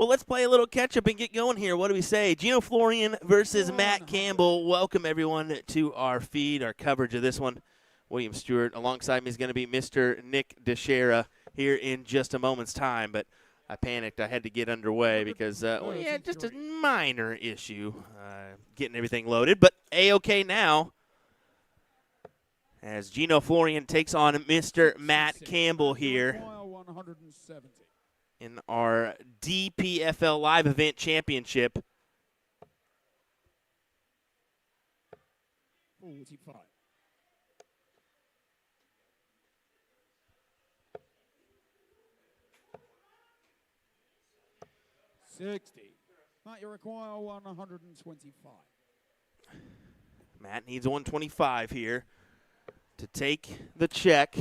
Well, let's play a little catch-up and get going here. What do we say? Gino Florian versus Matt Campbell. Welcome, everyone, to our feed, our coverage of this one. William Stewart. Alongside me is going to be Mr. Nick DeShera here in just a moment's time. But I panicked. I had to get underway because we had just a minor issue getting everything loaded. But A-OK now as Gino Florian takes on Mr. Matt Campbell here in our DPFL Live Event Championship. 45. Matt, you require 125. Matt needs 125 here to take the check.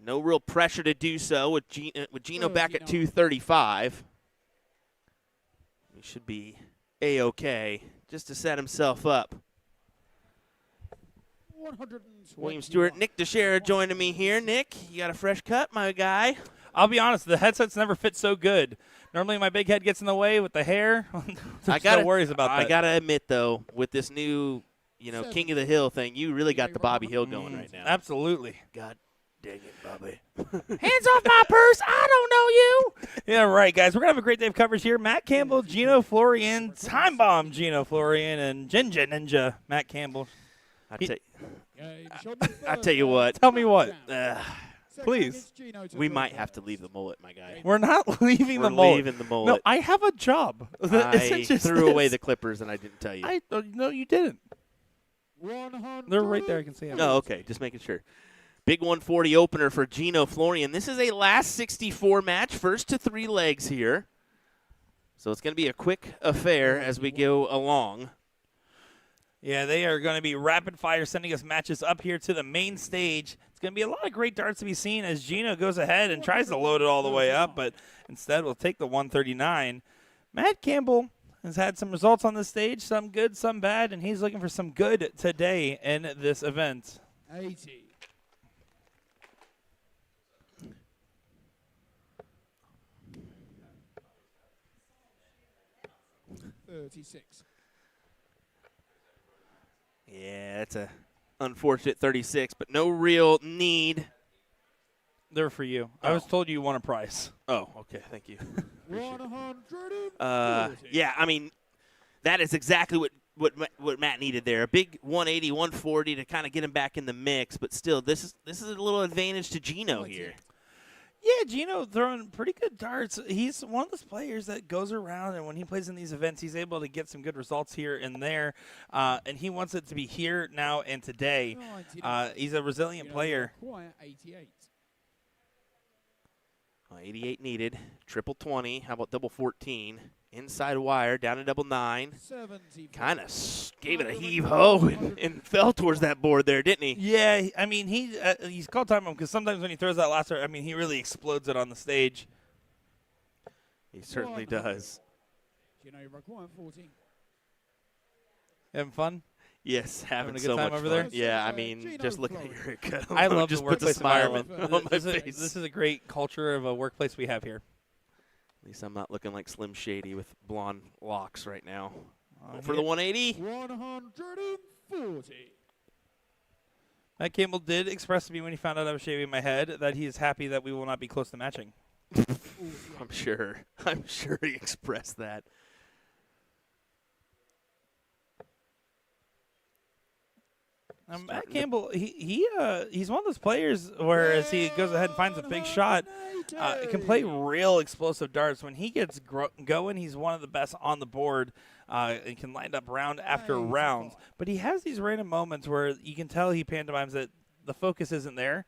No real pressure to do so with Gino back at 235. He should be A-OK just to set himself up. William Stewart, Nick DeShera joining me here. Nick, you got a fresh cut, my guy? I'll be honest, the headsets never fit so good. Normally my big head gets in the way with the hair. No worries about that. I got to admit, though, with this new, King of the Hill thing, you really got the Bobby Hill going right now. Absolutely. God dang it, Bobby. Hands off my purse. I don't know you. Yeah, right, guys. We're going to have a great day of coverage here. Matt Campbell, Gino Florian, Time Bomb Gino Florian, and Ninja Matt Campbell. I tell you what. Tell me what. Please. We might have to leave the mullet, my guy. We're not leaving the mullet. We're leaving the mullet. No, I have a job. I threw away the clippers, and I didn't tell you. No, you didn't. They're right there. I can see them. Oh, okay. Just making sure. Big 140 opener for Gino Florian. This is a last 64 match, first to 3 legs here. So it's going to be a quick affair as we go along. Yeah, they are going to be rapid fire sending us matches up here to the main stage. It's going to be a lot of great darts to be seen as Gino goes ahead and tries to load it all the way up, but instead we'll take the 139. Matt Campbell has had some results on this stage, some good, some bad, and he's looking for some good today in this event. 80. 36. Yeah, that's a unfortunate 36, but no real need. They're for you. I was told you won a prize. Oh, okay. Thank you. 140. Yeah, I mean, that is exactly what Matt needed there. A big 180, 140 to kind of get him back in the mix, but still, this is a little advantage to Gino here. Yeah, Gino throwing pretty good darts. He's one of those players that goes around, and when he plays in these events, he's able to get some good results here and there, and he wants it to be here, now, and today. He's a resilient player. 88. 88 needed. Triple 20. How about double 14? Inside wire, down to double 9. Kind of gave it a heave-ho and fell towards that board there, didn't he? Yeah, I mean, he's called time bomb because sometimes when he throws that last dart, I mean, he really explodes it on the stage. He certainly does. You know, you require 14. Having fun? Yes, having a good so time much over fun. there? Yeah, I mean, just looking at your haircut. I love just the puts a workplace smile environment. on my face. This is a great culture of a workplace we have here. At least I'm not looking like Slim Shady with blonde locks right now. For the 180. 140. Matt Campbell did express to me when he found out I was shaving my head that he is happy that we will not be close to matching. I'm sure he expressed that. Matt Campbell, he's one of those players where as he goes ahead and finds a big shot, can play real explosive darts. When he gets going, he's one of the best on the board and can line up round after round. But he has these random moments where you can tell he pantomimes that the focus isn't there.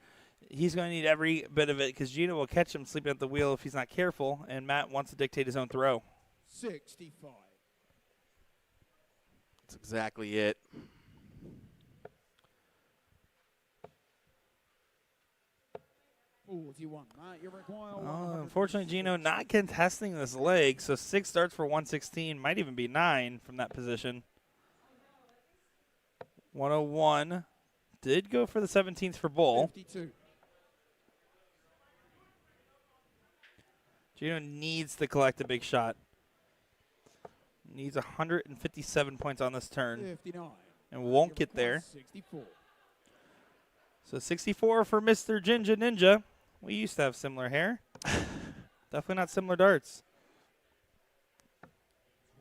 He's going to need every bit of it because Gino will catch him sleeping at the wheel if he's not careful, and Matt wants to dictate his own throw. 65. That's exactly it. Unfortunately, Gino not contesting this leg, so 6 starts for 116, might even be 9 from that position. 101 did go for the 17th for Bull. 52. Gino needs to collect a big shot. Needs 157 points on this turn 59. and won't get there. 64. So 64 for Mr. Jinja Ninja. We used to have similar hair. Definitely not similar darts.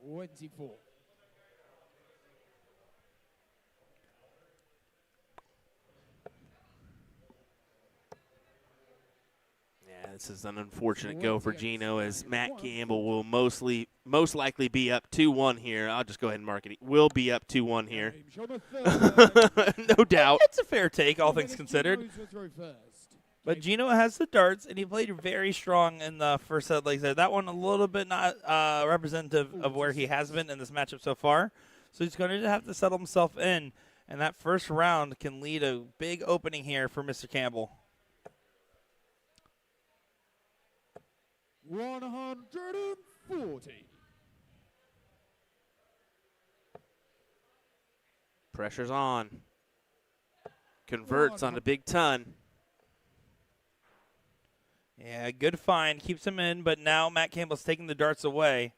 24. Yeah, this is an unfortunate go for Gino, as Matt Campbell will most likely be up 2-1 here. I'll just go ahead and mark it. Will be up 2-1 here. No doubt. It's a fair take, all things considered. But Gino has the darts, and he played very strong in the first set of legs there. That one a little bit not representative of where he has been in this matchup so far. So he's going to have to settle himself in, and that first round can lead a big opening here for Mr. Campbell. 140. Pressure's on. Converts on a big ton. Yeah, good find. Keeps him in, but now Matt Campbell's taking the darts away.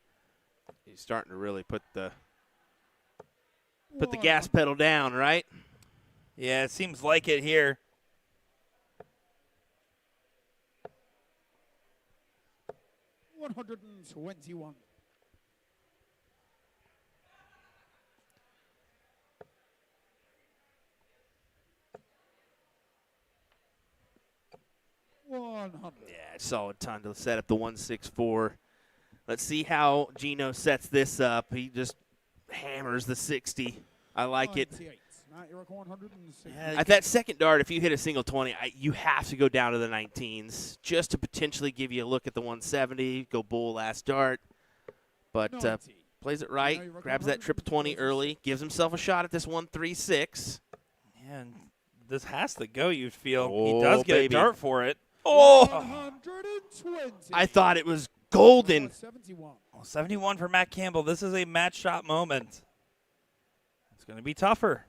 He's starting to really put the gas pedal down, right? Yeah, it seems like it here. 121. Yeah, solid time to set up the 164. Let's see how Gino sets this up. He just hammers the 60. I like it. At that second dart, if you hit a single 20, you have to go down to the 19s just to potentially give you a look at the 170. Go bull last dart. But plays it right, grabs that triple 20 early, gives himself a shot at this 136. And this has to go, you'd feel. Oh, he does get baby. a dart for it. Oh! 120. I thought it was golden. 71. Well, 71 for Matt Campbell. This is a match shot moment. It's going to be tougher.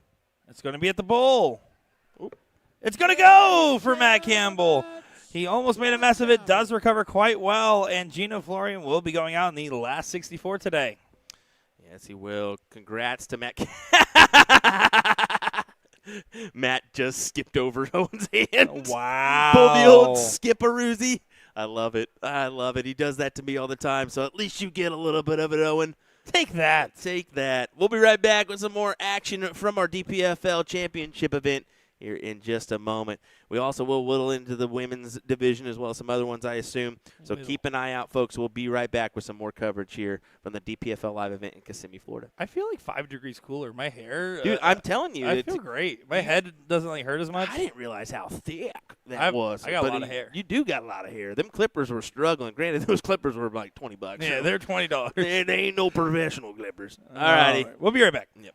It's going to be at the bowl. It's going to go for Matt Campbell. He almost made a mess of it, does recover quite well, and Gino Florian will be going out in the last 64 today. Yes, he will. Congrats to Matt. Matt just skipped over Owen's hand. Wow. Pulled the old skip-a-roozy. I love it. I love it. He does that to me all the time, so at least you get a little bit of it, Owen. Take that. Take that. We'll be right back with some more action from our DPFL championship event here in just a moment. We also will whittle into the women's division as well as some other ones, I assume. So keep an eye out, folks. We'll be right back with some more coverage here from the DPFL live event in Kissimmee, Florida. I feel like 5 degrees cooler. My hair. Dude, I'm telling you. I feel great. My head doesn't like hurt as much. I didn't realize how thick that was. I got a lot of hair. You do got a lot of hair. Them clippers were struggling. Granted, those clippers were like $20. Yeah, so they're $20. they ain't no professional clippers. All righty. We'll be right back. Yep.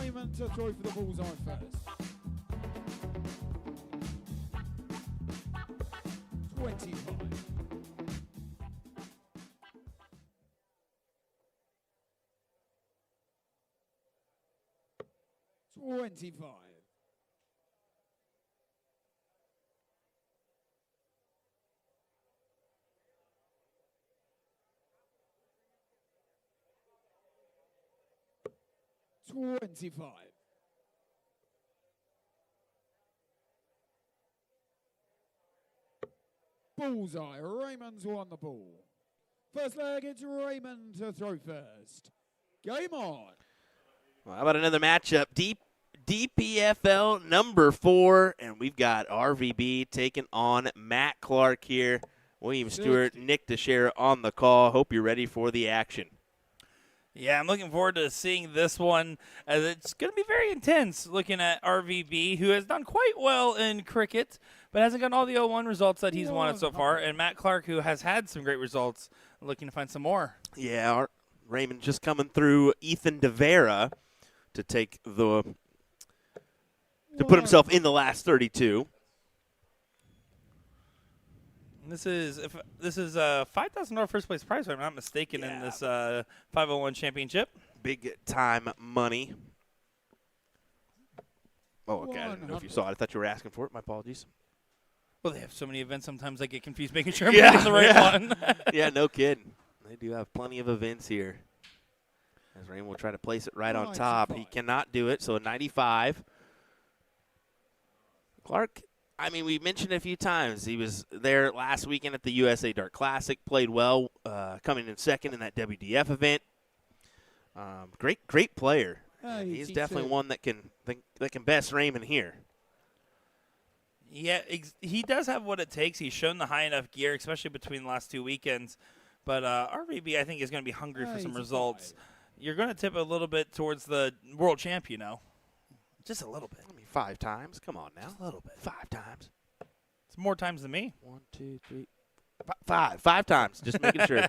Raymond to throw for the bullseye first. 25. Bullseye. Raymond's won the ball. First leg, it's Raymond to throw first. Game on. Well, how about another matchup? DPFL number 4, and we've got RVB taking on Matt Clark here. William Stewart, Nick DeShera on the call. Hope you're ready for the action. Yeah, I'm looking forward to seeing this one, as it's going to be very intense looking at RVB, who has done quite well in cricket, but hasn't gotten all the 0-1 results that he's wanted so far, and Matt Clark, who has had some great results, looking to find some more. Yeah, Raymond just coming through Ethan DeVera to take to put himself in the last 32. This is a $5,000 first place prize, if I'm not mistaken, in this 501 championship. Big time money. Oh, okay. I didn't know if you saw it. I thought you were asking for it. My apologies. Well, they have so many events. Sometimes I get confused making sure I'm getting the right one. Yeah, no kidding. They do have plenty of events here. As Raymond will try to place it right on top. He cannot do it, so a 95. Clark, I mean, we mentioned it a few times. He was there last weekend at the USA Dart Classic, played well, coming in second in that WDF event. Great player. He's definitely one that can best Raymond here. Yeah, he does have what it takes. He's shown the high enough gear, especially between the last 2 weekends. But RVB, I think, is going to be hungry for some results. You're going to tip a little bit towards the world champ, you know. Just a little bit. I mean, 5 times. Come on now. Just a little bit. 5 times. It's more times than me. 1, 2, 3, 5. 5 times. Just making sure.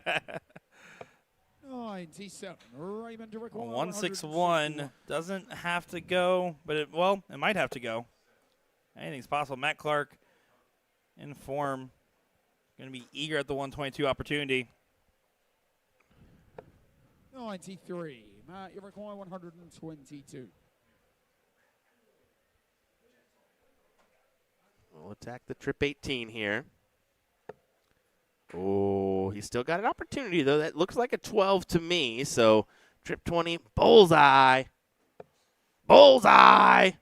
97. Raymond to record 161 doesn't have to go, but it might have to go. Anything's possible. Matt Clark in form. Going to be eager at the 122 opportunity. 93. Matt, you require 122. We'll attack the trip 18 here. Oh, he's still got an opportunity, though. That looks like a 12 to me. So, trip 20, bullseye. Bullseye.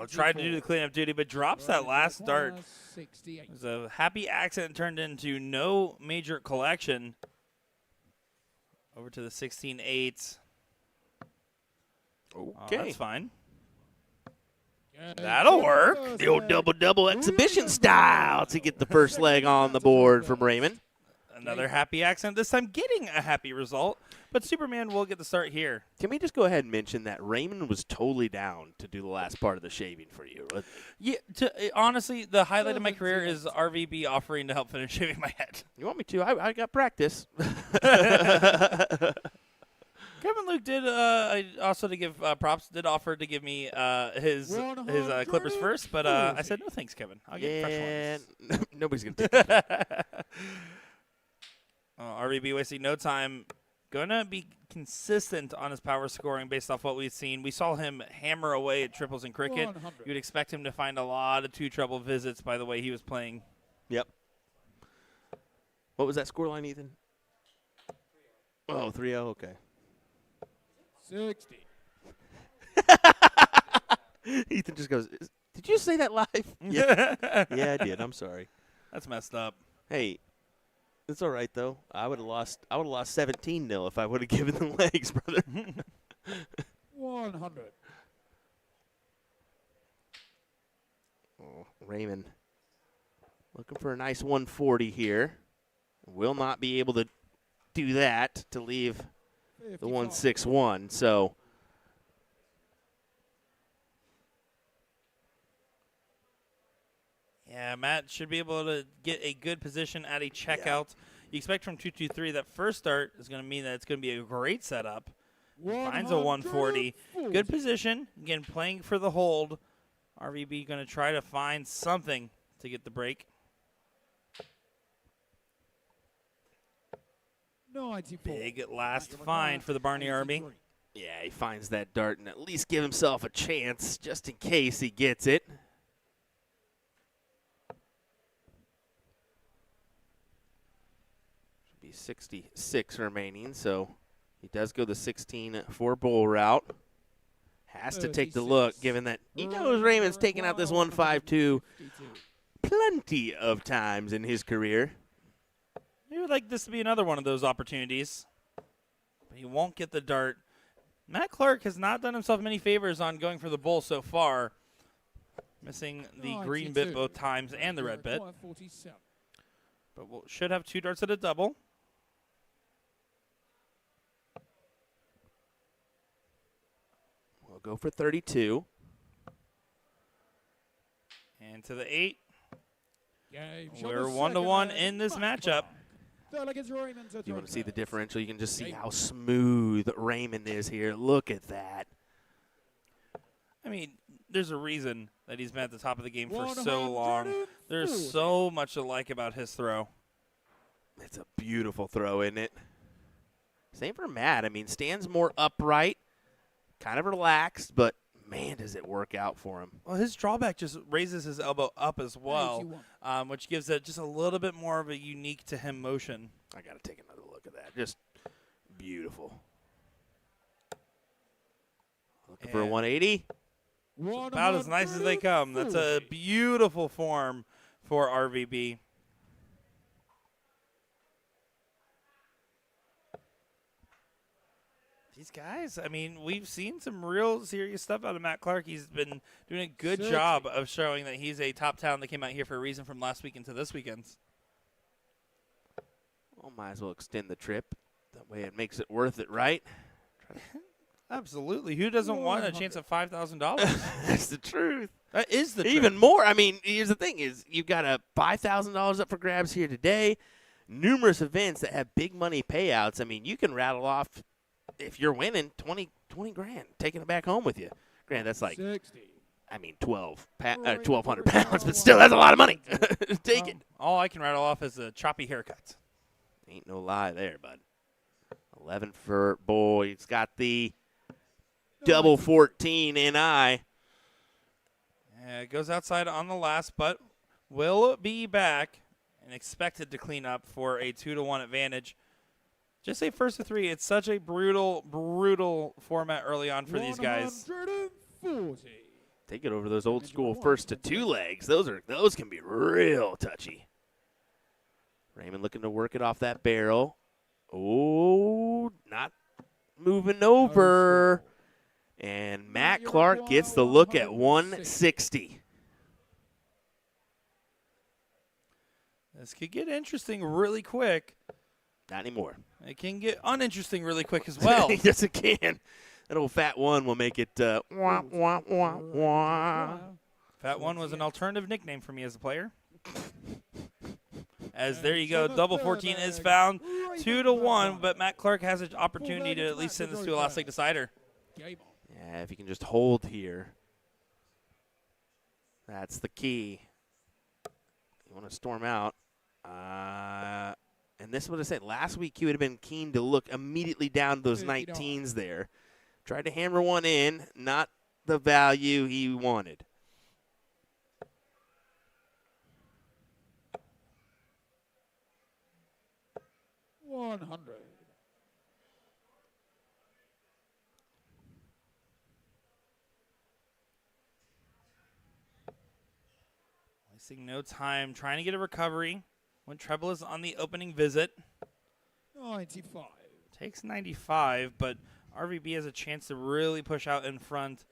Tried to do the cleanup duty, but drops that last dart. 68. It was a happy accident turned into no major collection. Over to the 16-8. Okay. That's fine. That'll work. The old double-double exhibition style to get the first leg on the board from Raymond. Another happy accident, this time getting a happy result. But Superman will get the start here. Can we just go ahead and mention that Raymond was totally down to do the last part of the shaving for you? Yeah, honestly, the highlight of my career is RVB offering to help finish shaving my head. You want me to? I got practice. Kevin Luke did also to give props. Did offer to give me his clippers first, but I said no thanks, Kevin. I'll get fresh ones. Nobody's gonna take that. RVB wasting no time. Gonna be consistent on his power scoring based off what we've seen. We saw him hammer away at triples in cricket. 100. You'd expect him to find a lot of two-trouble visits by the way he was playing. Yep. What was that scoreline, Ethan? Oh, 3-0. Okay. 60. Ethan just goes, did you say that live? Yeah. Yeah, I did. I'm sorry. That's messed up. Hey, it's all right, though. I would have lost 17-0 if I would have given them legs, brother. 100. Oh, Raymond looking for a nice 140 here. Will not be able to do that to leave the 161. So yeah, Matt should be able to get a good position at a checkout. Yeah. You expect from 223 that first start is going to mean that it's going to be a great setup. Finds a 140. Good position. Again, playing for the hold. RVB going to try to find something to get the break. 94. Big last find for the Barney Army. Yeah, he finds that dart and at least give himself a chance just in case he gets it. Should be 66 remaining, so he does go the 16-4 bull route. Has to take the look, given that he knows Raymond's taken out this 152 plenty of times in his career. He would like this to be another one of those opportunities, but he won't get the dart. Matt Clark has not done himself many favors on going for the bull so far, missing the green bit both times and the red bit. But should have 2 darts at a double. We'll go for 32. And to the 8. Game We're 1-1 in this matchup. Third leg is Raymond to You throw want to see the first. differential? You can just see Game how smooth Raymond is here. Look at that. I mean, there's a reason that he's been at the top of the game for so 140. long. There's so much to like about his throw. It's a beautiful throw, isn't it? Same for Matt. I mean, stands more upright, kind of relaxed, but man, does it work out for him. Well, his drawback just raises his elbow up as well, 81. which gives it just a little bit more of a unique to him motion. I got to take another look at that. Just beautiful. Looking for a 180. About as nice as they come. That's a beautiful form for RVB. These guys, I mean, we've seen some real serious stuff out of Matt Clark. He's been doing a good 60. job of showing that he's a top talent that came out here for a reason from last weekend to this weekend's. Well, might as well extend the trip. That way it makes it worth it, right? Absolutely. Who doesn't want a chance at $5,000? That's the truth. That is the Even truth. more. I mean, here's the thing: is you've got a $5,000 up for grabs here today. Numerous events that have big money payouts. I mean, you can rattle off, if you're winning, 20 grand, taking it back home with you. Granted, that's like, 60. I mean, 1,200 pounds, but still, that's a lot of money. Take it. All I can rattle off is a choppy haircut. Ain't no lie there, bud. 11 for boy. It's got the double 14 NI. Yeah, it goes outside on the last, but will be back and expected to clean up for a 2-1 advantage. Just say first to three. It's such a brutal format early on for these guys. 140. Take it over those old school first to two legs. Those can be real touchy. Raymond looking to work it off that barrel. Oh, not moving over. And Matt Clark gets the look at 160. This could get interesting really quick. Not anymore. It can get uninteresting really quick as well. Yes, it can. That old fat one will make it wah, wah, wah, wah. Fat One was an alternative nickname for me as a player. As there you go, double 14 is found, 2-1, but Matt Clark has an opportunity to at least send this to a last leg decider. Game on. Yeah, if you can just hold here. That's the key. You want to storm out. And this is what I said. Last week he would have been keen to look immediately down to those 19s there. Tried to hammer one in, not the value he wanted. $100. Wasting no time trying to get a recovery when treble is on the opening visit. 95. Takes 95, but RVB has a chance to really push out in front.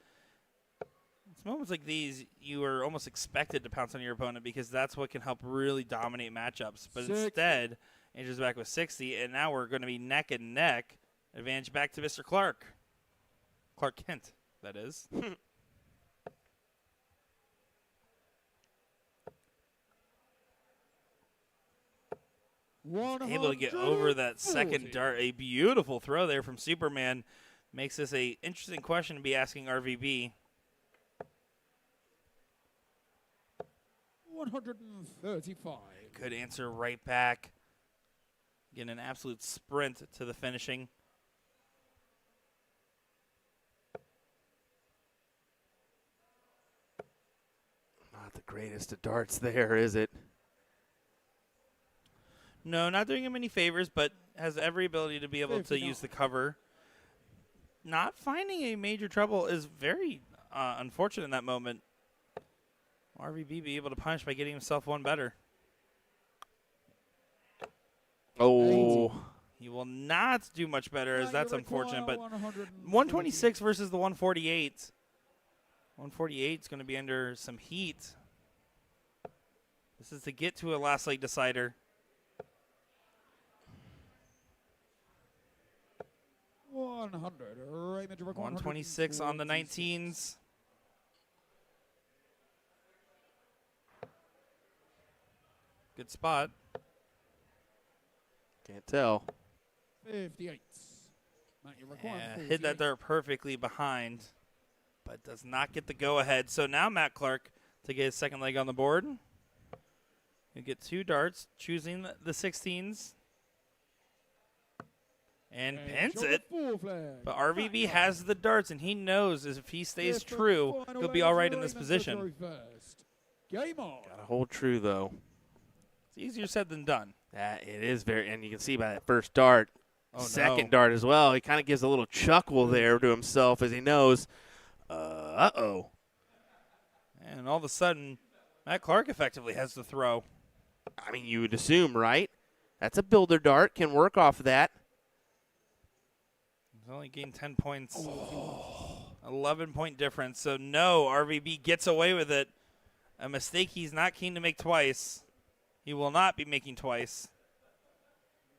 It's moments like these you are almost expected to pounce on your opponent because that's what can help really dominate matchups. But 60. instead, Andrew's back with 60, and now we're going to be neck and neck. Advantage back to Mr. Clark. Clark Kent, that is. Able to get over that second dart. A beautiful throw there from Superman. Makes this a interesting question to be asking RVB. 135. Good answer right back. Getting an absolute sprint to the finishing. Not the greatest of darts there, is it? No, not doing him any favors, but has every ability to be able to 59. use the cover. Not finding a major trouble is very unfortunate in that moment. RVB be able to punish by getting himself one better. Oh. He will not do much better, as that's unfortunate. But 126 126 versus the 148. 148 is going to be under some heat. This is to get to a last leg decider. 100. Raymond to 126 on the 19s. Good spot. Can't tell. 58. Matt, you're required Yeah, 48. hit that dart perfectly behind, but does not get the go-ahead. So now Matt Clark to get his second leg on the board. You get 2 darts, choosing the 16s. And pins shoulder it. 4 flag. But RVB has the darts, and he knows if he stays true, he'll be all right in this position. Game on. Got to hold true, though. It's easier said than done. It is very, and you can see by that first dart, Oh, second no. dart as well. He kind of gives a little chuckle there to himself as he knows, uh-oh. And all of a sudden, Matt Clark effectively has the throw. I mean, you would assume, right? That's a builder dart, can work off of that. He's only gained 10 points. 11-point difference. So, no, RVB gets away with it. A mistake he's not keen to make twice. He will not be making twice.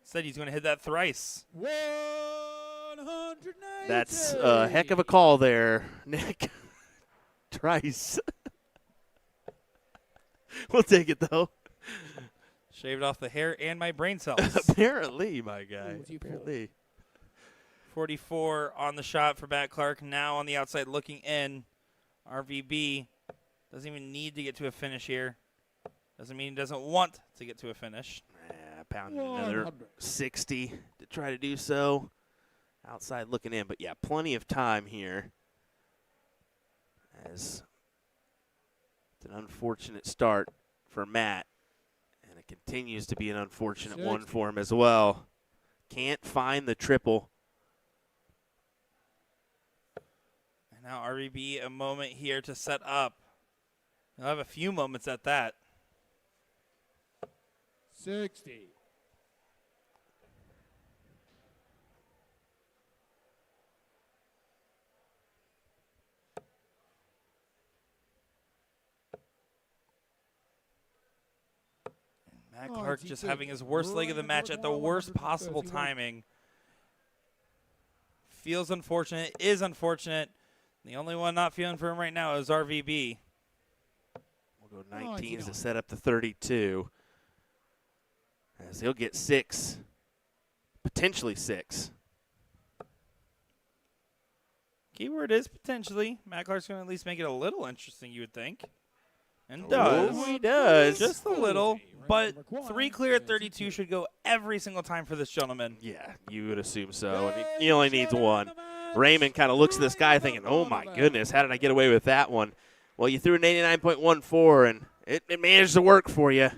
Instead, he's going to hit that thrice. 180. That's a heck of a call there, Nick. Trice. We'll take it, though. Shaved off the hair and my brain cells. Apparently, my guy. 44. Apparently. 44 on the shot for Matt Clark. Now on the outside looking in. RVB doesn't even need to get to a finish here. Doesn't mean he doesn't want to get to a finish. Pounding another 60 to try to do so. Outside looking in, but yeah, plenty of time here. As it's an unfortunate start for Matt, and it continues to be an unfortunate one for him as well. Can't find the triple. And now RVB a moment here to set up. He'll have a few moments at that. 60. Matt Clark just having his worst leg of the match at the worst possible timing. Feels unfortunate, is unfortunate. The only one not feeling for him right now is RVB. We'll go 19s to set up the 32. As he'll get 6, potentially 6. Keyword is potentially. Matt Clark's going to at least make it a little interesting, you would think. And does. Oh, he does. Just a little. But 3 clear at 32 should go every single time for this gentleman. Yeah, you would assume so. I mean, he only needs 1. Raymond kind of looks at this guy thinking, oh, my goodness, how did I get away with that one? Well, you threw an 89.14, and it managed to work for you.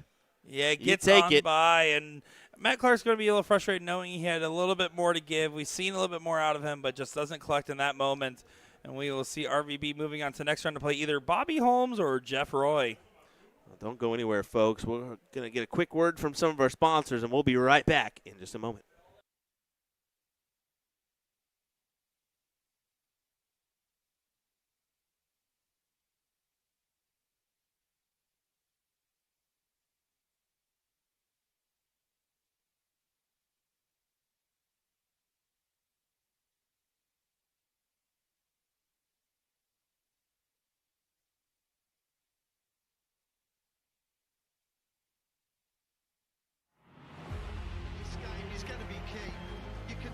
Yeah, it gets take on it. by, and Matt Clark's going to be a little frustrated knowing he had a little bit more to give. We've seen a little bit more out of him, but just doesn't collect in that moment. And we will see RVB moving on to the next round to play either Bobby Holmes or Jeff Roy. Well, don't go anywhere, folks. We're going to get a quick word from some of our sponsors, and we'll be right back in just a moment.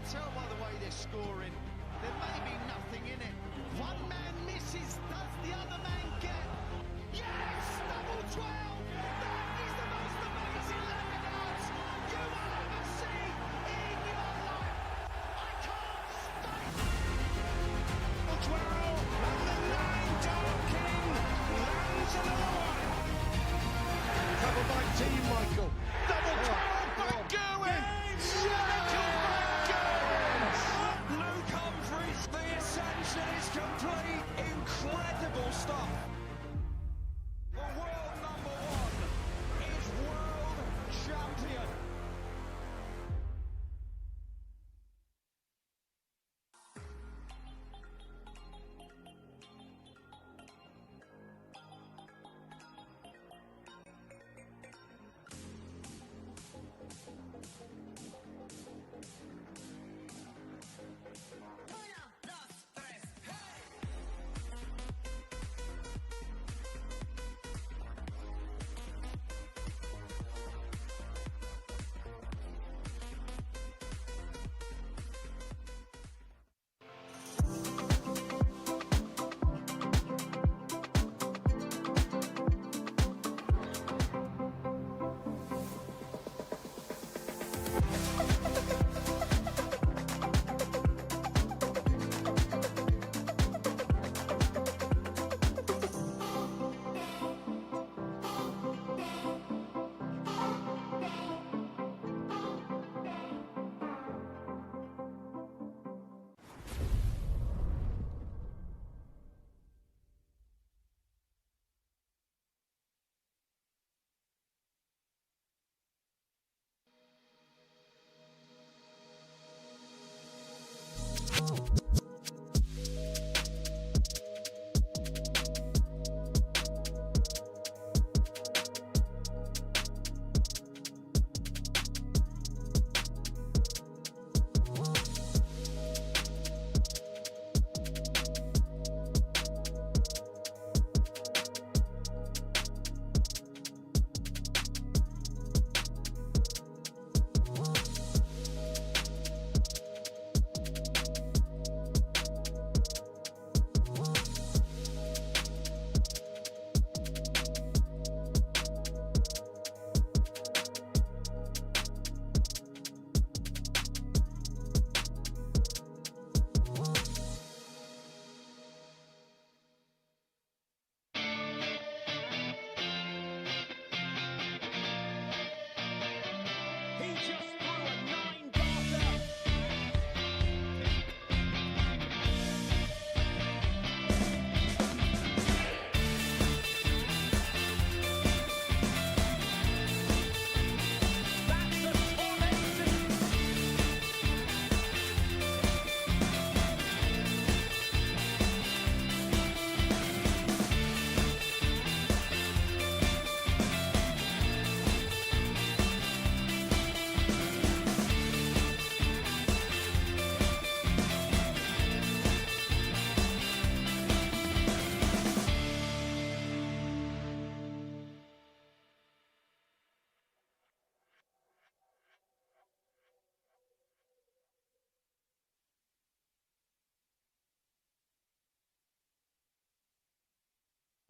Tell by the way they're scoring, there may be nothing in it. One man misses, does the other man get? Yes! Double 12! That is the most amazing lap of darts you will ever see in your life! I can't stop! Double 12, and the 9 Dart King lands another one! Covered by Team Michael. Double 12, back going! The ascension is complete. Incredible stuff. The world number 1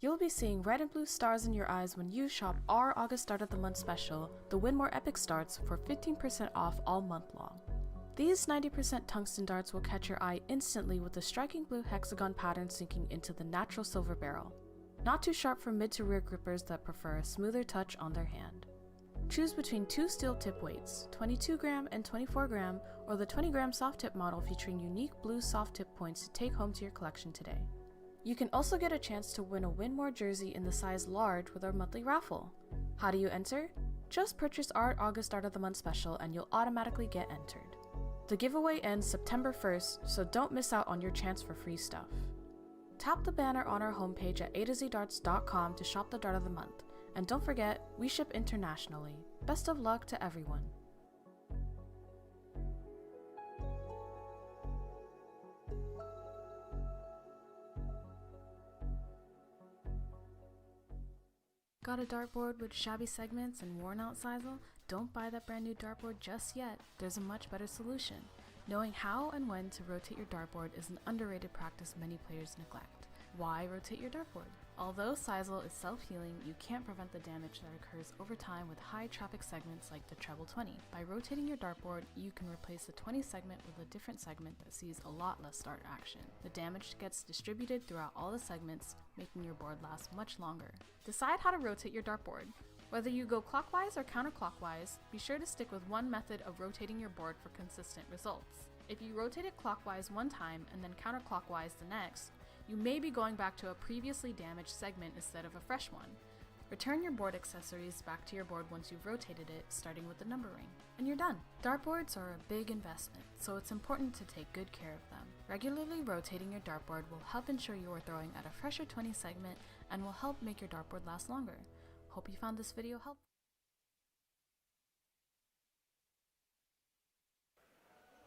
You'll be seeing red and blue stars in your eyes when you shop our August Start of the Month special, the Win More Epic Starts, for 15% off all month long. These 90% tungsten darts will catch your eye instantly with the striking blue hexagon pattern sinking into the natural silver barrel. Not too sharp for mid to rear grippers that prefer a smoother touch on their hand. Choose between 2 steel tip weights, 22 gram and 24 gram, or the 20 gram soft tip model featuring unique blue soft tip points to take home to your collection today. You can also get a chance to win a Win More jersey in the size large with our monthly raffle. How do you enter? Just purchase our August Start of the Month special and you'll automatically get entered. The giveaway ends September 1st, so don't miss out on your chance for free stuff. Tap the banner on our homepage at atozdarts.com to shop the Dart of the Month. And don't forget, we ship internationally. Best of luck to everyone. Got a dartboard with shabby segments and worn out sisal? Don't buy that brand new dartboard just yet. There's a much better solution. Knowing how and when to rotate your dartboard is an underrated practice many players neglect. Why rotate your dartboard? Although sisal is self-healing, you can't prevent the damage that occurs over time with high-traffic segments like the treble 20. By rotating your dartboard, you can replace the 20 segment with a different segment that sees a lot less dart action. The damage gets distributed throughout all the segments, making your board last much longer. Decide how to rotate your dartboard. Whether you go clockwise or counterclockwise, be sure to stick with one method of rotating your board for consistent results. If you rotate it clockwise one time and then counterclockwise the next, you may be going back to a previously damaged segment instead of a fresh one. Return your board accessories back to your board once you've rotated it, starting with the number ring, and you're done. Dartboards are a big investment, so it's important to take good care of them. Regularly rotating your dartboard will help ensure you are throwing at a fresher 20 segment and will help make your dartboard last longer. Hope you found this video helpful.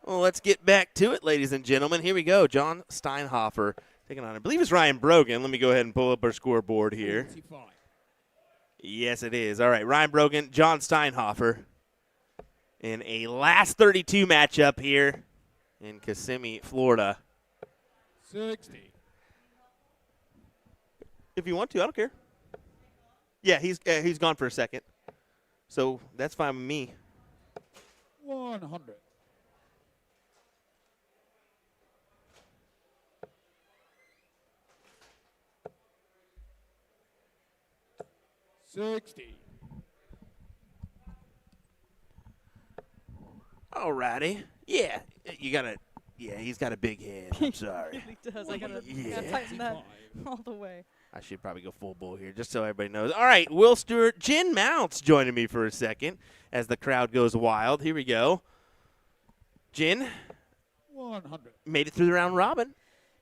Well, let's get back to it, ladies and gentlemen. Here we go. John Steinhofer taking on, I believe it's Ryan Brogan. Let me go ahead and pull up our scoreboard here. 45. Yes, it is. All right, Ryan Brogan, John Steinhofer in a last 32 matchup here in Kissimmee, Florida. 60. If you want to, I don't care. Yeah, he's gone for a second. So that's fine with me. 100. 60. All righty. Yeah, you got to. Yeah, he's got a big head. I'm sorry. He really does. I gotta Yeah. tighten that 55. all the way. I should probably go full bull here, just so everybody knows. All right, Will Stewart, Jen Mounts joining me for a second as the crowd goes wild. Here we go. Jen 100. made it through the round robin.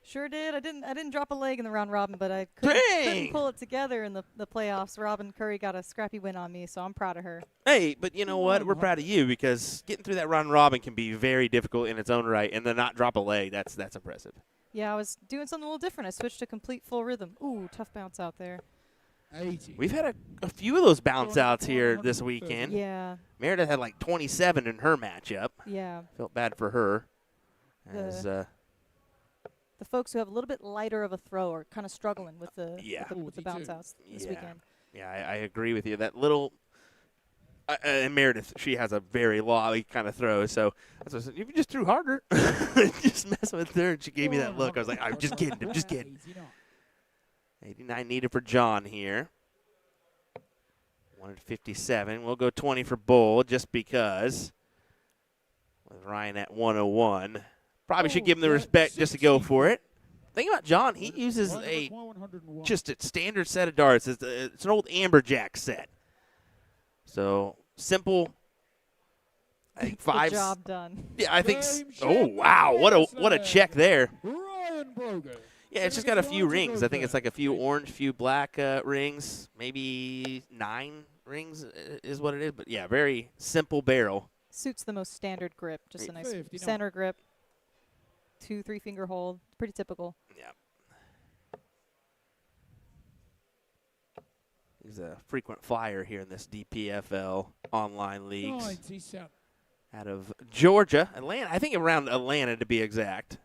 Sure did. I didn't drop a leg in the round robin, but I couldn't Dang! pull it together in the playoffs. Robin Curry got a scrappy win on me, so I'm proud of her. Hey, but you know what? We're proud of you because getting through that round robin can be very difficult in its own right, and then not drop a leg, that's impressive. Yeah, I was doing something a little different. I switched to complete full rhythm. Ooh, tough bounce out there. 80. We've had a few of those bounce outs here this weekend. Yeah, Meredith had like 27 in her matchup. yeah. Felt bad for her. As, The folks who have a little bit lighter of a throw are kind of struggling with the Yeah. with the bounce 42. outs this Yeah. weekend. Yeah, I agree with you. That little and Meredith, she has a very lolly kind of throw. So that's what I said. If you just threw harder, just messing with her, and she gave me that look. I was like, I'm just kidding. I'm just kidding. 89. 89 needed for John here. 157. We'll go 20 for Bull just because. With Ryan at 101. Probably should give him the respect just to go for it. Think about John. He uses just a standard set of darts. It's an old amberjack set. So simple. I think The five. job done. Yeah, I think. Game, Oh check, wow! What a check there. Ryan Brogan. Yeah, it's just got a few rings. I think it's like a few orange, few black rings. Maybe 9 rings is what it is. But yeah, very simple barrel. Suits the most standard grip. Just a nice 59. center grip. 2-3 finger hold. Pretty typical. Yeah. He's a frequent flyer here in this DPFL online leagues 97. out of Georgia, Atlanta. I think around Atlanta to be exact.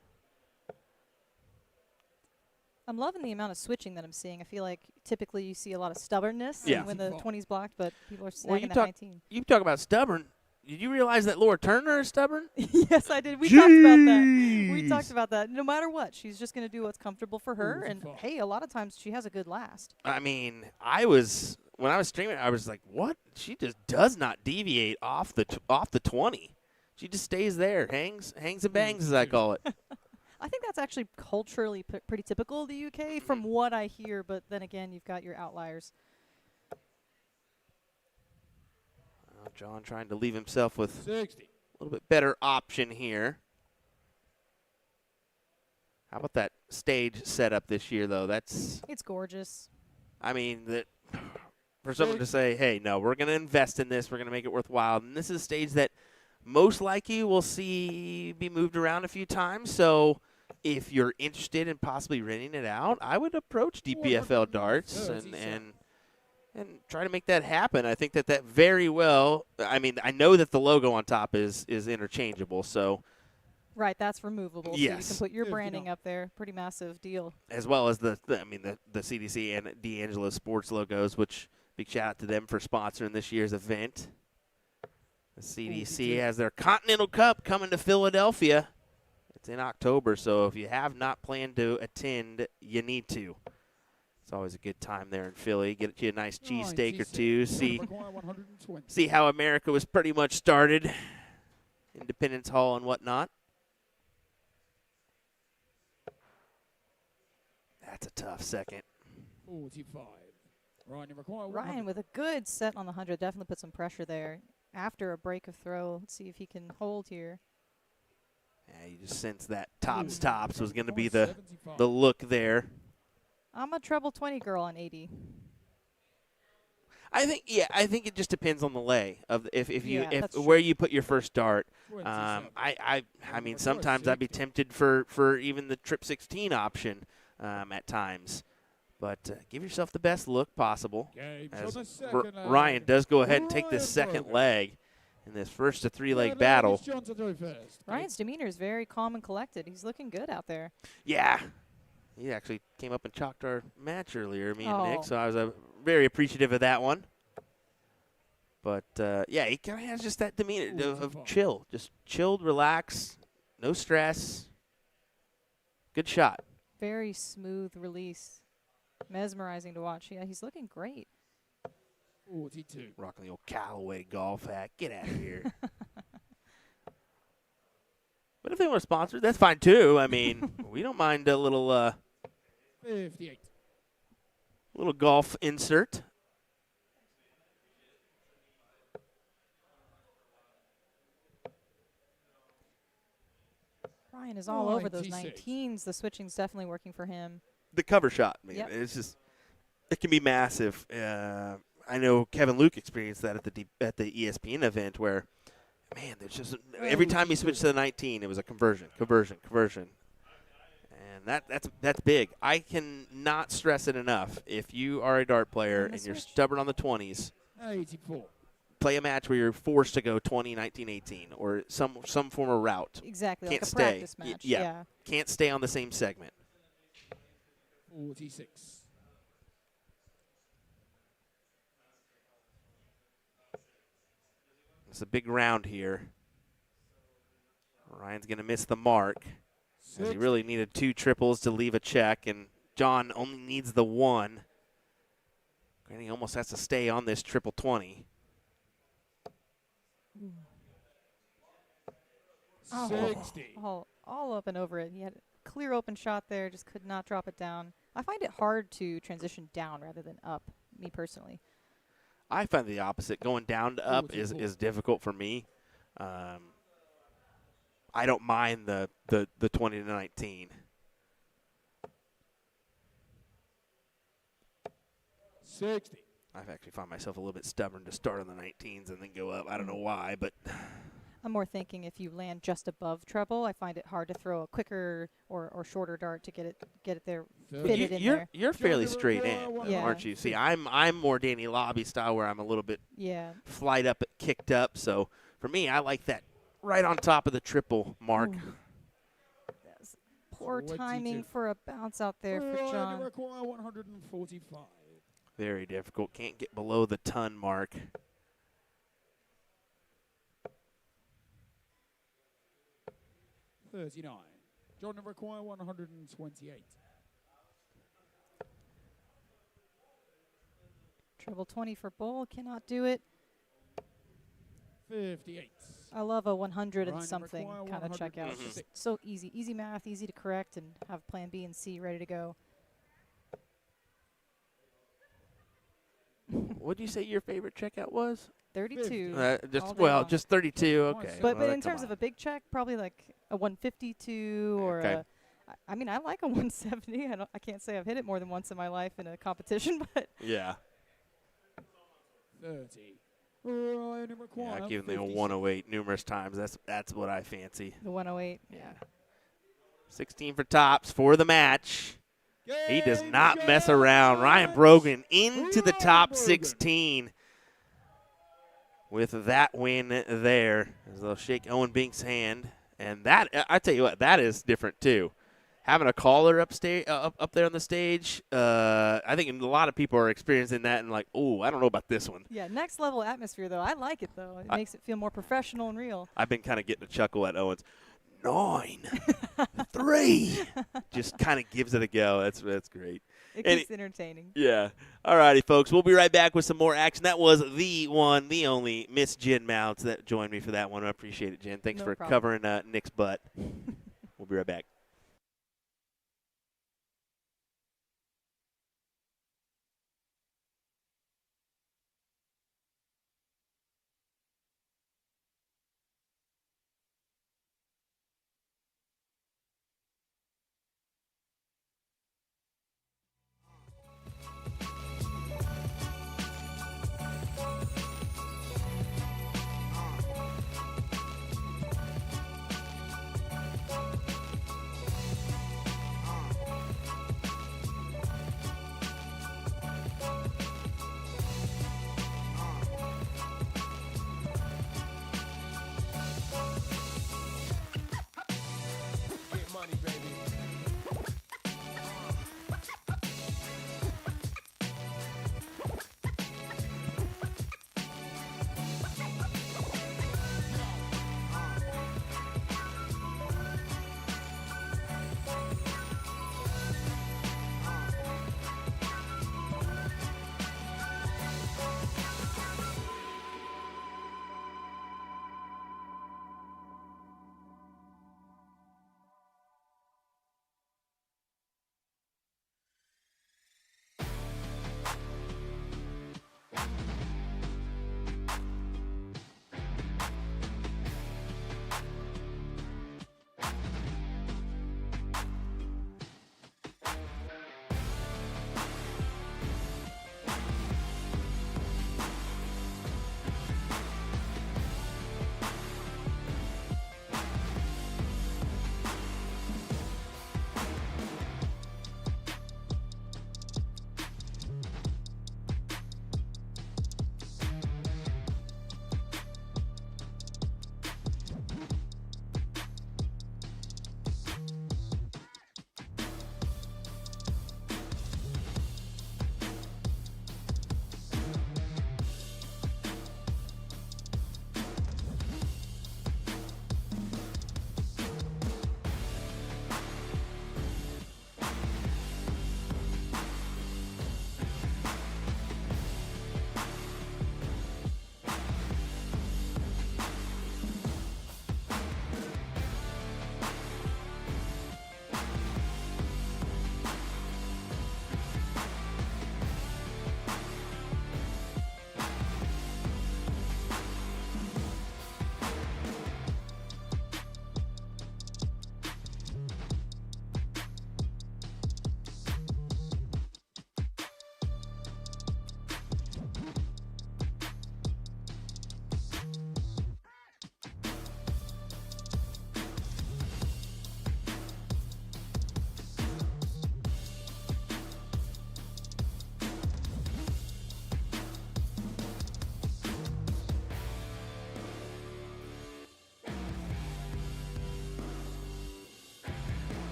I'm loving the amount of switching that I'm seeing. I feel like typically you see a lot of stubbornness Yeah. when the 20's blocked, but people are Well, snagging you that talk- 19. You talk about stubborn. Did you realize that Laura Turner is stubborn? Yes, I did. We talked about that. We talked about that. No matter what, she's just going to do what's comfortable for her. And, hey, a lot of times she has a good last. I mean, when I was streaming, I was like, "What? She just does not deviate off the 20. She just stays there, hangs and bangs, as I call it." I think that's actually culturally pretty typical of the UK from what I hear. But then again, you've got your outliers. John trying to leave himself with 60. a little bit better option here. How about that stage setup this year, though? It's gorgeous. I mean, for someone to say, hey, no, we're going to invest in this, we're going to make it worthwhile. And this is a stage that most likely we'll see be moved around a few times. So if you're interested in possibly renting it out, I would approach DPFL Darts and try to make that happen. I think that very well, I mean, I know that the logo on top is interchangeable, so. Right, that's removable. Yes. So you can put your branding up there. Pretty massive deal. As well as the CDC and D'Angelo Sports logos, which big shout out to them for sponsoring this year's event. The CDC has their Continental Cup coming to Philadelphia. It's in October, so if you have not planned to attend, you need to. It's always a good time there in Philly. Get you a nice cheesesteak or two. See how America was pretty much started. Independence Hall and whatnot. That's a tough second. 45. Ryan with a good set on the 100. Definitely put some pressure there. After a break of throw, let's see if he can hold here. Yeah, you just sense that tops was going to be the look there. I'm a treble 20 girl on 80. I think it just depends on the lay of if that's where true. you put your first dart. I mean sometimes I'd be tempted for even the trip 16 option at times, but give yourself the best look possible. As Ryan does go ahead and take this second leg in this first to 3-leg battle. Ryan's demeanor is very calm and collected. He's looking good out there. Yeah. He actually came up and chalked our match earlier, me and Nick, Oh. so I was very appreciative of that one. But, yeah, he kind of has just that demeanor of chill. Just chilled, relaxed, no stress. Good shot. Very smooth release. Mesmerizing to watch. Yeah, he's looking great. 42. Rocking the old Callaway golf hat. Get out of here. But if they want to sponsor, that's fine, too. I mean, we don't mind a little 58. little golf insert. Ryan is all over those 96. 19s. The switching's definitely working for him. The cover shot, man. Yep. It's just, it can be massive. I know Kevin Luke experienced that at the ESPN event where, man, there's just every time he switched to the 19, it was a conversion. And that's big. I cannot stress it enough. If you are a dart player and you're stubborn on the 20s, 84. play a match where you're forced to go 20, 19, 18, or some form of route. Exactly, Can't like a stay. practice match. Yeah. Can't stay on the same segment. 46. It's a big round here. Ryan's going to miss the mark. As he really needed 2 triples to leave a check, and John only needs the 1. And he almost has to stay on this triple 20. Oh. 60. All up and over it. He had a clear open shot there, just could not drop it down. I find it hard to transition down rather than up, me personally. I find the opposite. Going down to up is difficult for me. I don't mind the 20 to 19. 60. I've actually found myself a little bit stubborn to start on the 19s and then go up. I don't know why, but I'm more thinking if you land just above treble, I find it hard to throw a quicker or shorter dart to get it there, fit it in there. You're fairly straight in, Yeah. aren't you? See, I'm more Danny Lobby style where I'm a little bit Yeah. flight up, kicked up. So for me, I like that right on top of the triple mark. Poor timing 22. for a bounce out there for Right, John. you require 145. Very difficult. Can't get below the ton mark. $39. John, you require 128. Treble 20 for Bull. Cannot do it. 58. I love a 100 and Ryan, something require kind of checkout. It's 106. just so easy. Easy math, easy to correct, and have plan B and C ready to go. What did you say your favorite checkout was? 32. all day long. Just 32. Nice. Okay. But well, in come terms on. of a big check, probably like a 152 or Okay. I mean, I like a 170. I can't say I've hit it more than once in my life in a competition, but Yeah. 30. Ryan, you require Yeah, giving the 56. 108 numerous times. That's what I fancy. the 108. Yeah. 16 for tops for the match. He does Game not mess around. Ryan match. Brogan into the Ryan top Brogan. 16 with that win there. As they'll shake Owen Bink's hand. And that, I tell you what, that is different too. Having a caller up there on the stage, I think a lot of people are experiencing that and like, oh, I don't know about this one. Yeah, next level atmosphere, though. I like it, though. It makes it feel more professional and real. I've been kind of getting a chuckle at Owens. 9, 3. Just kind of gives it a go. That's great. It And keeps entertaining. Yeah. All righty, folks. We'll be right back with some more action. That was the one, the only Miss Jen Mounts that joined me for that one. I appreciate it, Jen. Thanks No for problem. covering Nick's butt. We'll be right back.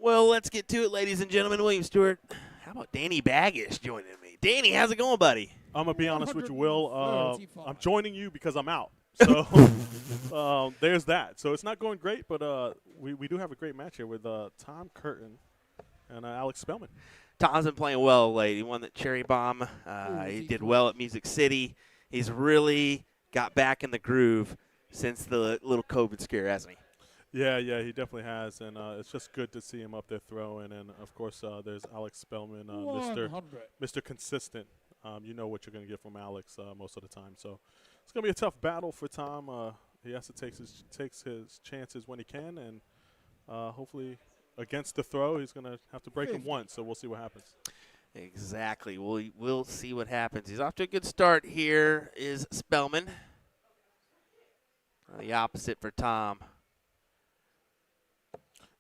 Well, let's get to it, ladies and gentlemen. William Stewart. How about Danny Baggish joining me? Danny, how's it going, buddy? I'm going to be honest with you, Will. 135. I'm joining you because I'm out. So there's that. So it's not going great, but we do have a great match here with Tom Curtin and Alex Spellman. Tom's been playing well late. He won the Cherry Bomb. He did well at Music City. He's really got back in the groove since the little COVID scare, hasn't he? Yeah, he definitely has, and it's just good to see him up there throwing. And of course, there's Alex Spellman, 100. Mr. Consistent. You know what you're going to get from Alex most of the time. So it's going to be a tough battle for Tom. He has to take his chances when he can, and hopefully against the throw, he's going to have to break him once. So we'll see what happens. Exactly. We'll see what happens. He's off to a good start here is Spellman. The opposite for Tom.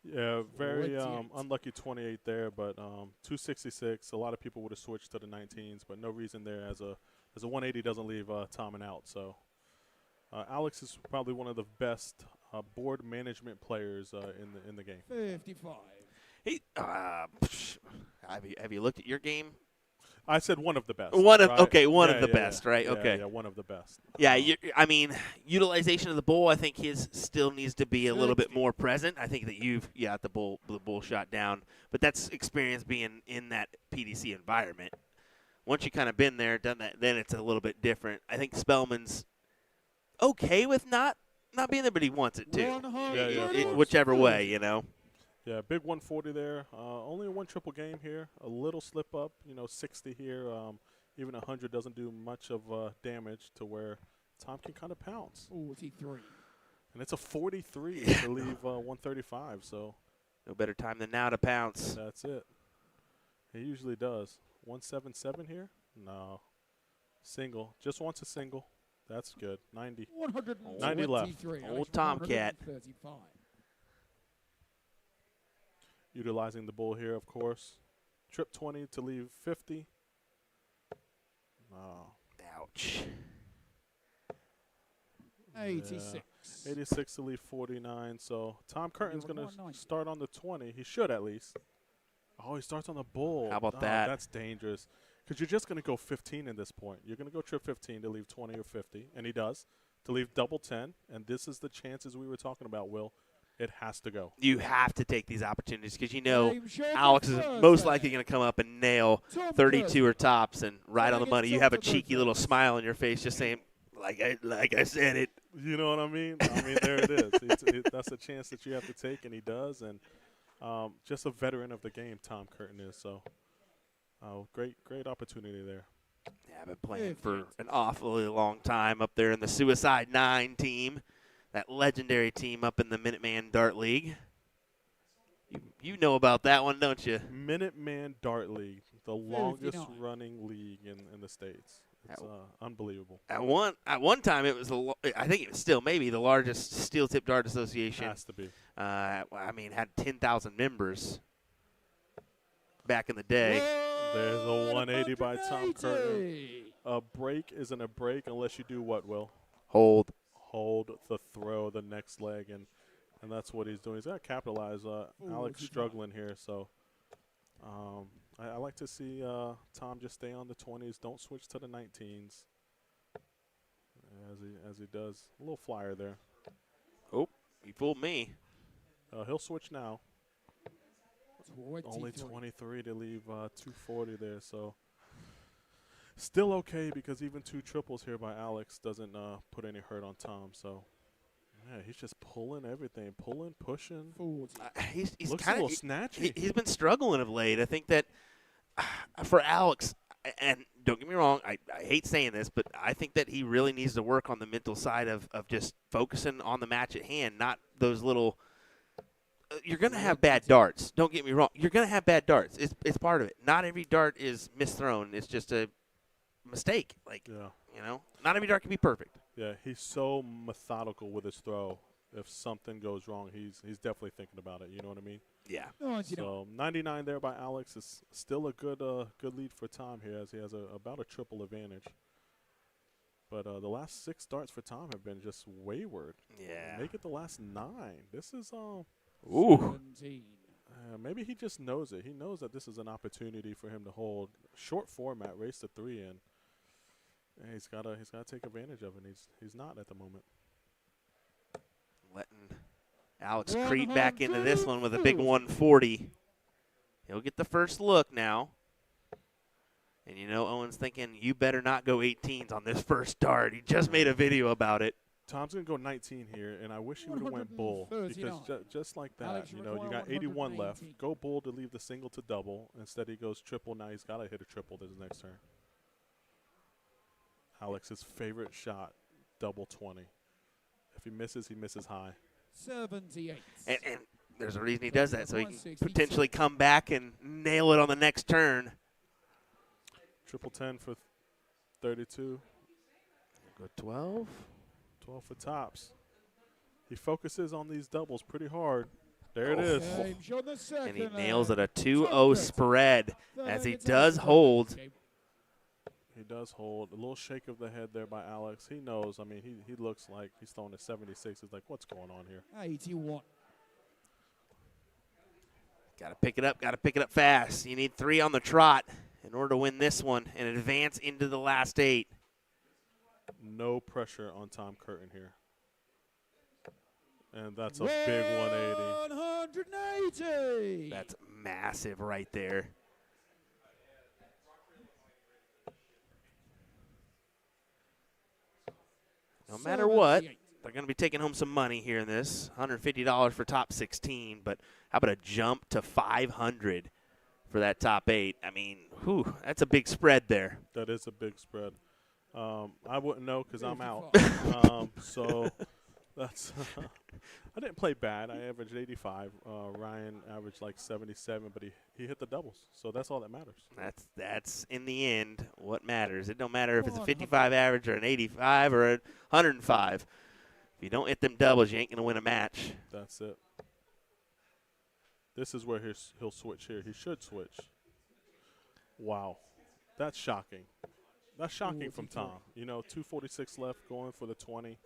Yeah, very 28. unlucky 28 there, but 266. A lot of people would have switched to the 19s, but no reason there as a 180 doesn't leave Tom out. So Alex is probably one of the best board management players in the game. 55. He, have you looked at your game? I said one of the best. One of right? one Yeah, of the yeah, best, yeah. right? Yeah, Okay. yeah, one of the best. Yeah, I mean, utilization of the bull, I think his still needs to be a little bit more present. I think that you've got the bull shot down, but that's experience being in that PDC environment. Once you kind of been there, done that, then it's a little bit different. I think Spellman's okay with not being there, but he wants it too. 100. Whichever way, you know. Yeah, big 140 there. Only a one triple game here. A little slip up, 60 here. Even 100 doesn't do much of damage to where Tom can kind of pounce. 43. And it's a 43 to leave 135, so. No better time than now to pounce. That's it. He usually does. 177 here? No. Single. Just wants a single. That's good. 90. 90 left. 123. Old Tomcat. 135. Utilizing the bull here, of course. Trip 20 to leave 50. Oh. Ouch. 86. 86 to leave 49. So Tom Curtin's going to start on the 20. He should at least. Oh, he starts on the bull. How about Oh, that? That's dangerous. Because you're just going to go 15 in this point. You're going to go trip 15 to leave 20 or 50. And he does. To leave double 10. And this is the chances we were talking about, Will. It has to go. You have to take these opportunities because you know Game show Alex is for most Thursday. likely going to come up and nail Tom 32 Curtin. or tops and right on the money. You have a cheeky little Thursday. smile on your face just saying, like I said it. You know what I mean? There it is. That's a chance that you have to take, and he does. And just a veteran of the game, Tom Curtin is. So great opportunity there. Yeah, I've been playing for an awfully long time up there in the Suicide 9 team, that legendary team up in the Minuteman Dart League. You know about that one, don't you? Minuteman Dart League, the longest running league in the States. It's unbelievable. At one time, it was I think it was still maybe the largest steel tip dart association. Has to be. Had 10,000 members back in the day. There's a 180 by Tom Curtin. A break isn't a break unless you do what, Will? Hold the throw, the next leg, and that's what he's doing. He's got to capitalize. Alex struggling here, so I like to see Tom just stay on the 20s. Don't switch to the 19s as he does. A little flyer there. Oh, he fooled me. He'll switch now. 23. Only 23 to leave 240 there, so still okay because even two triples here by Alex doesn't put any hurt on Tom. So yeah, he's just pulling everything, pushing. 40. He's Looks kind a of little snatchy. he's been struggling of late. I think that for Alex, and don't get me wrong, I hate saying this, but I think that he really needs to work on the mental side of just focusing on the match at hand, not those little. You're going to have bad darts. Don't get me wrong. You're going to have bad darts. It's part of it. Not every dart is misthrown. It's just a mistake. Not every dart can be perfect. Yeah, he's so methodical with his throw. If something goes wrong, he's definitely thinking about it. You know what I mean? Yeah. So 99 there by Alex is still a good lead for Tom here, as he has about a triple advantage. But the last 6 darts for Tom have been just wayward. Yeah. Make it the last 9. This is Ooh. 17. Maybe he just knows it. He knows that this is an opportunity for him to hold short format, race to 3, and he's gotta take advantage of it. And he's not at the moment. Letting Alex creep back into this one with a big 140. He'll get the first look now. And you know Owen's thinking, you better not go 18s on this first dart. He just made a video about it. Tom's going to go 19 here, and I wish he would have went bull because just like that, you know, you got 81 left. Go bull to leave the single to double. Instead, he goes triple. Now he's got to hit a triple this next turn. Alex's favorite shot, double 20. If he misses high. 78. And there's a reason he does that, so he can potentially come back and nail it on the next turn. Triple 10 for 32. Go 12. 12 for tops. He focuses on these doubles pretty hard. There it is. And he nails it, a 2-0 spread as he does hold. He does hold. A little shake of the head there by Alex. He knows. I mean, he looks like he's throwing a 76. He's like, what's going on here? 81. Got to pick it up fast. You need 3 on the trot in order to win this one and advance into the last 8. No pressure on Tom Curtin here. And that's a big 180. 180. That's massive right there. No matter what, they're going to be taking home some money here in this. $150 for top 16, but how about a jump to 500 for that top 8? I mean, whew, that's a big spread there. That is a big spread. I wouldn't know because I'm out. So that's I didn't play bad. I averaged 85. Ryan averaged like 77, but he hit the doubles. So that's all that matters. That's in the end what matters. It don't matter if it's a 55 average or an 85 or a 105. If you don't hit them doubles, you ain't going to win a match. That's it. This is where he'll switch here. He should switch. Wow. That's shocking. That's shocking from Tom. You know, 246 left, going for the 20.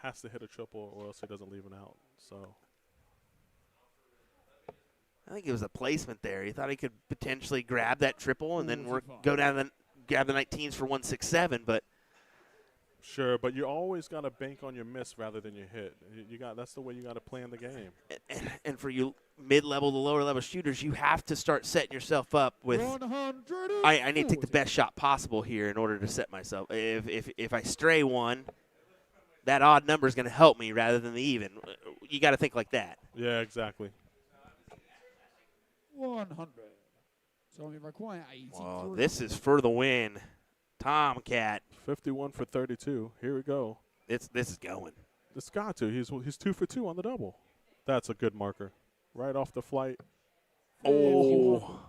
Has to hit a triple or else he doesn't leave it out. So I think it was a placement there. He thought he could potentially grab that triple and then go down and grab the 19s for 167, but sure, but you always got to bank on your miss rather than your hit. That's the way you got to play in the game. And for you mid-level to lower-level shooters, you have to start setting yourself up with, I need to take the best shot possible here in order to set myself. If I stray one, that odd number is going to help me rather than the even. You got to think like that. Yeah, exactly. 100. So we require 83. Well, this is for the win. Tomcat. 51 for 32. Here we go. This is going. It's got to. He's 2 for 2 on the double. That's a good marker. Right off the flight. Oh.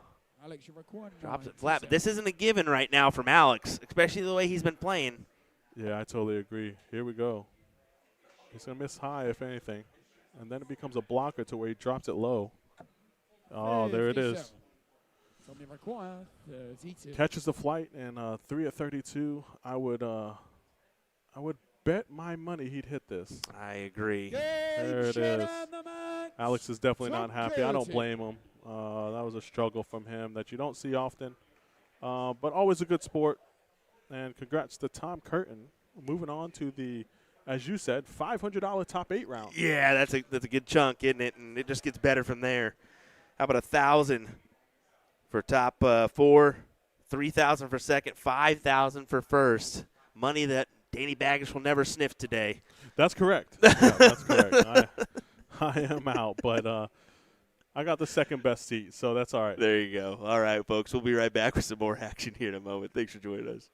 Alex, you require Drops it flat. But this isn't a given right now from Alex, especially the way he's been playing. Yeah, I totally agree. Here we go. He's going to miss high, if anything. And then it becomes a blocker to where he drops it low. Oh, there it is. So we require 32. Catches the flight, and 3 of 32. I would bet my money he'd hit this. I agree. There it is. Alex is definitely not happy. I don't blame him. That was a struggle from him that you don't see often. But always a good sport. And congrats to Tom Curtin. Moving on to the, as you said, $500 top 8 round. Yeah, that's a good chunk, isn't it? And it just gets better from there. How about 1,000 for top 4, 3,000 for second, 5,000 for first. Money that Danny Baggish will never sniff today. That's correct. Yeah, that's correct. I am out, but I got the second best seat, so that's all right. There you go. All right, folks. We'll be right back with some more action here in a moment. Thanks for joining us.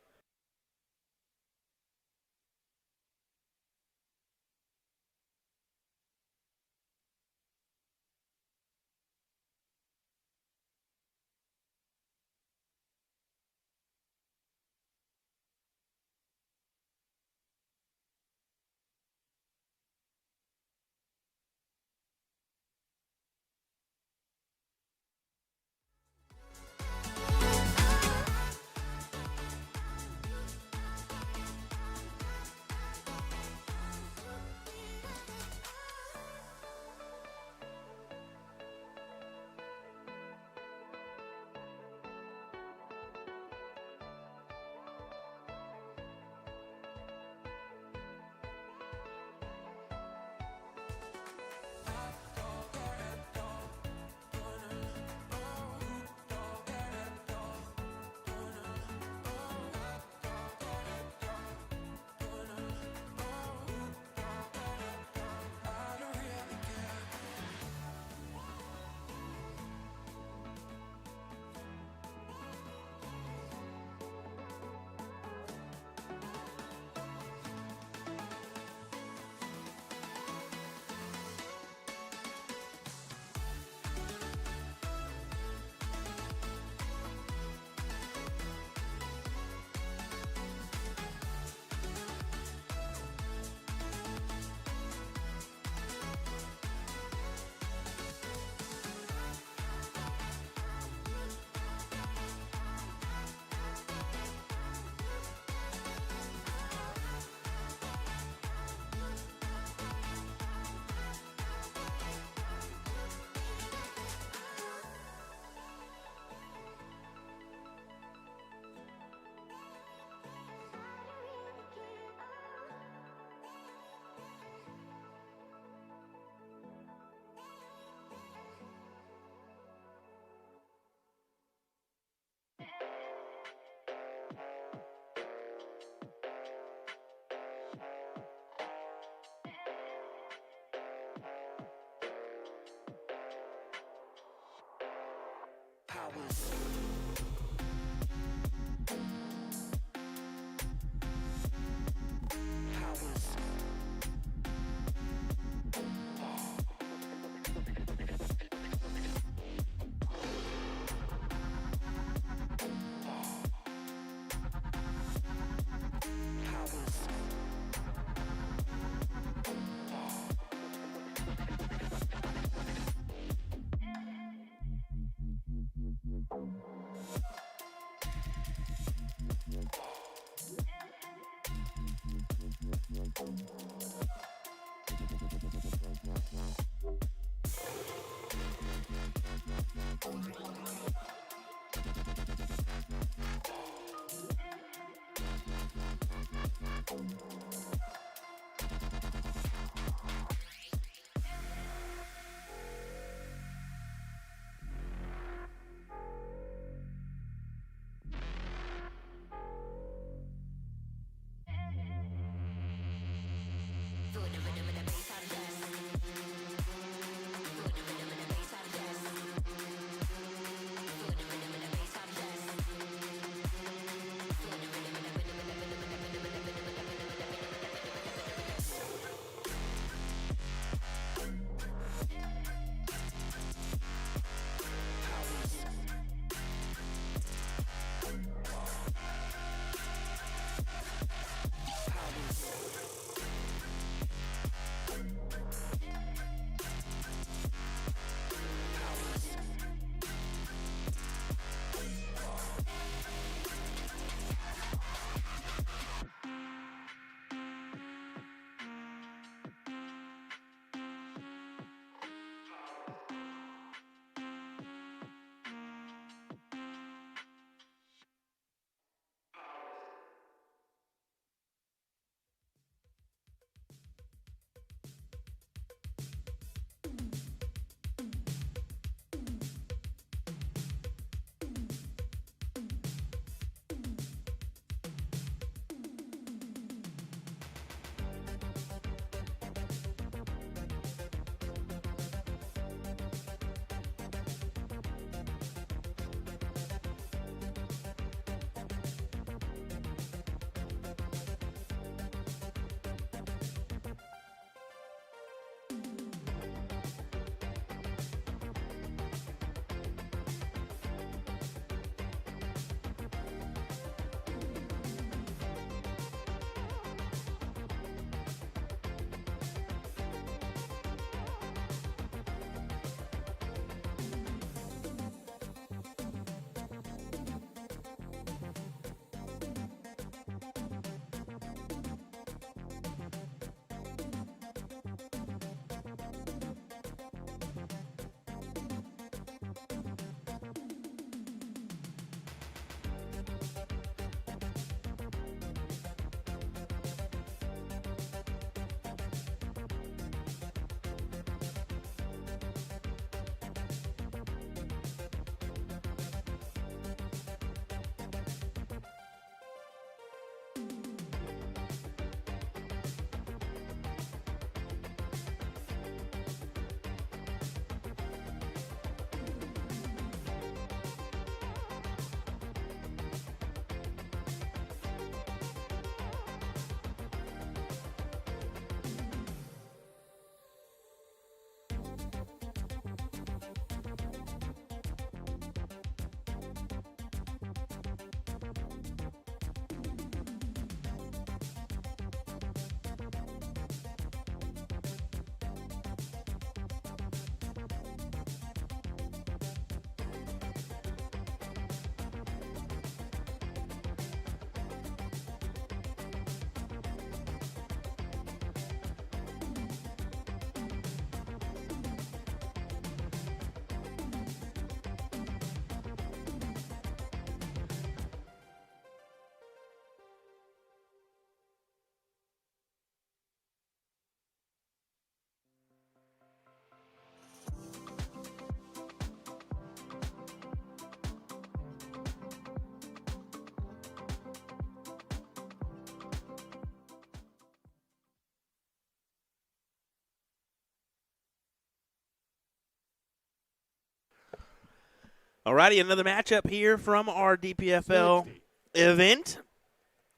Alrighty, another matchup here from our DPFL 60. event.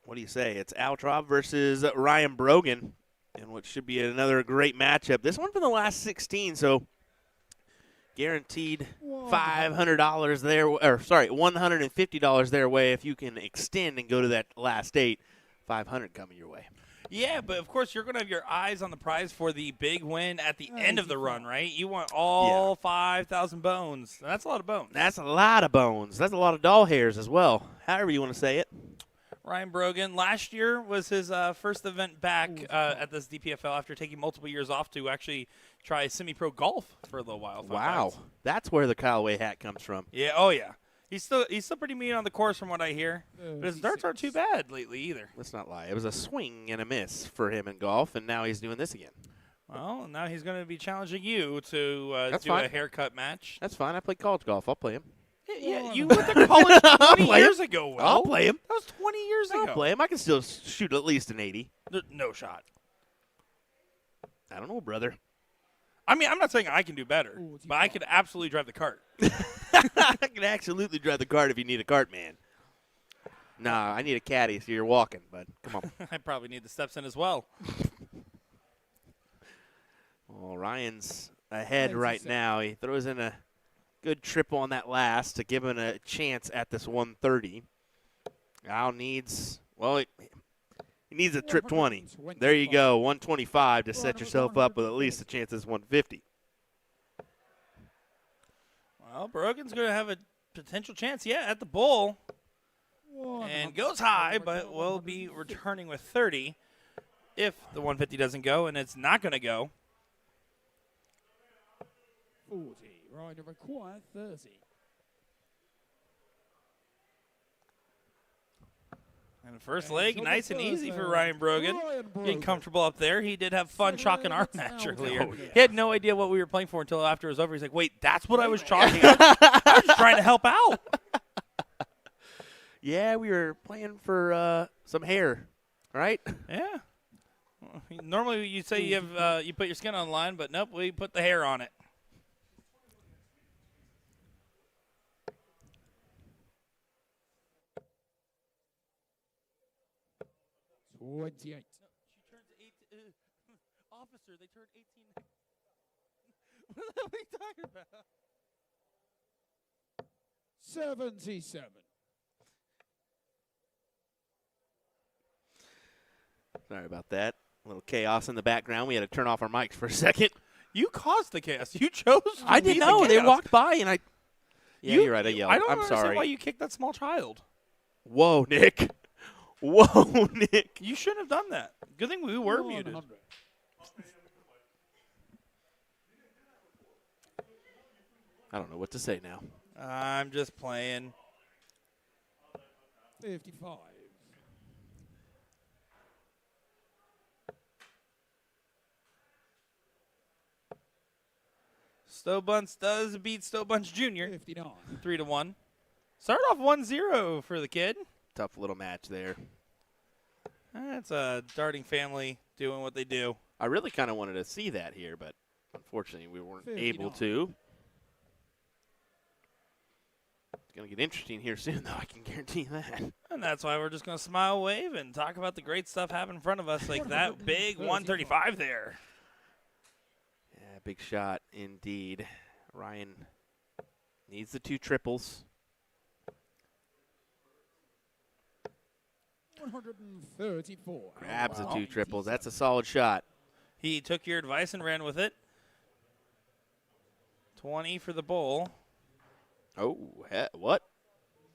What do you say? It's Al Traub versus Ryan Brogan, in what should be another great matchup. This one from the last 16, so guaranteed $500 there, or sorry, $150 their way if you can extend and go to that last 8. $500 coming your way. Yeah, but of course you're going to have your eyes on the prize for the big win at the end of the run, right? You want all 5,000 bones. That's a lot of bones. That's a lot of bones. That's a lot of doll hairs as well, however you want to say it. Ryan Brogan, last year was his first event back at this DPFL after taking multiple years off to actually try semi-pro golf for a little while. Wow, that's where the Callaway hat comes from. Yeah, oh yeah. He's still pretty mean on the course from what I hear. But his darts aren't too bad lately either. Let's not lie. It was a swing and a miss for him in golf, and now he's doing this again. Well, now he's going to be challenging you to do fine. a haircut match. That's fine. I played college golf. I'll play him. Yeah, you went to college 20 play years him. ago, Will. I'll play him. That was 20 years I'll ago. play him. I can still shoot at least an 80. No shot. I don't know, brother. I mean, I'm not saying I can do better, but I could absolutely drive the cart. I can absolutely drive the cart if you need a cart, man. Nah, I need a caddy so you're walking, but come on. I probably need the steps in as well. Well, Ryan's ahead right now. He throws in a good triple on that last to give him a chance at this 130. Al needs, well, he needs a trip 20. There you go, 125 to set yourself up with at least a chance at 150. Well, Brogan's going to have a potential chance, at the bull. And goes high, but will be returning with 30 if the 150 doesn't go, and it's not going to go. 40. Rider required 30. And the first leg, nice and easy for Ryan Brogan. Getting comfortable up there. He did have fun chalking our match earlier. He had no idea what we were playing for until after it was over. He's like, wait, that's what I was chalking? I was just trying to help out. Yeah, we were playing for some hair, right? Yeah. Normally you say you have you put your skin on the line, but nope, we put the hair on it. $28. No, she turns 8. Officer, they turned 18. What the hell are you talking about? 77. Sorry about that. A little chaos in the background. We had to turn off our mics for a second. You caused the chaos. You chose. To I be didn't the know. They chaos. walked by and I. Yeah, you're right. I yelled. I don't I'm understand sorry. why you kicked that small child. Whoa, Nick. Whoa, Nick. You shouldn't have done that. Good thing we were 100. muted. I don't know what to say now. I'm just playing. 55. Stobunts does beat Stobunts Jr. 59. 3-1. Start off 1-0 for the kid. Tough little match there. That's a darting family doing what they do. I really kind of wanted to see that here, but unfortunately we weren't 59. able to. It's going to get interesting here soon, though. I can guarantee that. And that's why we're just going to smile, wave, and talk about the great stuff happening in front of us, like that big 135 there. Yeah, big shot indeed. Ryan needs the 2 triples. 134. Grabs Oh, wow. the 2 triples. That's a solid shot. He took your advice and ran with it. 20 for the bull. Oh, what?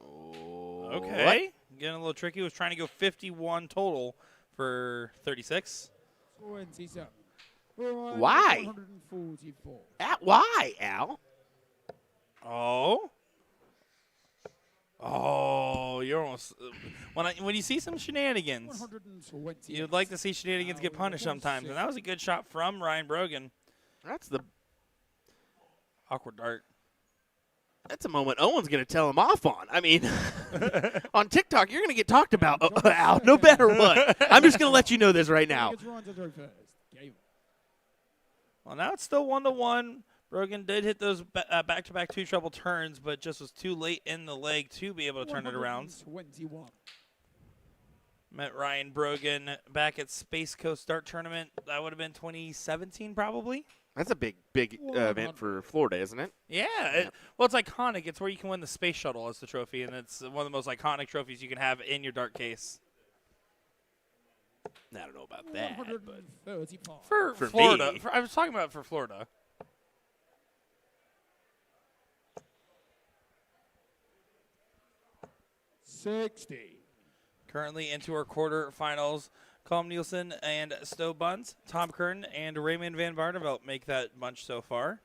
Oh, Okay. Getting a little tricky. Was trying to go 51 total for 36. 27. Why? 144. Why, Al? Oh. Oh, you're almost. When you see some shenanigans, 120. you'd like to see shenanigans get punished sometimes. And that was a good shot from Ryan Brogan. That's the. Awkward dart. That's a moment Owen's going to tell him off on. I mean, on TikTok, you're going to get talked about, Al, no matter what. I'm just going to let you know this right now. Gets Ryan to throw first. Game. Well, now it's still 1-1. Brogan did hit those back-to-back two trouble turns, but just was too late in the leg to be able to turn it around. 121. Met Ryan Brogan back at Space Coast Dart Tournament. That would have been 2017 probably. That's a big event for Florida, isn't it? Yeah. Well, it's iconic. It's where you can win the space shuttle as the trophy, and it's one of the most iconic trophies you can have in your dart case. I don't know about that, but 135. For For Florida. me. I was talking about for Florida. $60. Currently into our quarterfinals, Colm Nielsen and Stowe Buns, Tom Kern and Raymond Van Barneveld make that bunch so far.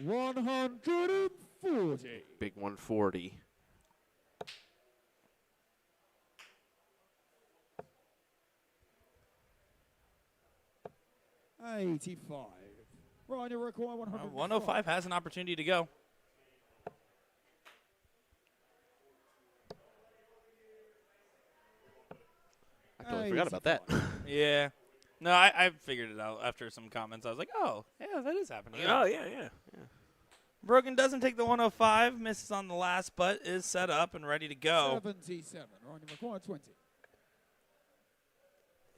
140. big 140. $85. Ryan, you require 105. 105 has an opportunity to go. I totally forgot about that. Yeah. No, I figured it out after some comments. I was like, oh, yeah, that is happening. yeah. Brogan doesn't take the 105, misses on the last, but is set up and ready to go. 77. Ryan, you require 20.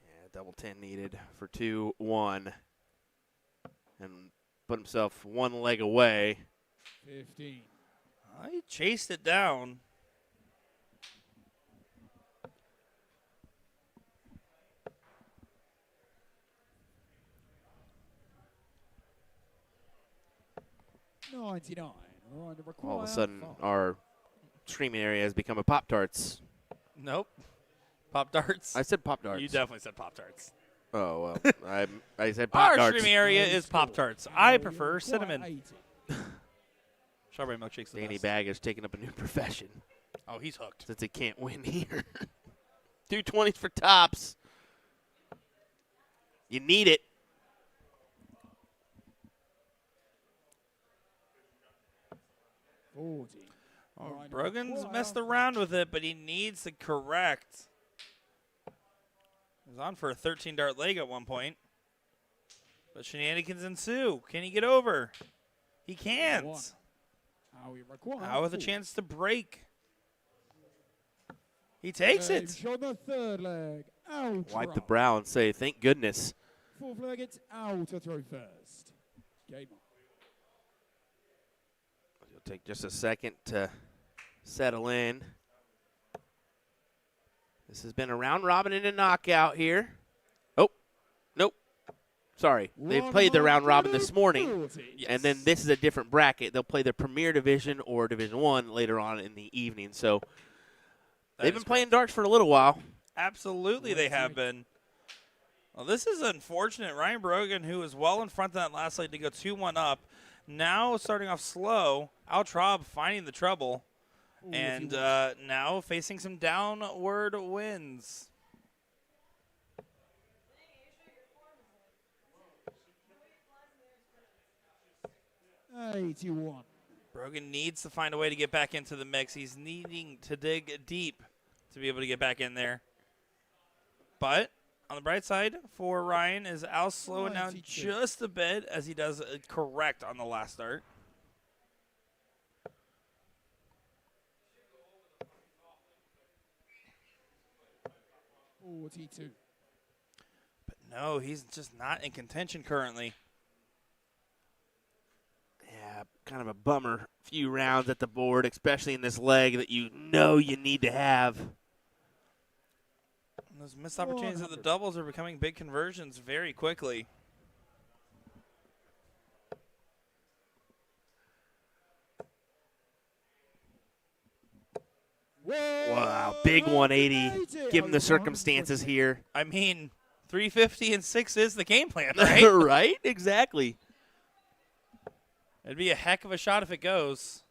Yeah, double 10 needed for 2-1. And put himself one leg away. 15. He chased it down. $99. Ryan, you require All of a sudden, 5. our streaming area has become a Pop-Tarts. Nope. Pop darts. I said Pop-Tarts. You definitely said Pop Tarts. Oh, well. I said Our Pop-Tarts. streaming area is Pop Tarts. I prefer cinnamon. 80. Strawberry milkshake's the Danny best. Bag is taking up a new profession Oh, he's hooked. since he can't win here. 220s for tops. You need it. $40. Oh, Ryan, you Brogan's require messed around with it, but he needs to correct. He was on for a 13 dart leg at one point. But shenanigans ensue. Can he get over? He can't. One. How you require Now with a 4. chance to break. He takes it. Shot the third leg. Out. Wipe the brow and say, thank goodness. Fourth leg, it's out to throw first. Game on. It'll take just a second to settle in. This has been a round robin and a knockout here. Oh, nope. Sorry. They've played the round robin this morning, 140. and then this is a different bracket. They'll play the Premier Division or Division One later on in the evening. So they've been playing darts for a little while. Absolutely, they have been. Well, this is unfortunate. Ryan Brogan, who was well in front of that last leg to go 2-1 up, now starting off slow. Altraub finding the trouble, and now facing some downward winds. $81. Brogan needs to find a way to get back into the mix. He's needing to dig deep to be able to get back in there. But on the bright side for Ryan is Al slowing down 92. just a bit as he does correct on the last start. $42. But no, he's just not in contention currently. Yeah, kind of a bummer. Few rounds at the board, especially in this leg that you know you need to have. And those missed opportunities at the doubles are becoming big conversions very quickly. Wow, big 180. Given the circumstances here. I mean, 350 and 6 is the game plan, right? Right? Exactly. It'd be a heck of a shot if it goes.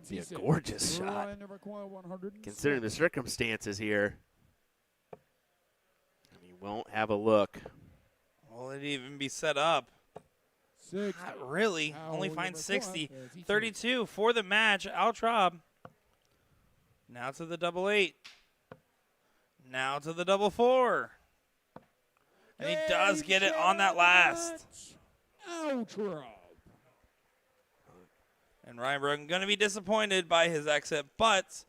Be a gorgeous shot. Considering the circumstances here. And he won't have a look. Will it even be set up? 60. Not really. How Only will finds you require 60. 32? 32 for the match. Altraub. Now to the double 8. Now to the double 4. And he does get it on that last. Outro. And Ryan Brogan going to be disappointed by his exit, but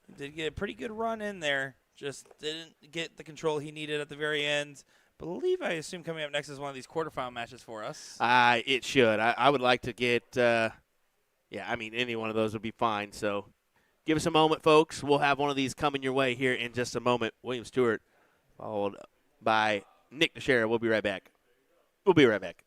he did get a pretty good run in there. Just didn't get the control he needed at the very end. I assume coming up next is one of these quarterfinal matches for us. It should. I would like to get, any one of those would be fine. So give us a moment, folks. We'll have one of these coming your way here in just a moment. William Stewart, followed by Nick DeShera. We'll be right back. We'll be right back.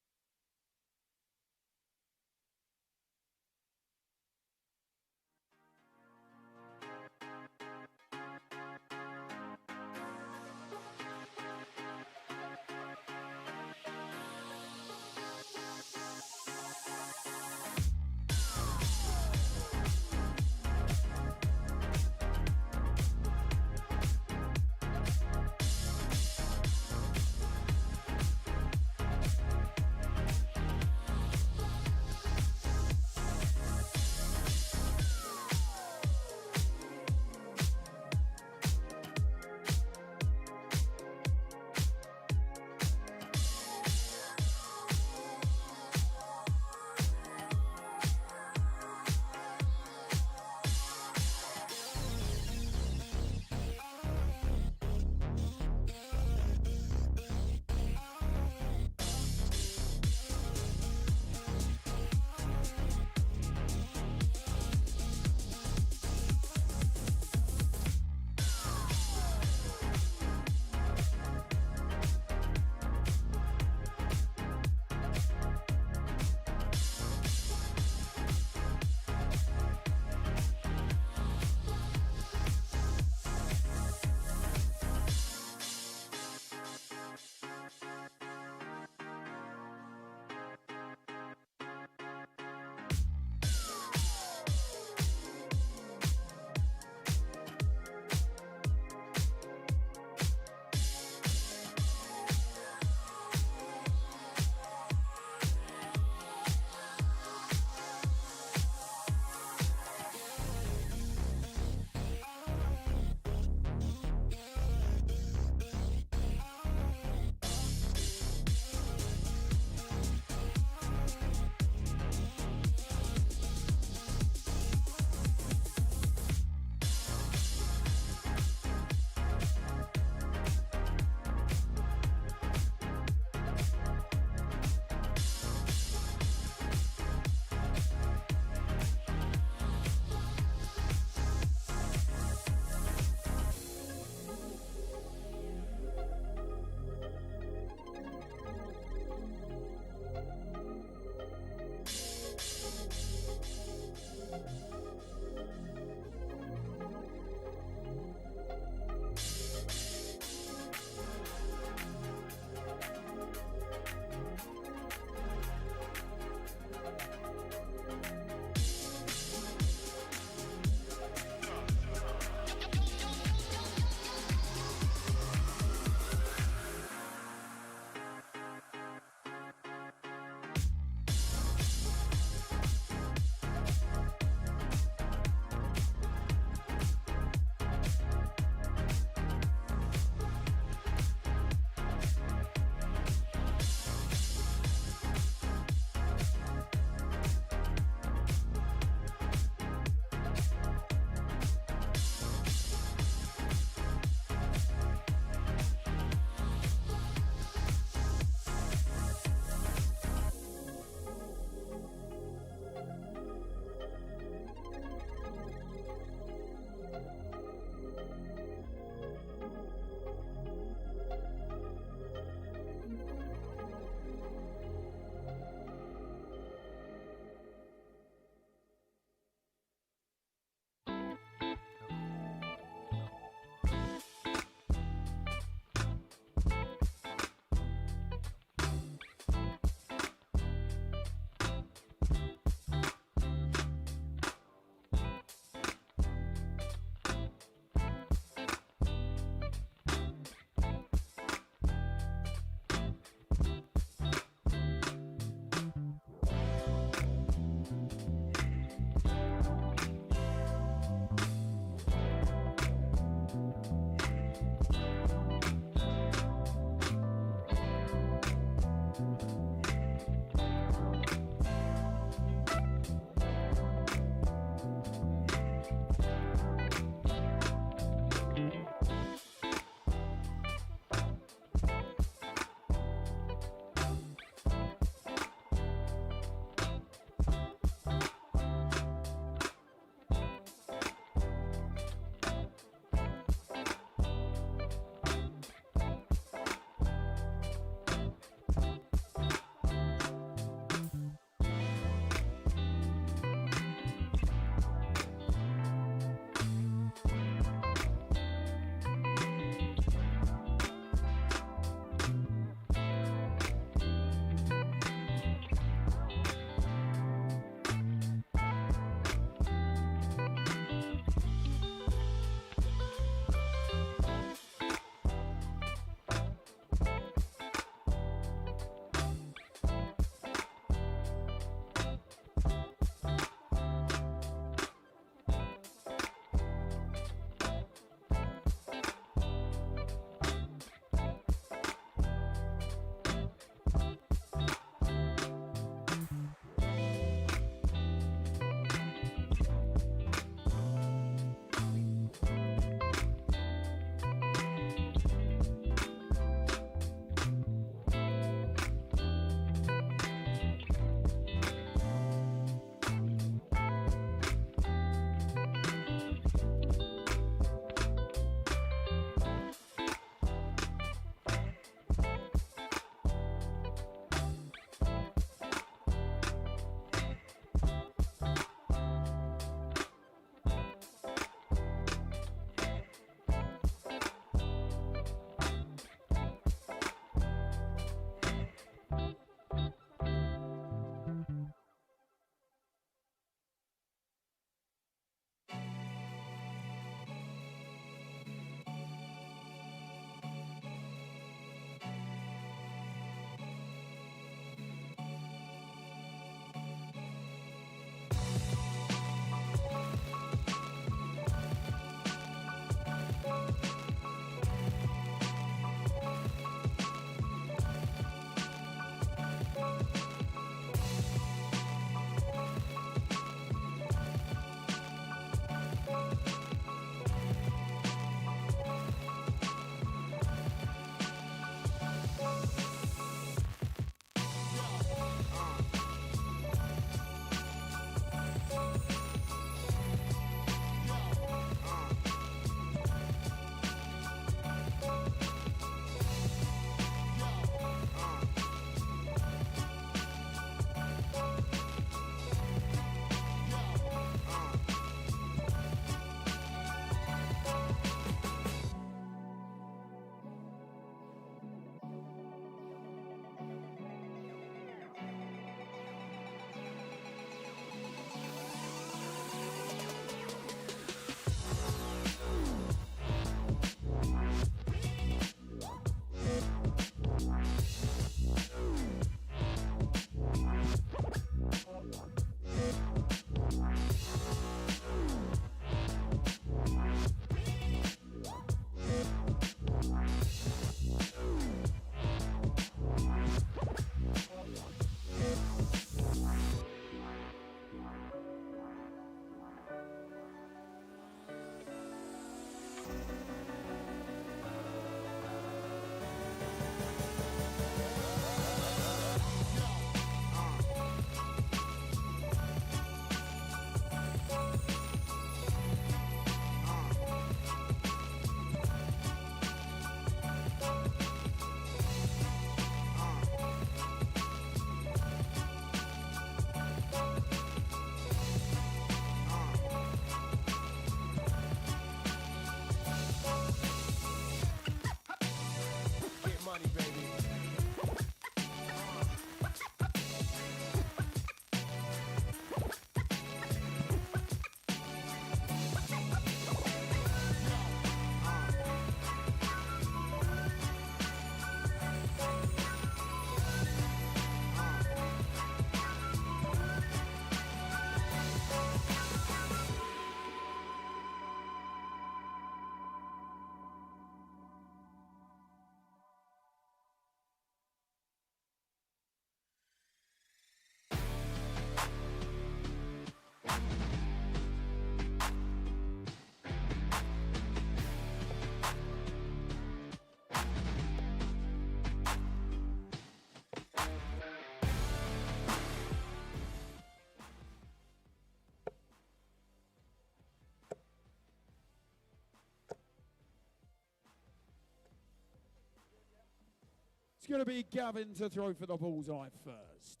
It's going to be Gavin to throw for the bullseye first.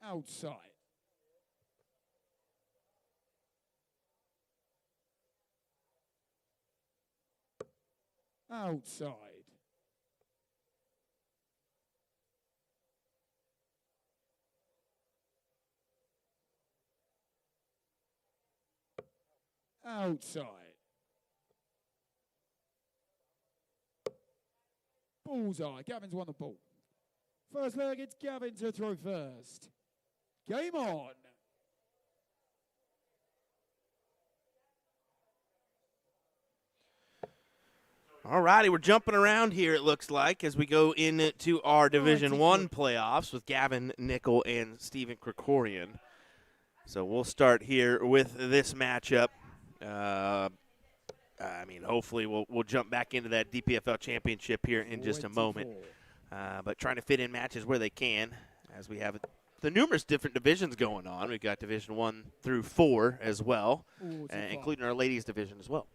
Outside. Outside. Outside. Bullseye. Gavin's won the ball. First leg, it's Gavin to throw first. Game on. All righty, we're jumping around here, it looks like, as we go into our Division I playoffs with Gavin Nickel and Stephen Krikorian. So we'll start here with this matchup. Hopefully we'll jump back into that DPFL championship here in just a moment. But trying to fit in matches where they can, as we have the numerous different divisions going on. We've got Division 1 through 4 as well, including our ladies division as well.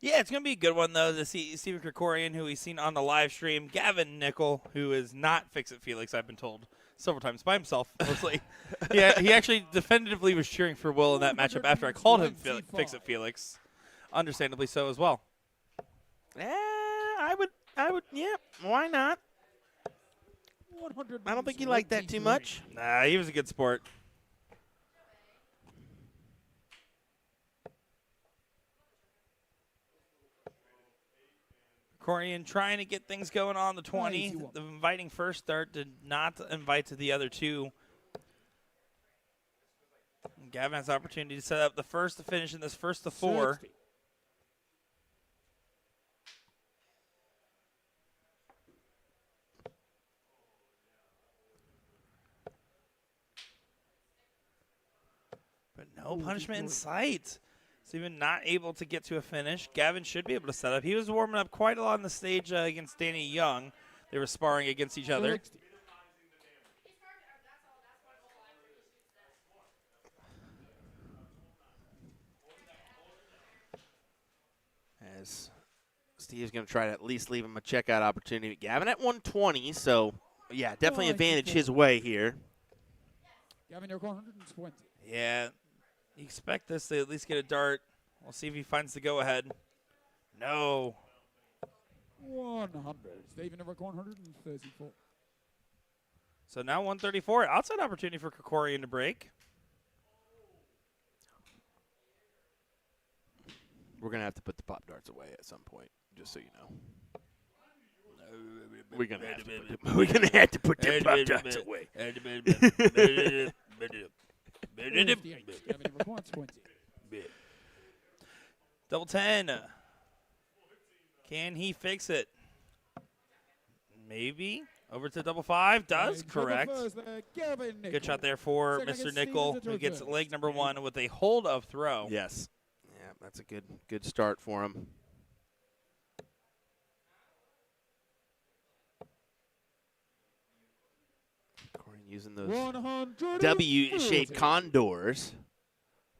Yeah, it's going to be a good one, though, to see Stephen Krikorian, who we've seen on the live stream. Gavin Nickel, who is not Fix-It Felix, I've been told several times by himself, mostly. Yeah, he actually definitively was cheering for Will in that matchup after I called him Fix-It Felix. Understandably so as well. I would, yeah, why not? I don't think you like that too much. Nah, he was a good sport. Krikorian trying to get things going on the 20. The inviting first start did not invite to the other two. Gavin has the opportunity to set up the first to finish in this first to 4. 60. But no punishment in sight. Stephen not able to get to a finish. Gavin should be able to set up. He was warming up quite a lot on the stage against Danny Young. They were sparring against each other. 60. As Steve's going to try to at least leave him a checkout opportunity. Gavin at 120, so, yeah, definitely advantage his way here. Gavin, you're 120. Yeah, you expect this to at least get a dart. We'll see if he finds the go-ahead. No. 100. Stephen, you're 134. So now 134. Outside opportunity for Krikorian to break. We're going to have to put the Pop Darts away at some point, just so you know. We're going to have to put the Pop Darts away. 58. Gavin, you're 120. Double 10. Can he fix it? Maybe. Over to double 5. Does. Correct. Good shot there for Mr. Nickel, who gets leg number 1 with a hold of throw. Yes. Yeah, that's a good start for him. Using those W-shaped condors.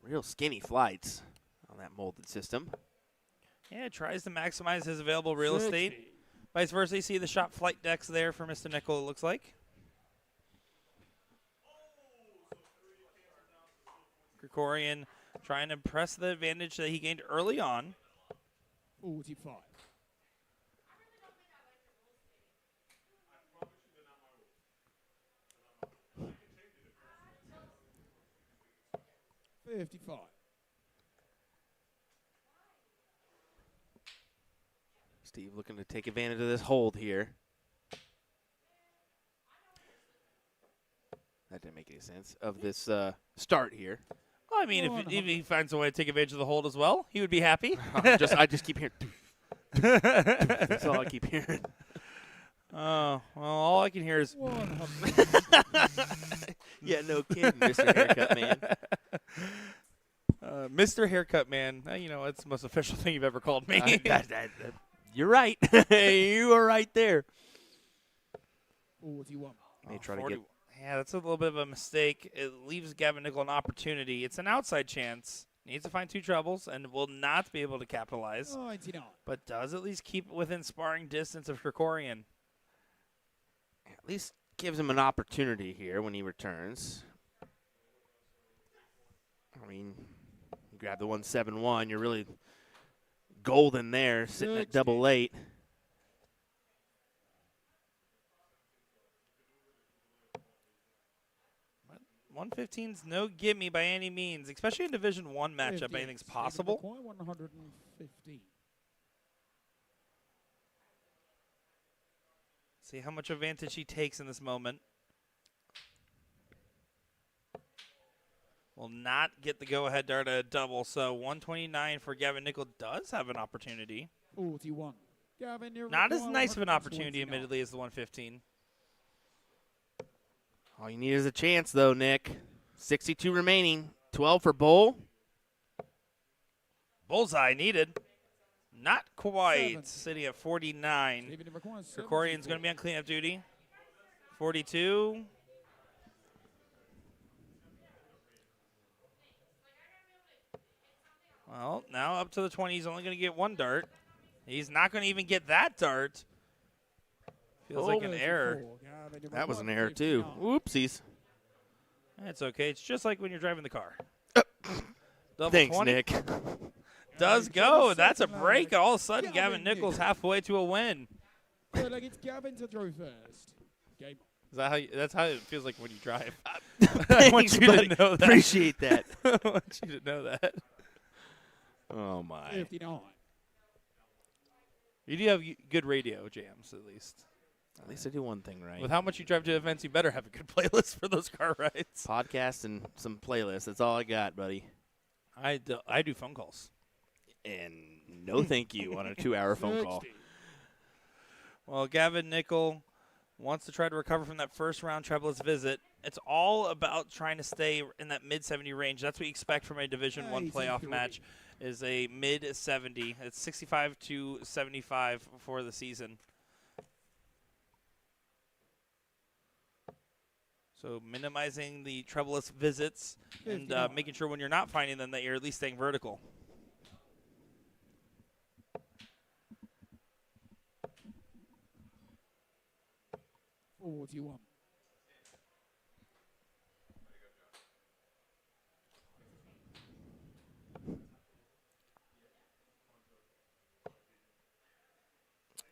Real skinny flights on that molded system. Yeah, tries to maximize his available real estate. Vice versa, you see the shop flight decks there for Mr. Nickel, it looks like. Krikorian trying to press the advantage that he gained early on. 45. $55. Steve looking to take advantage of this hold here. That didn't make any sense of this start here. Well, I mean, if he finds a way to take advantage of the hold as well, he would be happy. I just keep hearing. That's all I keep hearing. Oh, well, all I can hear is. Yeah, no kidding, Mr. Haircut Man. Mr. Haircut Man. You know, it's the most official thing you've ever called me. You're right. You are right there. 41. May try to get. Yeah, that's a little bit of a mistake. It leaves Gavin Nickel an opportunity. It's an outside chance. Needs to find 2 trebles and will not be able to capitalize, 99. but does at least keep within sparring distance of Krikorian. At least gives him an opportunity here when he returns. I mean, you grab the 171, you're really golden there, sitting at 60. double 8. But 115's no gimme by any means, especially in Division 1 matchup. 50. Anything's possible. 115. See how much advantage he takes in this moment. Will not get the go-ahead dart at a double, so 129 for Gavin Nickel does have an opportunity. 41. Gavin, you're Not as required nice of an opportunity, 129. admittedly, as the 115. All you need is a chance, though, Nick. 62 remaining. 12 for Bull. Bullseye needed. Not quite. 7. Sitting at 49. Stephen, it requires Krikorian's going to be on cleanup duty. 42. Well, now up to the 20. He's only going to get 1 dart. He's not going to even get that dart. Feels like an error. 34. Gavin, you're That was an required error, too. 59. Oopsies. It's okay. It's just like when you're driving the car. Double Thanks, 20 Nick. does Gavin, go. second That's a leg. break. All of a sudden, Gavin Gavin Nichols Nickel. halfway to a win. Third leg, it's Gavin to throw first. Game Is that how? That's how it feels like when you drive. I Thanks, want you buddy. to know that. Appreciate that. I want you to know that. Oh, my. 59. You do have good radio jams, at least. At least I do one thing right. With how much you drive to events, you better have a good playlist for those car rides. Podcast and some playlists. That's all I got, buddy. I do phone calls. And no thank you on a 2-hour phone call. 60. Well, Gavin Nickel wants to try to recover from that first round treblets visit. It's all about trying to stay in that mid-70 range. That's what you expect from a Division 1 playoff 83. match, is a mid-70. It's 65 to 75 for the season. So minimizing the trebleless visits and 59. making sure when you're not finding them that you're at least staying vertical. Forty-one.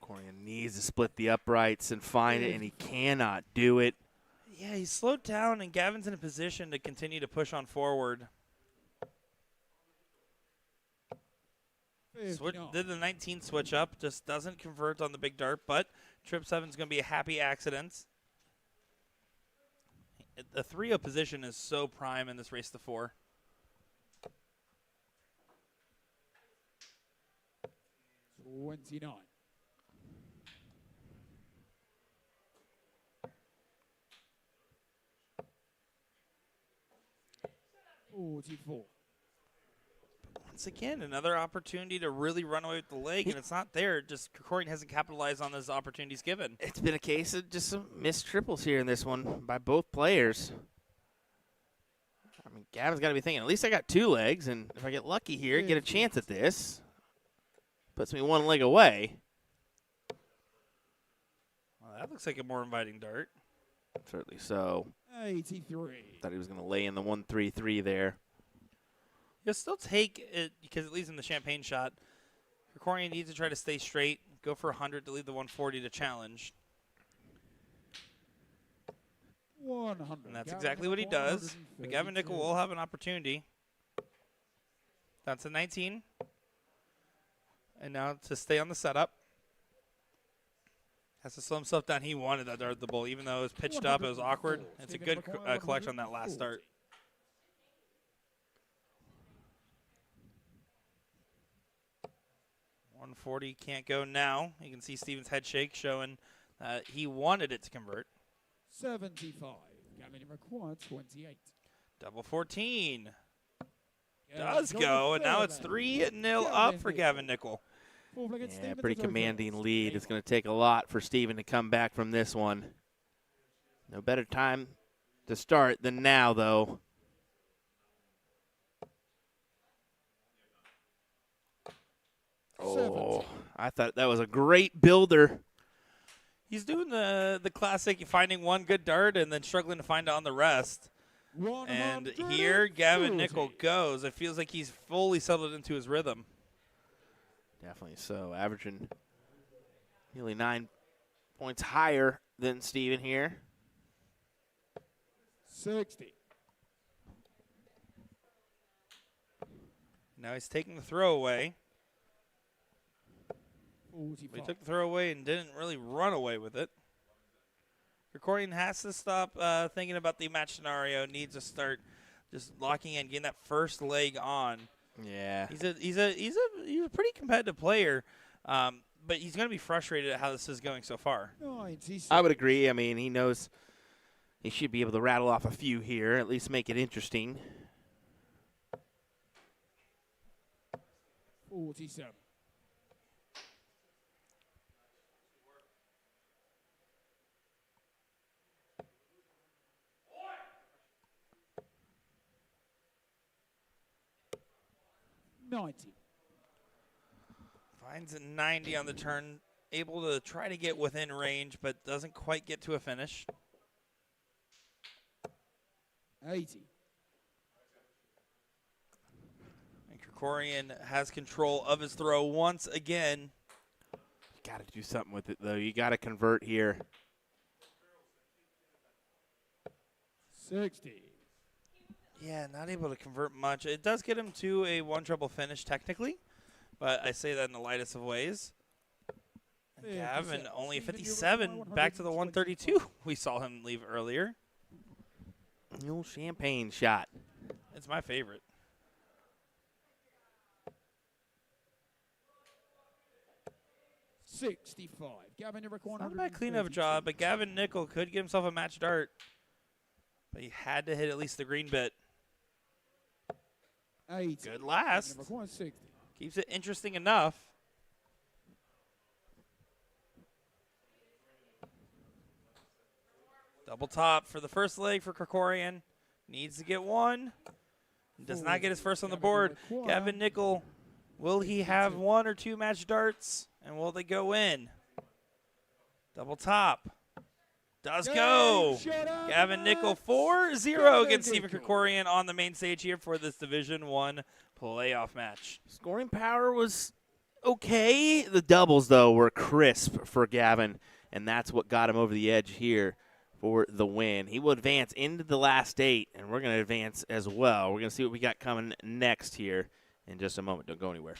Corian needs to split the uprights and find it, and he cannot do it. Yeah, he's slowed down, and Gavin's in a position to continue to push on forward. Did the 19 switch up, just doesn't convert on the big dart, but trip 7's going to be a happy accident. The 3-0 position is so prime in this race to 4. $29. $44. Once again, another opportunity to really run away with the leg, and it's not there. Just Krikorian hasn't capitalized on those opportunities given. It's been a case of just some missed triples here in this one by both players. I mean, Gavin's got to be thinking, at least I got 2 legs, and if I get lucky here, get a chance at this. Puts me 1 leg away. Well, that looks like a more inviting dart. Certainly so. 83. Thought he was going to lay in the 1-3-3 there. You'll still take it because it leaves him the champagne shot. Krikorian needs to try to stay straight, go for 100 to leave the 140 to challenge. 100. And that's Gavin exactly what he Nickel, does. But Gavin Nickel 132. will have an opportunity. That's a 19. And now to stay on the setup. Has to slow himself down. He wanted that dart at the bull. Even though it was pitched up, it was awkward. It's a good collect on that last start. 140 can't go now. You can see Steven's head shake showing he wanted it to convert. 75. Gavin required 28. Double 14. Gavin Does go, and now it's further. 3-0 up for Gavin Nickel. Fourth leg, it's Yeah, Stephen pretty to throw commanding first. lead. It's going to take a lot for Steven to come back from this one. No better time to start than now, though. Oh, I thought that was a great builder. He's doing the classic finding one good dart and then struggling to find on the rest. And here Gavin Nickel goes. It feels like he's fully settled into his rhythm. Definitely so. Averaging nearly 9 points higher than Steven here. 60. Now he's taking the throw away. 45. He took the throw away and didn't really run away with it. Krikorian has to stop thinking about the match scenario. Needs to start just locking in, getting that first leg on. Yeah. He's a pretty competitive player, but he's going to be frustrated at how this is going so far. 96. I would agree. I mean, he knows he should be able to rattle off a few here, at least make it interesting. 47. $90. Finds a 90 on the turn, able to try to get within range, but doesn't quite get to a finish. 80. And Krikorian has control of his throw once again. Got to do something with it, though. You got to convert here. 60. Yeah, not able to convert much. It does get him to a one treble finish technically, but I say that in the lightest of ways. And Gavin only 57, back to the 132 we saw him leave earlier. The old champagne shot. It's my favorite. $65. Gavin, you require Not a bad cleanup job, but Gavin Nickel could get himself a match dart. But he had to hit at least the green bit. 80. Good last. Require 60. Keeps it interesting enough. Double top for the first leg for Krikorian. Needs to get one. Does not get his first on the board. Gavin Nickel, will he have one or two match darts? And will they go in? Double top. Does go. Gavin Nickel 4-0 against Steven Krikorian on the main stage here for this Division I playoff match. Scoring power was okay. The doubles, though, were crisp for Gavin, and that's what got him over the edge here for the win. He will advance into the last 8, and we're going to advance as well. We're going to see what we got coming next here in just a moment. Don't go anywhere.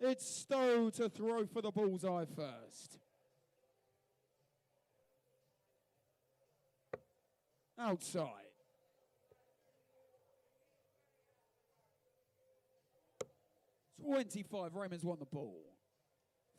It's Stowe to throw for the bullseye first. Outside. .25, Raymond's won the ball.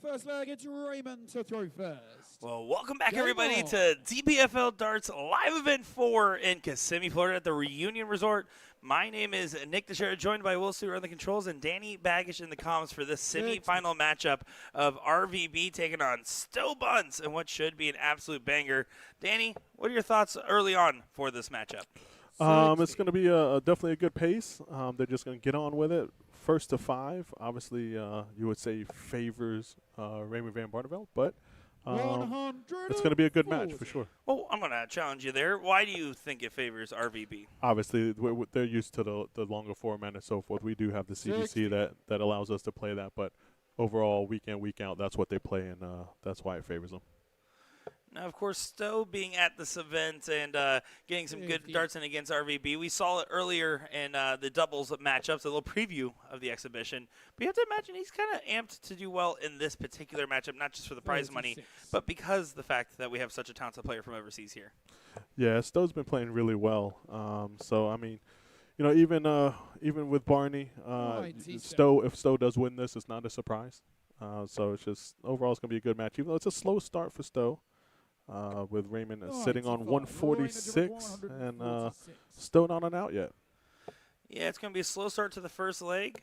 First leg, it's Raymond to throw first. Well, welcome back, Game everybody, on. to DPFL Darts Live Event 4 in Kissimmee, Florida at the Reunion Resort. My name is Nick Teixeira, joined by Will Stewart on the controls and Danny Baggish in the comms for this semifinal matchup of RVB taking on Stowe Buns and what should be an absolute banger. Danny, what are your thoughts early on for this matchup? It's going to be definitely a good pace. They're just going to get on with it. First to 5, obviously, you would say favors Raymond Van Barneveld, but it's going to be a good match for sure. Well, I'm going to challenge you there. Why do you think it favors RVB? Obviously, they're used to the longer format and so forth. We do have the CDC that allows us to play that, but overall, week in, week out, that's what they play, and that's why it favors them. Now, of course, Stowe being at this event and getting some good darts in against RVB. We saw it earlier in the doubles matchups, a little preview of the exhibition. But you have to imagine he's kind of amped to do well in this particular matchup, not just for the prize money, but because the fact that we have such a talented player from overseas here. Yeah, Stowe's been playing really well. So, I mean, you know, even with Barney, if Stowe does win this, it's not a surprise. So it's just overall it's going to be a good match, even though it's a slow start for Stowe. With Raymond sitting on 146 and Stowe not on out yet. Yeah, it's going to be a slow start to the first leg,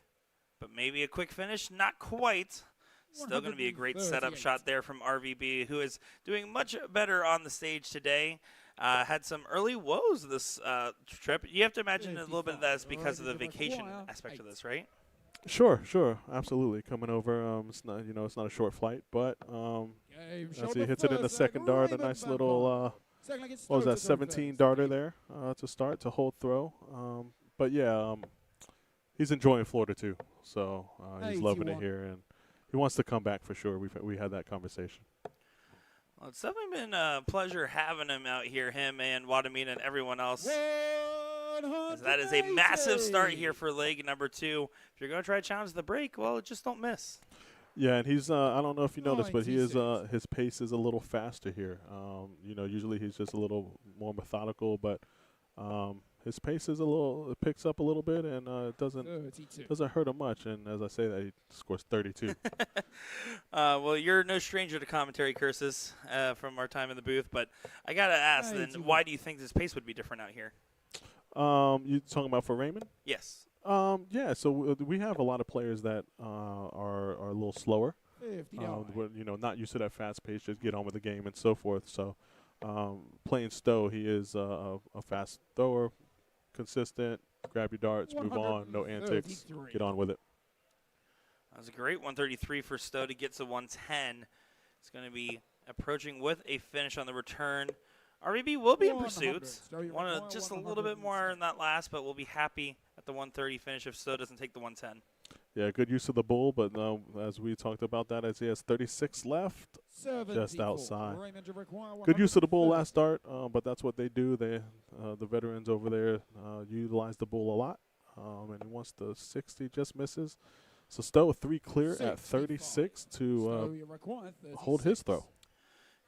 but maybe a quick finish. Not quite. Still going to be a great setup shot there from RVB, who is doing much better on the stage today. Had some early woes this trip. You have to imagine a little bit of that is because of the vacation aspect of this, right? Sure, absolutely. Coming over, it's not it's not a short flight, but as he hits it in the second dart, a nice little what was that 17 darter there to start to hold throw. But yeah, he's enjoying Florida too, so he's loving it here, and he wants to come back for sure. We had that conversation. Well, it's definitely been a pleasure having him out here, him and Wadamina and everyone else. As that is a massive start here for leg number 2. If you're going to try to challenge the break, well, just don't miss. Yeah, and he's I don't know if you noticed, but he is his pace is a little faster here. Usually he's just a little more methodical, but his pace is it picks up a little bit, and it doesn't hurt him much. And as I say that, he scores 32. Well, you're no stranger to commentary curses from our time in the booth, but I got to ask then, why do you think this pace would be different out here? You talking about for Raymond? Yes. Yeah, so we have a lot of players that are a little slower. Not used to that fast pace, just get on with the game and so forth. So playing Stowe, he is a fast thrower, consistent, grab your darts, move on, no antics, get on with it. That was a great 133 for Stowe to get to 110. It's going to be approaching with a finish on the return. RVB will be in pursuit. Wanted just a little bit more in that last, but we'll be happy at the 130 finish if Stowe doesn't take the 110. Yeah, good use of the bull, but as we talked about that, as he has 36 left, just outside. Good use of the bull last start, but that's what they do. The veterans over there utilize the bull a lot, and once the 60 just misses. So Stowe 3 clear at 36 to hold his throw.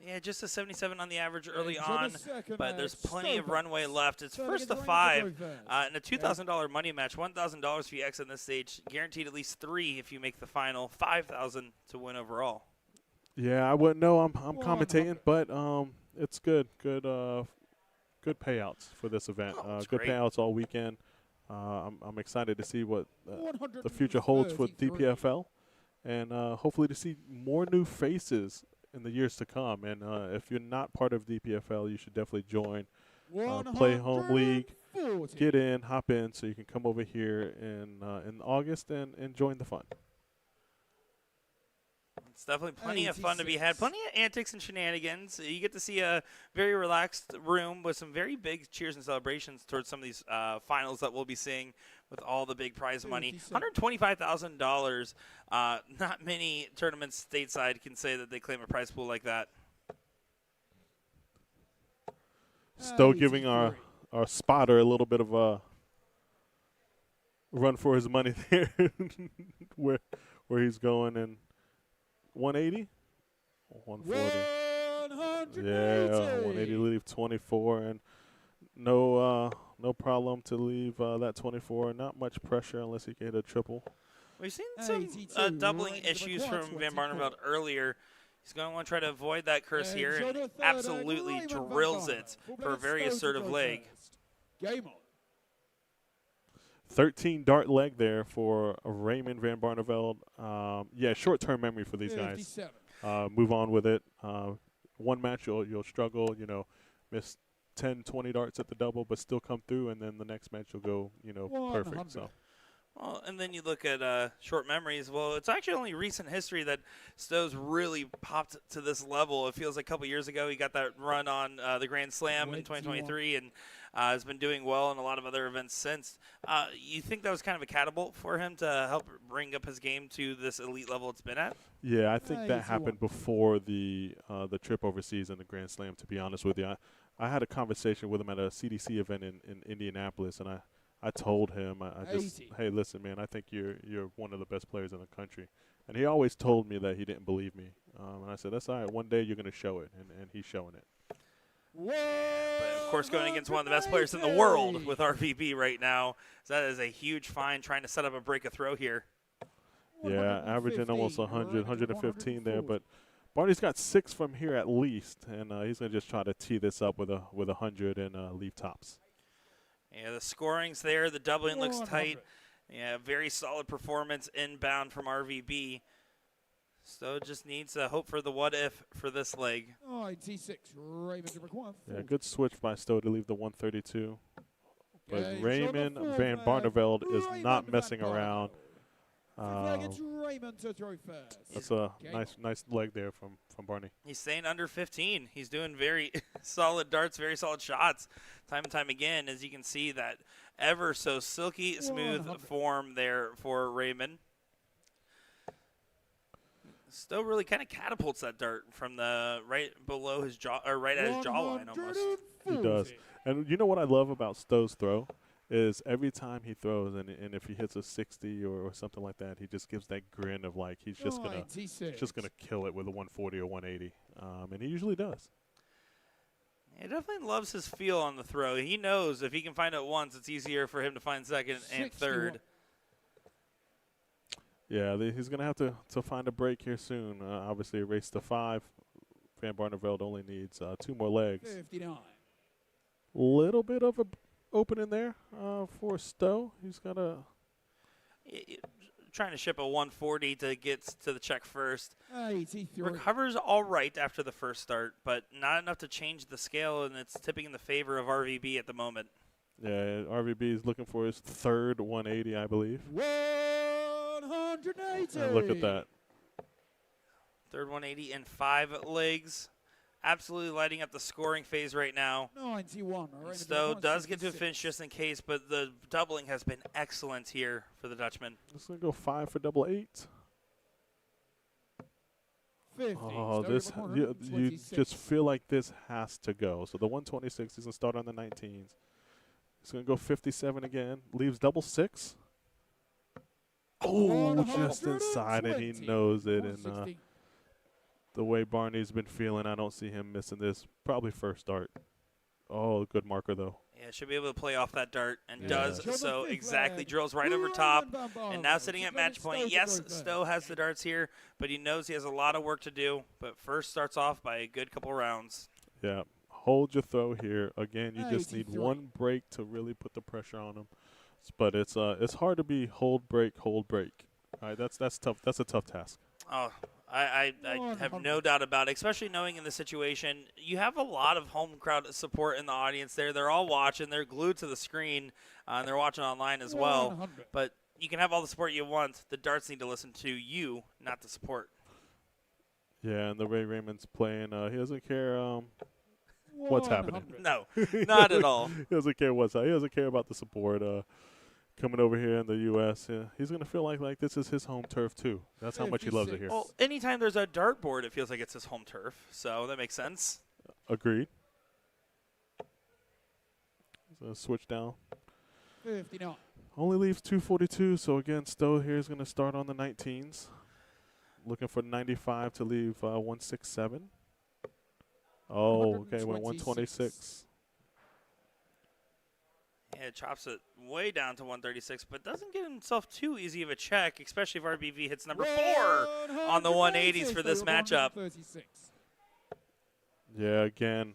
Yeah, just a 77 on the average early on, but there's plenty of runway left. It's first to 5 in a $2,000 money match, $1,000 if you exit this stage, guaranteed at least 3 if you make the final, $5,000 to win overall. Yeah, I wouldn't know. I'm commentating, but it's good payouts for this event. Good great. Payouts all weekend. I'm excited to see what the future holds for DPFL, and hopefully to see more new faces in the years to come. And if you're not part of DPFL, you should definitely join. Play home league, get in, hop in, so you can come over here in August and join the fun. It's definitely plenty of fun to be had, plenty of antics and shenanigans. You get to see a very relaxed room with some very big cheers and celebrations towards some of these finals that we'll be seeing with all the big prize money. $125,000. Not many tournaments stateside can say that they claim a prize pool like that. Still giving our spotter a little bit of run for his money there, where he's going, and 180, 140. Yeah, 180 leave 24, and no problem to leave that 24. Not much pressure unless he can hit a triple. We've seen some doubling issues from Van Barneveld earlier. He's going to want to try to avoid that curse here and absolutely drills it for a very assertive leg. Game on. 13 dart leg there for Raymond Van Barneveld. Yeah, short-term memory for these guys. 57. Move on with it. One match you'll struggle, miss 10, 20 darts at the double, but still come through, and then the next match you'll go, perfect. So. Well, and then you look at short memories. Well, it's actually only recent history that Stowe's really popped to this level. It feels like a couple years ago he got that run on the Grand Slam in 2023 and has been doing well in a lot of other events since. You think that was kind of a catapult for him to help bring up his game to this elite level it's been at? Yeah, I think that happened before the trip overseas and the Grand Slam, to be honest with you. I had a conversation with him at a CDC event in Indianapolis, and I told him, hey, listen, man, I think you're one of the best players in the country. And he always told me that he didn't believe me. And I said, that's all right. One day you're going to show it, and he's showing it. But, of course, going against one of the best players in the world with RVB right now, that is a huge find trying to set up a break of throw here. Yeah, averaging almost 100, 115 there. But Barney's got 6 from here at least, and he's going to just try to tee this up with 100 and leave tops. Yeah, the scoring's there. The doubling looks tight. Yeah, very solid performance inbound from RVB. So just needs to hope for the what if for this leg. 96, Raymond to require. Yeah, good switch by Stowe to leave the 132. But Raymond Van Barneveld is not messing around. Raymond to throw first. That's a nice leg there from Barney. He's staying under 15. He's doing very solid darts, very solid shots, time and time again. As you can see, that ever so silky smooth form there for Raymond. Stowe really kind of catapults that dart from the right below his jaw, or right at his jawline almost. He does. And you know what I love about Stowe's throw? Is every time he throws, and if he hits a 60 or something like that, he just gives that grin of like he's just gonna kill it with a 140 or 180, and he usually does. He definitely loves his feel on the throw. He knows if he can find it once, it's easier for him to find second and third. Yeah, he's gonna have to find a break here soon. Obviously, a race to 5. Van Barneveld only needs 2 more legs. 59. Little bit of a opening there for Stowe. He's got trying to ship a 140 to get to the check first. 83. Recovers all right after the first start, but not enough to change the scale, and it's tipping in the favor of RVB at the moment. Yeah, RVB is looking for his 3rd 180, I believe. 180. And look at that. 3rd 180 in 5 legs. Absolutely lighting up the scoring phase right now. 91. Stowe does get to a finish just in case, but the doubling has been excellent here for the Dutchman. It's going to go 5 for double 8. 50. Oh, this you just feel like this has to go. So the 126 is going to start on the 19s. It's going to go 57 again. Leaves double 6. Oh, just inside, and he knows it. And the way Barney's been feeling, I don't see him missing this. Probably first dart. Oh, good marker, though. Yeah, should be able to play off that dart, and does so exactly. Drills right over top, and now sitting at match point. Yes, Stowe has the darts here, but he knows he has a lot of work to do. But first starts off by a good couple rounds. Yeah, hold your throw here. Again, you just need one break to really put the pressure on him. But it's hard to be hold, break, hold, break. All right, that's tough. That's a tough task. Oh, I have no doubt about it, especially knowing in this situation, you have a lot of home crowd support in the audience there. They're all watching. They're glued to the screen, and they're watching online as well. But you can have all the support you want. The darts need to listen to you, not the support. Yeah, and the way Raymond's playing, he doesn't care what's happening. No, not at all. He doesn't care what's happening. He doesn't care about the support. Coming over here in the U.S., he's going to feel like this is his home turf, too. That's how much he loves it here. Well, anytime there's a dartboard, it feels like it's his home turf, so that makes sense. Agreed. So switch down. 59. Only leaves 242, so again, Stowe here is going to start on the 19s. Looking for 95 to leave 167. Oh, okay, went 126. Yeah, chops it way down to 136, but doesn't get himself too easy of a check, especially if RBV hits number 4 on the 180s for this matchup. Yeah, again,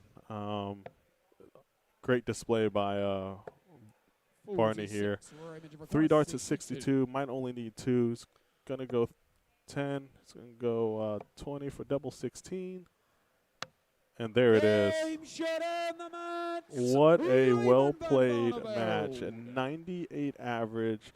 great display by Barney here. 3 darts at 62, might only need 2. It's going to go 10. It's going to go 20 for double 16. And there it is. What a well-played match. A 98 average,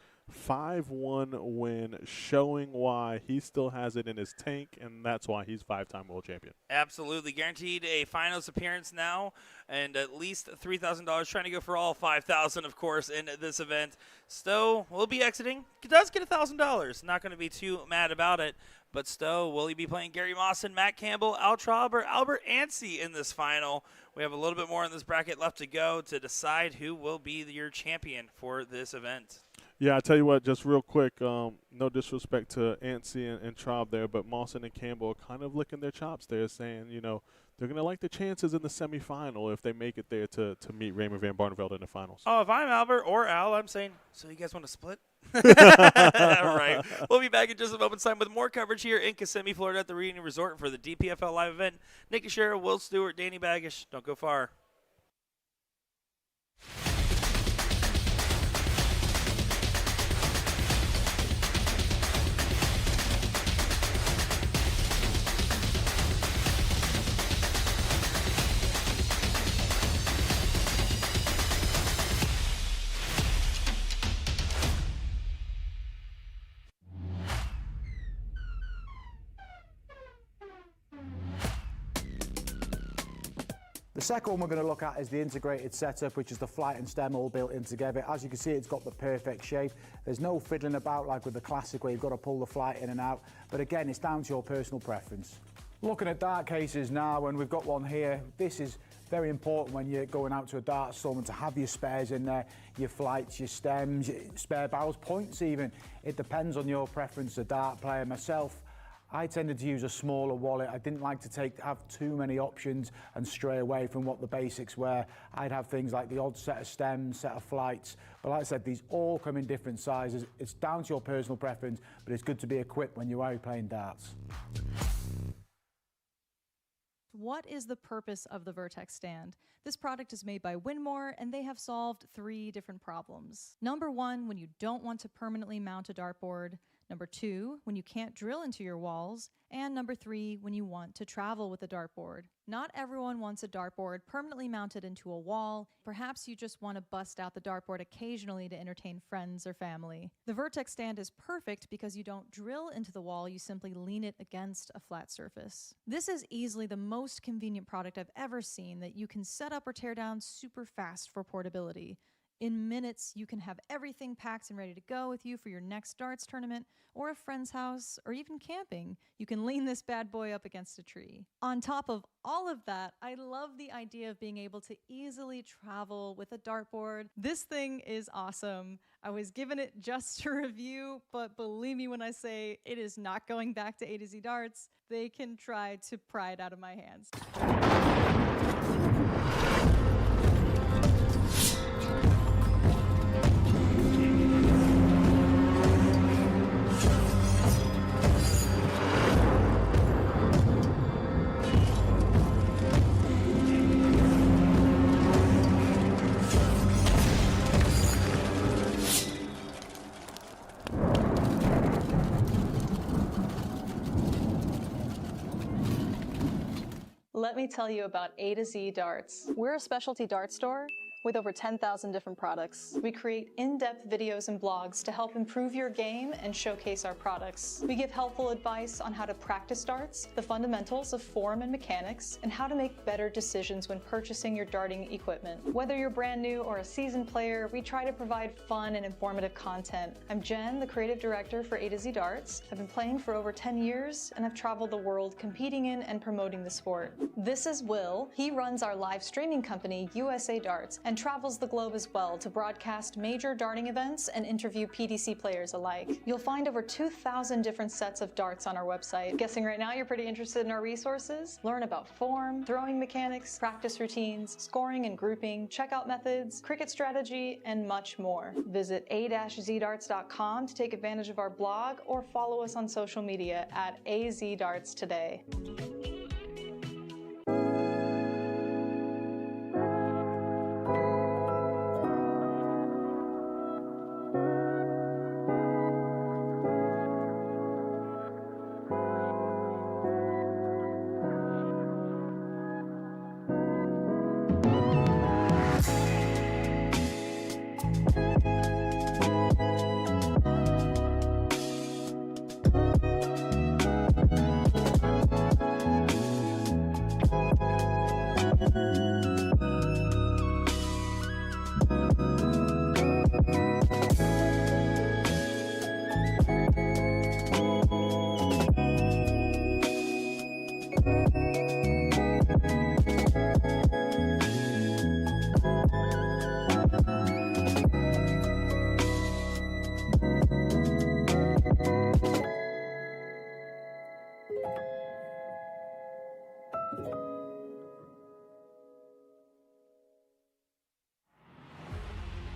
5-1 win, showing why he still has it in his tank, and that's why he's 5-time world champion. Absolutely. Guaranteed a finals appearance now and at least $3,000. Trying to go for all $5,000, of course, in this event. Stowe will be exiting. He does get $1,000. Not going to be too mad about it. But Stowe, will he be playing Gary Mawson, Matt Campbell, Al Traub, or Albert Ansey in this final? We have a little bit more in this bracket left to go to decide who will be your champion for this event. Yeah, I tell you what, just real quick, no disrespect to Ansey and Traub there, but Mawson and Campbell are kind of licking their chops there, saying, you know, they're going to like the chances in the semifinal if they make it there to meet Raymond Van Barneveld in the finals. Oh, if I'm Albert or Al, I'm saying, so you guys want to split? All right. We'll be back in just a moment's time with more coverage here in Kissimmee, Florida at the Reunion Resort for the DPFL live event. Nick DeShera, Will Stewart, Danny Baggish. Don't go far. The second one we're going to look at is the integrated setup, which is the flight and stem all built in together. As you can see, it's got the perfect shape. There's no fiddling about like with the classic where you've got to pull the flight in and out. But again, it's down to your personal preference. Looking at dart cases now, and we've got one here. This is very important when you're going out to a dart storm to have your spares in there, your flights, your stems, your spare barrels, points even. It depends on your preference, a dart player. Myself, I tended to use a smaller wallet. I didn't like to have too many options and stray away from what the basics were. I'd have things like the odd set of stems, set of flights. But like I said, these all come in different sizes. It's down to your personal preference, but it's good to be equipped when you are playing darts. What is the purpose of the Vertex stand? This product is made by Winmore, and they have solved 3 different problems. Number 1, when you don't want to permanently mount a dartboard. Number 2, when you can't drill into your walls. And number 3, when you want to travel with a dartboard. Not everyone wants a dartboard permanently mounted into a wall. Perhaps you just want to bust out the dartboard occasionally to entertain friends or family. The Vertex stand is perfect because you don't drill into the wall, you simply lean it against a flat surface. This is easily the most convenient product I've ever seen that you can set up or tear down super fast for portability. In minutes, you can have everything packed and ready to go with you for your next darts tournament or a friend's house or even camping. You can lean this bad boy up against a tree. On top of all of that, I love the idea of being able to easily travel with a dartboard. This thing is awesome. I was given it just to review, but believe me when I say it is not going back to A to Z Darts. They can try to pry it out of my hands. Let me tell you about A to Z Darts. We're a specialty dart store with over 10,000 different products. We create in-depth videos and blogs to help improve your game and showcase our products. We give helpful advice on how to practice darts, the fundamentals of form and mechanics, and how to make better decisions when purchasing your darting equipment. Whether you're brand new or a seasoned player, we try to provide fun and informative content. I'm Jen, the creative director for A to Z Darts. I've been playing for over 10 years, and I've traveled the world competing in and promoting the sport. This is Will. He runs our live streaming company, USA Darts, and and travels the globe as well to broadcast major darting events and interview PDC players alike. You'll find over 2,000 different sets of darts on our website. Guessing right now you're pretty interested in our resources? Learn about form, throwing mechanics, practice routines, scoring and grouping, checkout methods, cricket strategy, and much more. Visit a-zdarts.com to take advantage of our blog or follow us on social media at AZDarts today.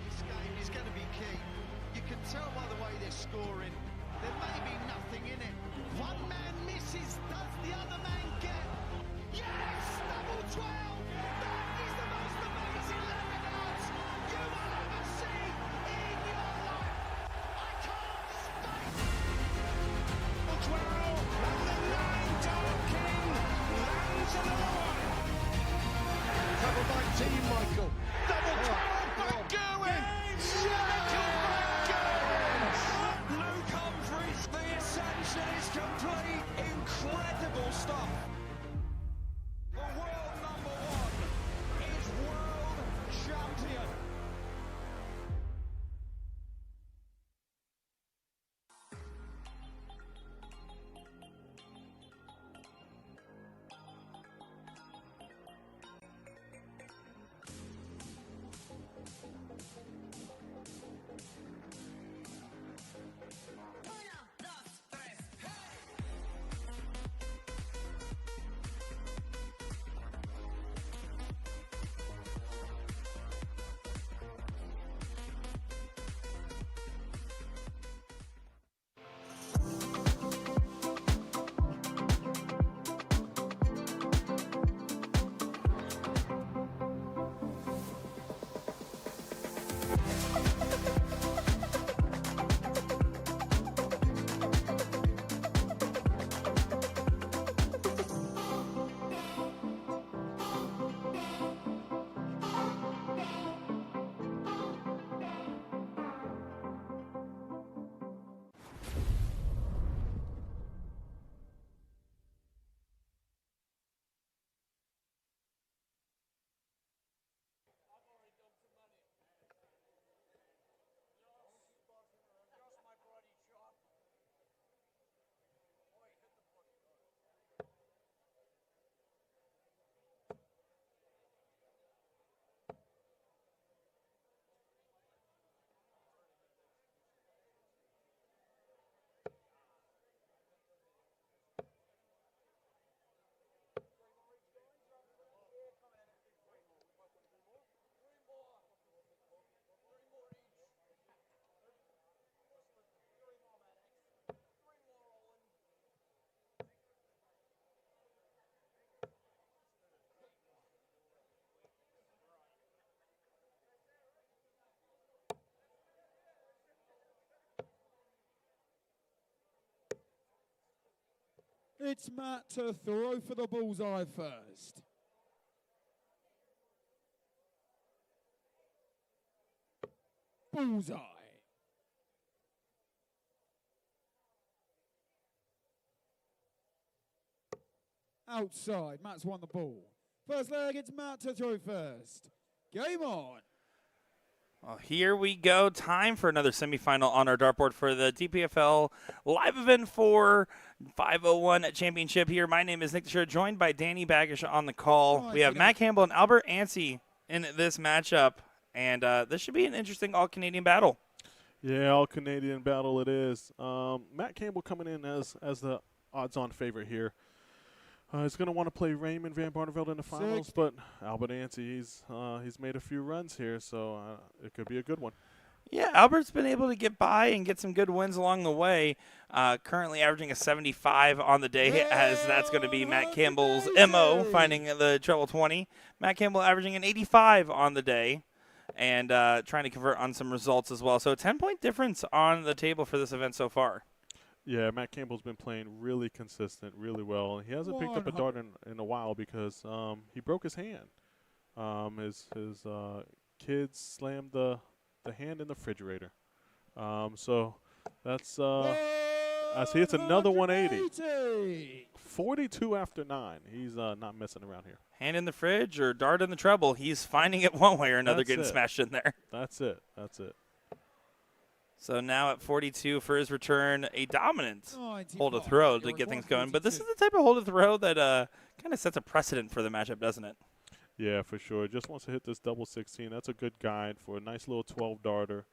This game is going to be key. You can tell by the way they're scoring. There may be nothing in it. One man misses, does the other man get? Yes! Double 12! That is the most amazing lemon dance you will ever see in your life. I can't speak. 12, and the 9-dart king lands another one. Covered by Team Michael. Double 12, Bagouen! Michael Bagouen! Luke Humphries, the ascension is complete. Incredible stuff. The world number one is world champion. It's Matt to throw for the bullseye first. Bullseye. Outside, Matt's won the ball. First leg, it's Matt to throw first. Game on. Well, here we go. Time for another semifinal on our dartboard for the DPFL live event for 501 championship here. My name is Nick Desher, joined by Danny Baggish on the call. Right, we have you Matt Campbell and Albert Ansey in this matchup. And this should be an interesting all-Canadian battle. Yeah, all Canadian battle it is. Matt Campbell coming in as the odds-on favorite here. He's going to want to play Raymond Van Barneveld in the finals, but Albert Ante, he's made a few runs here, so it could be a good one. Yeah, Albert's been able to get by and get some good wins along the way. Currently averaging a 75 on the day, as that's going to be Matt Campbell's MO, finding the treble 20. Matt Campbell averaging an 85 on the day and trying to convert on some results as well. So a 10-point difference on the table for this event so far. Yeah, Matt Campbell's been playing really consistent, really well. He hasn't picked up a dart in a while because he broke his hand. His kids slammed the hand in the refrigerator. So that's as he hits another 180. 42 after 9. He's not messing around here. Hand in the fridge or dart in the treble. He's finding it one way or another, getting smashed in there. That's it. That's it. So now at 42 for his return, a dominant hold to throw to get things going. But this is the type of hold to throw that kind of sets a precedent for the matchup, doesn't it? Yeah, for sure. Just wants to hit this double 16. That's a good guide for a nice little 12 darter.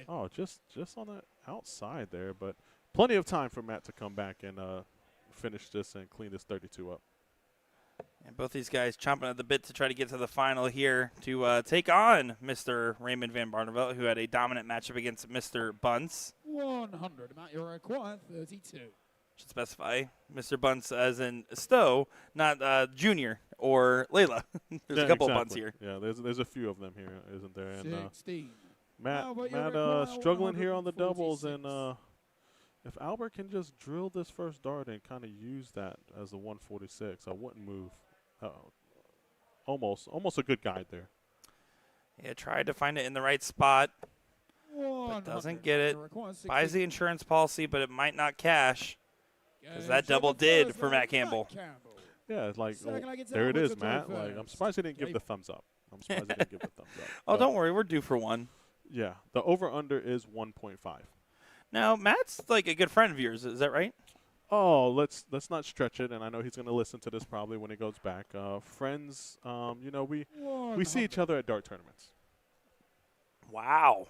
Oh, just on the outside there, but plenty of time for Matt to come back and finish this and clean this 32 up. And both these guys chomping at the bit to try to get to the final here to take on Mr. Raymond Van Barneveld, who had a dominant matchup against Mr. Bunce. 100. Matt, you're required 32. Should specify Mr. Bunce as in Stowe, not Junior or Layla. There's a couple of Bunce here. Yeah, there's a few of them here, isn't there? And 16. Matt struggling here on the doubles, and if Albert can just drill this first dart and kind of use that as a 146, I wouldn't move. Almost a good guide there. Yeah, tried to find it in the right spot, but doesn't get it. Buys the insurance policy, but it might not cash, because that double did for Matt Campbell. Yeah, it's like, there it is, Matt. Like, I'm surprised he didn't give the thumbs up. Oh, don't worry, we're due for one. Yeah, the over-under is 1.5. Now, Matt's like a good friend of yours, is that right? Oh, let's not stretch it, and I know he's going to listen to this probably when he goes back. Friends, we see each other at dart tournaments. Wow,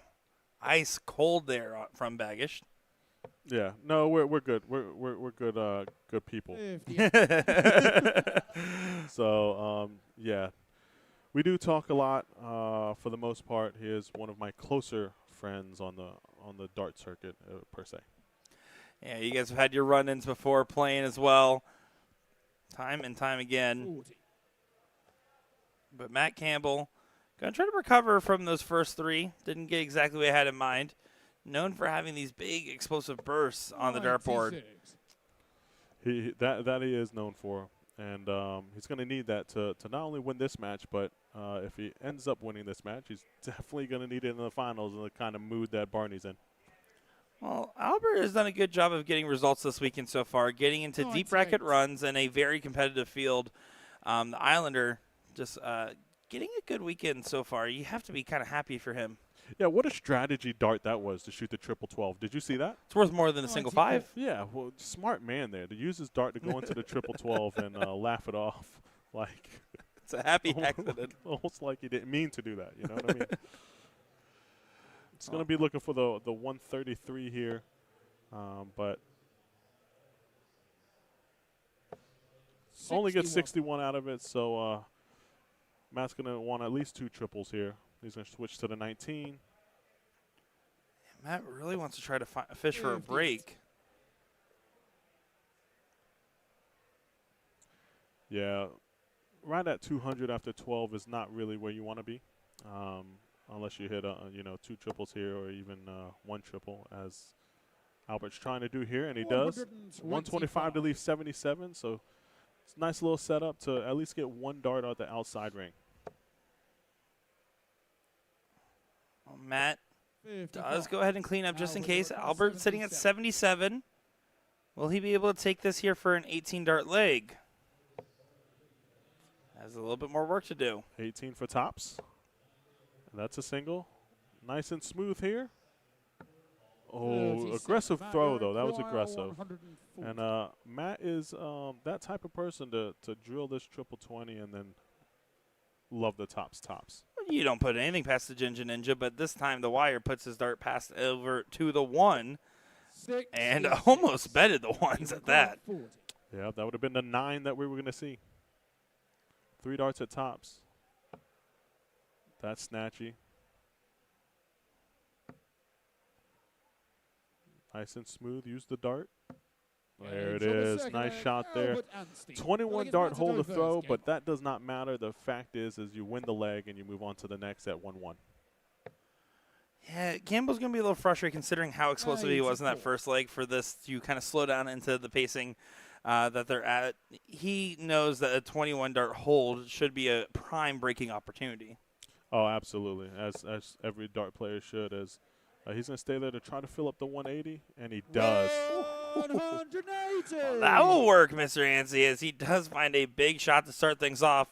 ice cold there from Baggish. Yeah, no, we're good. We're good people. So yeah, we do talk a lot. For the most part, he is one of my closer friends on the dart circuit per se. Yeah, you guys have had your run-ins before playing as well, time and time again. But Matt Campbell going to try to recover from those first three. Didn't get exactly what I had in mind. Known for having these big explosive bursts on the dartboard. That he is known for, and he's going to need that to not only win this match, but if he ends up winning this match, he's definitely going to need it in the finals in the kind of mood that Barney's in. Well, Albert has done a good job of getting results this weekend so far, getting into deep bracket runs and a very competitive field. The Islander just getting a good weekend so far. You have to be kind of happy for him. Yeah, what a strategy dart that was to shoot the triple 12. Did you see that? It's worth more than a single 5. Yeah, well, smart man there to use his dart to go into the triple 12 and laugh it off. Like it's a happy accident. Almost like he didn't mean to do that. You know what I mean? It's going to be looking for the 133 here, but only gets 61 out of it, so Matt's going to want at least 2 triples here. He's going to switch to the 19. Matt really wants to try to fish for a break. Yeah, right at 200 after 12 is not really where you want to be. Unless you hit 2 triples here or even 1 triple, as Albert's trying to do here, and he does. 125 to leave 77, so it's a nice little setup to at least get 1 dart out the outside ring. Well, Matt does go ahead and clean up just in case. Albert sitting at 77. Will he be able to take this here for an 18-dart leg? Has a little bit more work to do. 18 for tops. That's a single. Nice and smooth here. Oh, aggressive throw, though. That was aggressive. And Matt is that type of person to drill this triple 20 and then love the tops. You don't put anything past the Ginger Ninja, but this time the wire puts his dart past over to the 1 and almost betted the 1s at that. Yeah, that would have been the 9 that we were going to see. 3 darts at tops. That's snatchy. Nice and smooth. Use the dart. There it is. Nice shot there. 21 dart hold to throw, but that does not matter. The fact is you win the leg and you move on to the next at 1-1. Yeah, Campbell's going to be a little frustrated considering how explosive he was in that first leg for this to kind of slow down into the pacing that they're at. He knows that a 21 dart hold should be a prime breaking opportunity. Oh, absolutely, as every dart player should. As he's going to stay there to try to fill up the 180, and he does. 180. Well, that will work, Mr. Yancey, as he does find a big shot to start things off.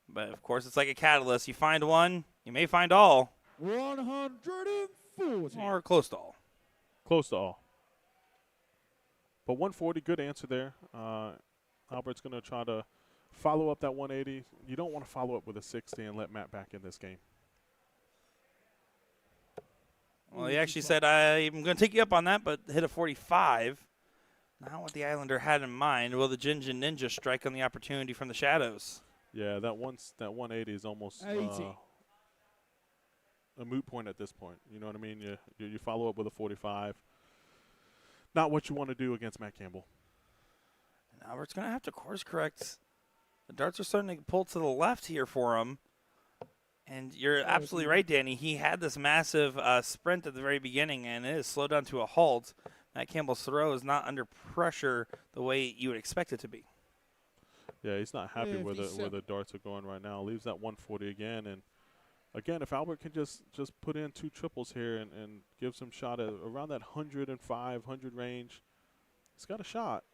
But, of course, it's like a catalyst. You find one, you may find all. 140. Or close to all. Close to all. But 140, good answer there. Albert's going to try to follow up that 180. You don't want to follow up with a 60 and let Matt back in this game. Well, he actually said, I'm going to take you up on that, but hit a 45. Not what the Islander had in mind. Will the Ginger Ninja strike on the opportunity from the shadows? Yeah, that 180 is almost a moot point at this point. You know what I mean? You follow up with a 45. Not what you want to do against Matt Campbell. And Albert's going to have to course correct. The darts are starting to pull to the left here for him. And you're absolutely right, Danny. He had this massive sprint at the very beginning, and it is slowed down to a halt. Matt Campbell's throw is not under pressure the way you would expect it to be. Yeah, he's not happy where the darts are going right now. Leaves that 140 again. And, again, if Albert can just put in 2 triples here and give some shot at around that 105, 100 range, he's got a shot.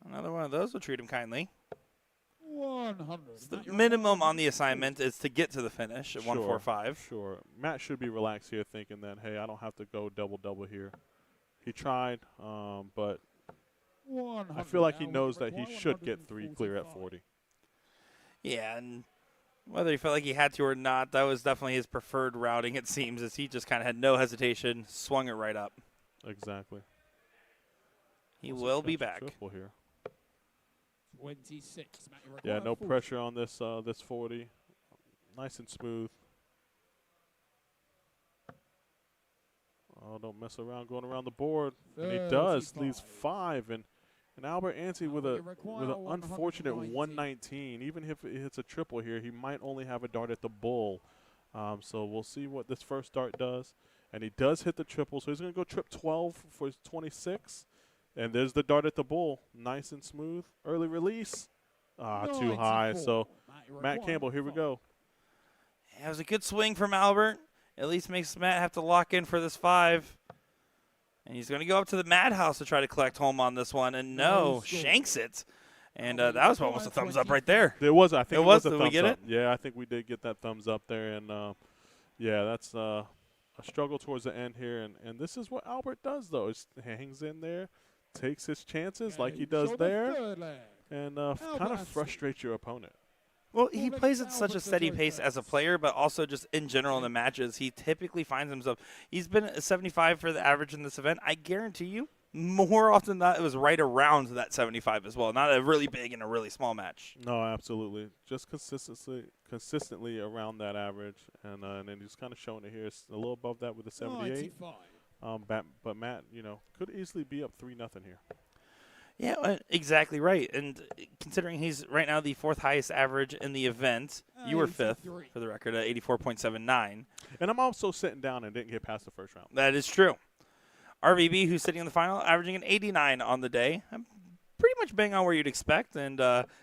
Another one of those will treat him kindly. 100. The minimum on the assignment is to get to the finish at 145. Sure. Matt should be relaxed here thinking that, hey, I don't have to go double-double here. He tried, but I feel like he knows that he should get 3 clear at 40. Yeah, and whether he felt like he had to or not, that was definitely his preferred routing, it seems, as he just kind of had no hesitation, swung it right up. Exactly. He will be back. Triple here. 26. Yeah, no pressure on this 40. Nice and smooth. Oh, don't mess around going around the board. And he does. Leaves 5. And Albert Yancey with an unfortunate 119. Even if it hits a triple here, he might only have a dart at the bull. So we'll see what this first dart does. And he does hit the triple. So he's going to go trip 12 for his 26. And there's the dart at the bull. Nice and smooth. Early release. Too high. So Matt Campbell, here we go. Yeah, it was a good swing from Albert. At least makes Matt have to lock in for this 5. And he's going to go up to the Madhouse to try to collect home on this one. And no, shanks it. And that was almost a thumbs up right there. There was, I think it was a Did thumbs we get up. it? Yeah, I think we did get that thumbs up there. And, yeah, that's a struggle towards the end here. And this is what Albert does, though. He hangs in there, takes his chances like he does there, and kind of frustrates your opponent. Well, he plays at such a steady pace as a player, but also just in general in the matches. He typically finds himself. He's been at 75 for the average in this event. I guarantee you, more often than not, it was right around that 75 as well. Not a really big and a really small match. No, absolutely. Just consistently around that average. And then he's kind of showing it here. It's a little above that with the 78. But Matt, could easily be up 3-0 here. Yeah, exactly right. And considering he's right now the 4th highest average in the event, you were 5th for the record at 84.79. And I'm also sitting down and didn't get past the first round. That is true. RVB, who's sitting in the final, averaging an 89 on the day. Pretty much bang on where you'd expect. And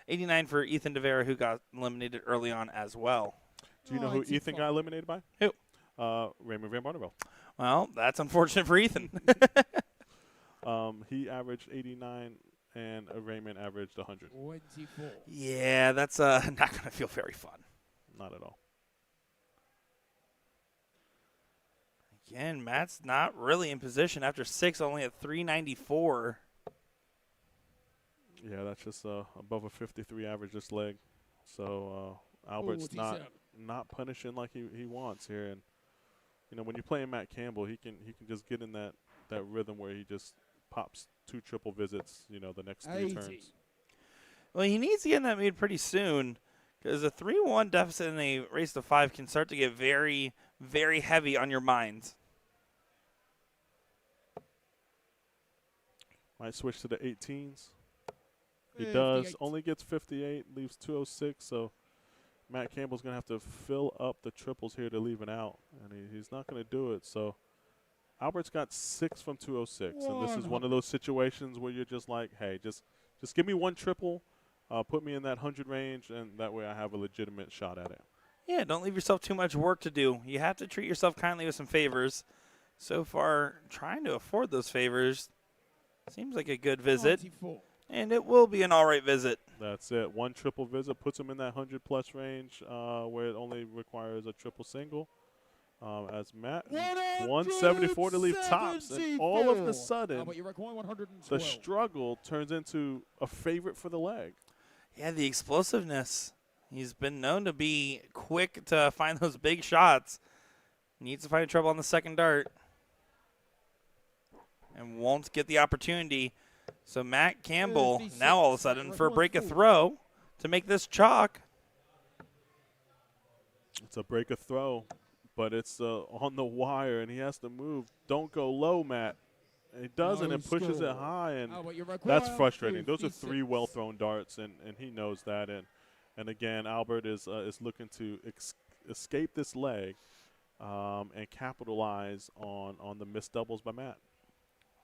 89 for Ethan DeVera, who got eliminated early on as well. Do you know who Ethan got eliminated by? Who? Raymond Van Barneveld. Well, that's unfortunate for Ethan. He averaged 89, and Raymond averaged 100. 24. Yeah, that's not going to feel very fun. Not at all. Again, Matt's not really in position after 6, only at 394. Yeah, that's just above a 53 average this leg. So Albert's 47. not punishing like he wants here, and when you're playing Matt Campbell, he can just get in that rhythm where he just pops 2 triple visits, the next 3 80. turns. Well, he needs to get in that mid pretty soon because a 3-1 deficit in a race to 5 can start to get very, very heavy on your mind. Might switch to the 18s. He does. Only gets 58, leaves 206. So Matt Campbell's going to have to fill up the triples here to leave it out, and he's not going to do it. So Albert's got 6 from 206, and this is one of those situations where you're just like, hey, just give me 1 triple, put me in that 100 range, and that way I have a legitimate shot at it. Yeah, don't leave yourself too much work to do. You have to treat yourself kindly with some favors. So far, trying to afford those favors seems like a good visit, 94. and it will be an all right visit. That's it. 1 triple visit puts him in that 100-plus range where it only requires a triple single. As Matt, 174 to leave tops, and all of a sudden, the struggle turns into a favorite for the leg. Yeah, the explosiveness. He's been known to be quick to find those big shots. Needs to find trouble on the second dart. And won't get the opportunity. So Matt Campbell, now all of a sudden, for a break a throw to make this chalk. It's a break a throw, but it's on the wire, and he has to move. Don't go low, Matt. And he doesn't and pushes it high, and that's frustrating. Those are 3 well-thrown darts, and he knows that. And again, Albert is looking to escape this leg and capitalize on the missed doubles by Matt.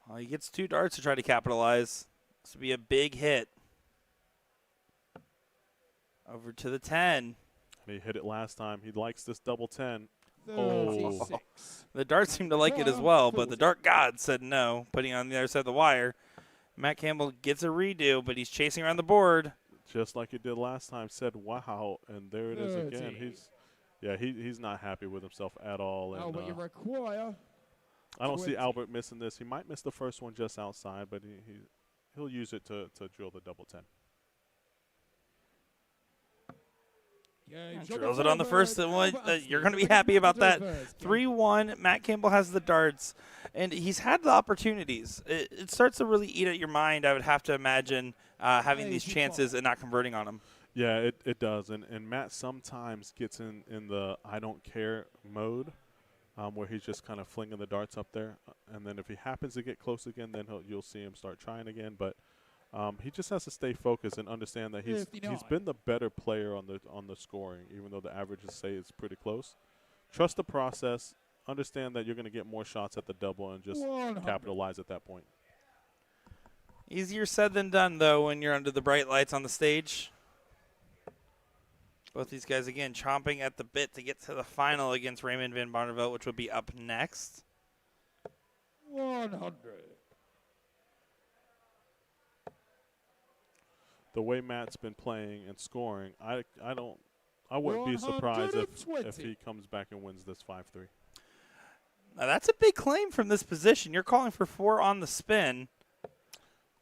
Well, he gets 2 darts to try to capitalize. This would be a big hit. Over to the 10. And he hit it last time. He likes this double 10. 36. Oh. The dart seemed to like it as well, but the dart god said no, putting it on the other side of the wire. Matt Campbell gets a redo, but he's chasing around the board. Just like he did last time, said wow, and there it is again. He's not happy with himself at all. And, Albert, you require. I don't see 20. Albert missing this. He might miss the first one just outside, but he'll use it to drill the double 10. Drills it on the first one. You're going to be happy about that. 3-1. Matt Campbell has the darts, and he's had the opportunities. It starts to really eat at your mind, I would have to imagine, having these chances and not converting on them. Yeah, it does. And Matt sometimes gets in the I don't care mode where he's just kind of flinging the darts up there. And then if he happens to get close again, then you'll see him start trying again. But he just has to stay focused and understand that he's been the better player on the scoring, even though the averages say it's pretty close. Trust the process. Understand that you're going to get more shots at the double and just capitalize at that point. Easier said than done, though, when you're under the bright lights on the stage. Both these guys, again, chomping at the bit to get to the final against Raymond Van Barneveld, which will be up next. 100. The way Matt's been playing and scoring, I wouldn't be surprised if he comes back and wins this 5-3. Now, that's a big claim from this position. You're calling for 4 on the spin.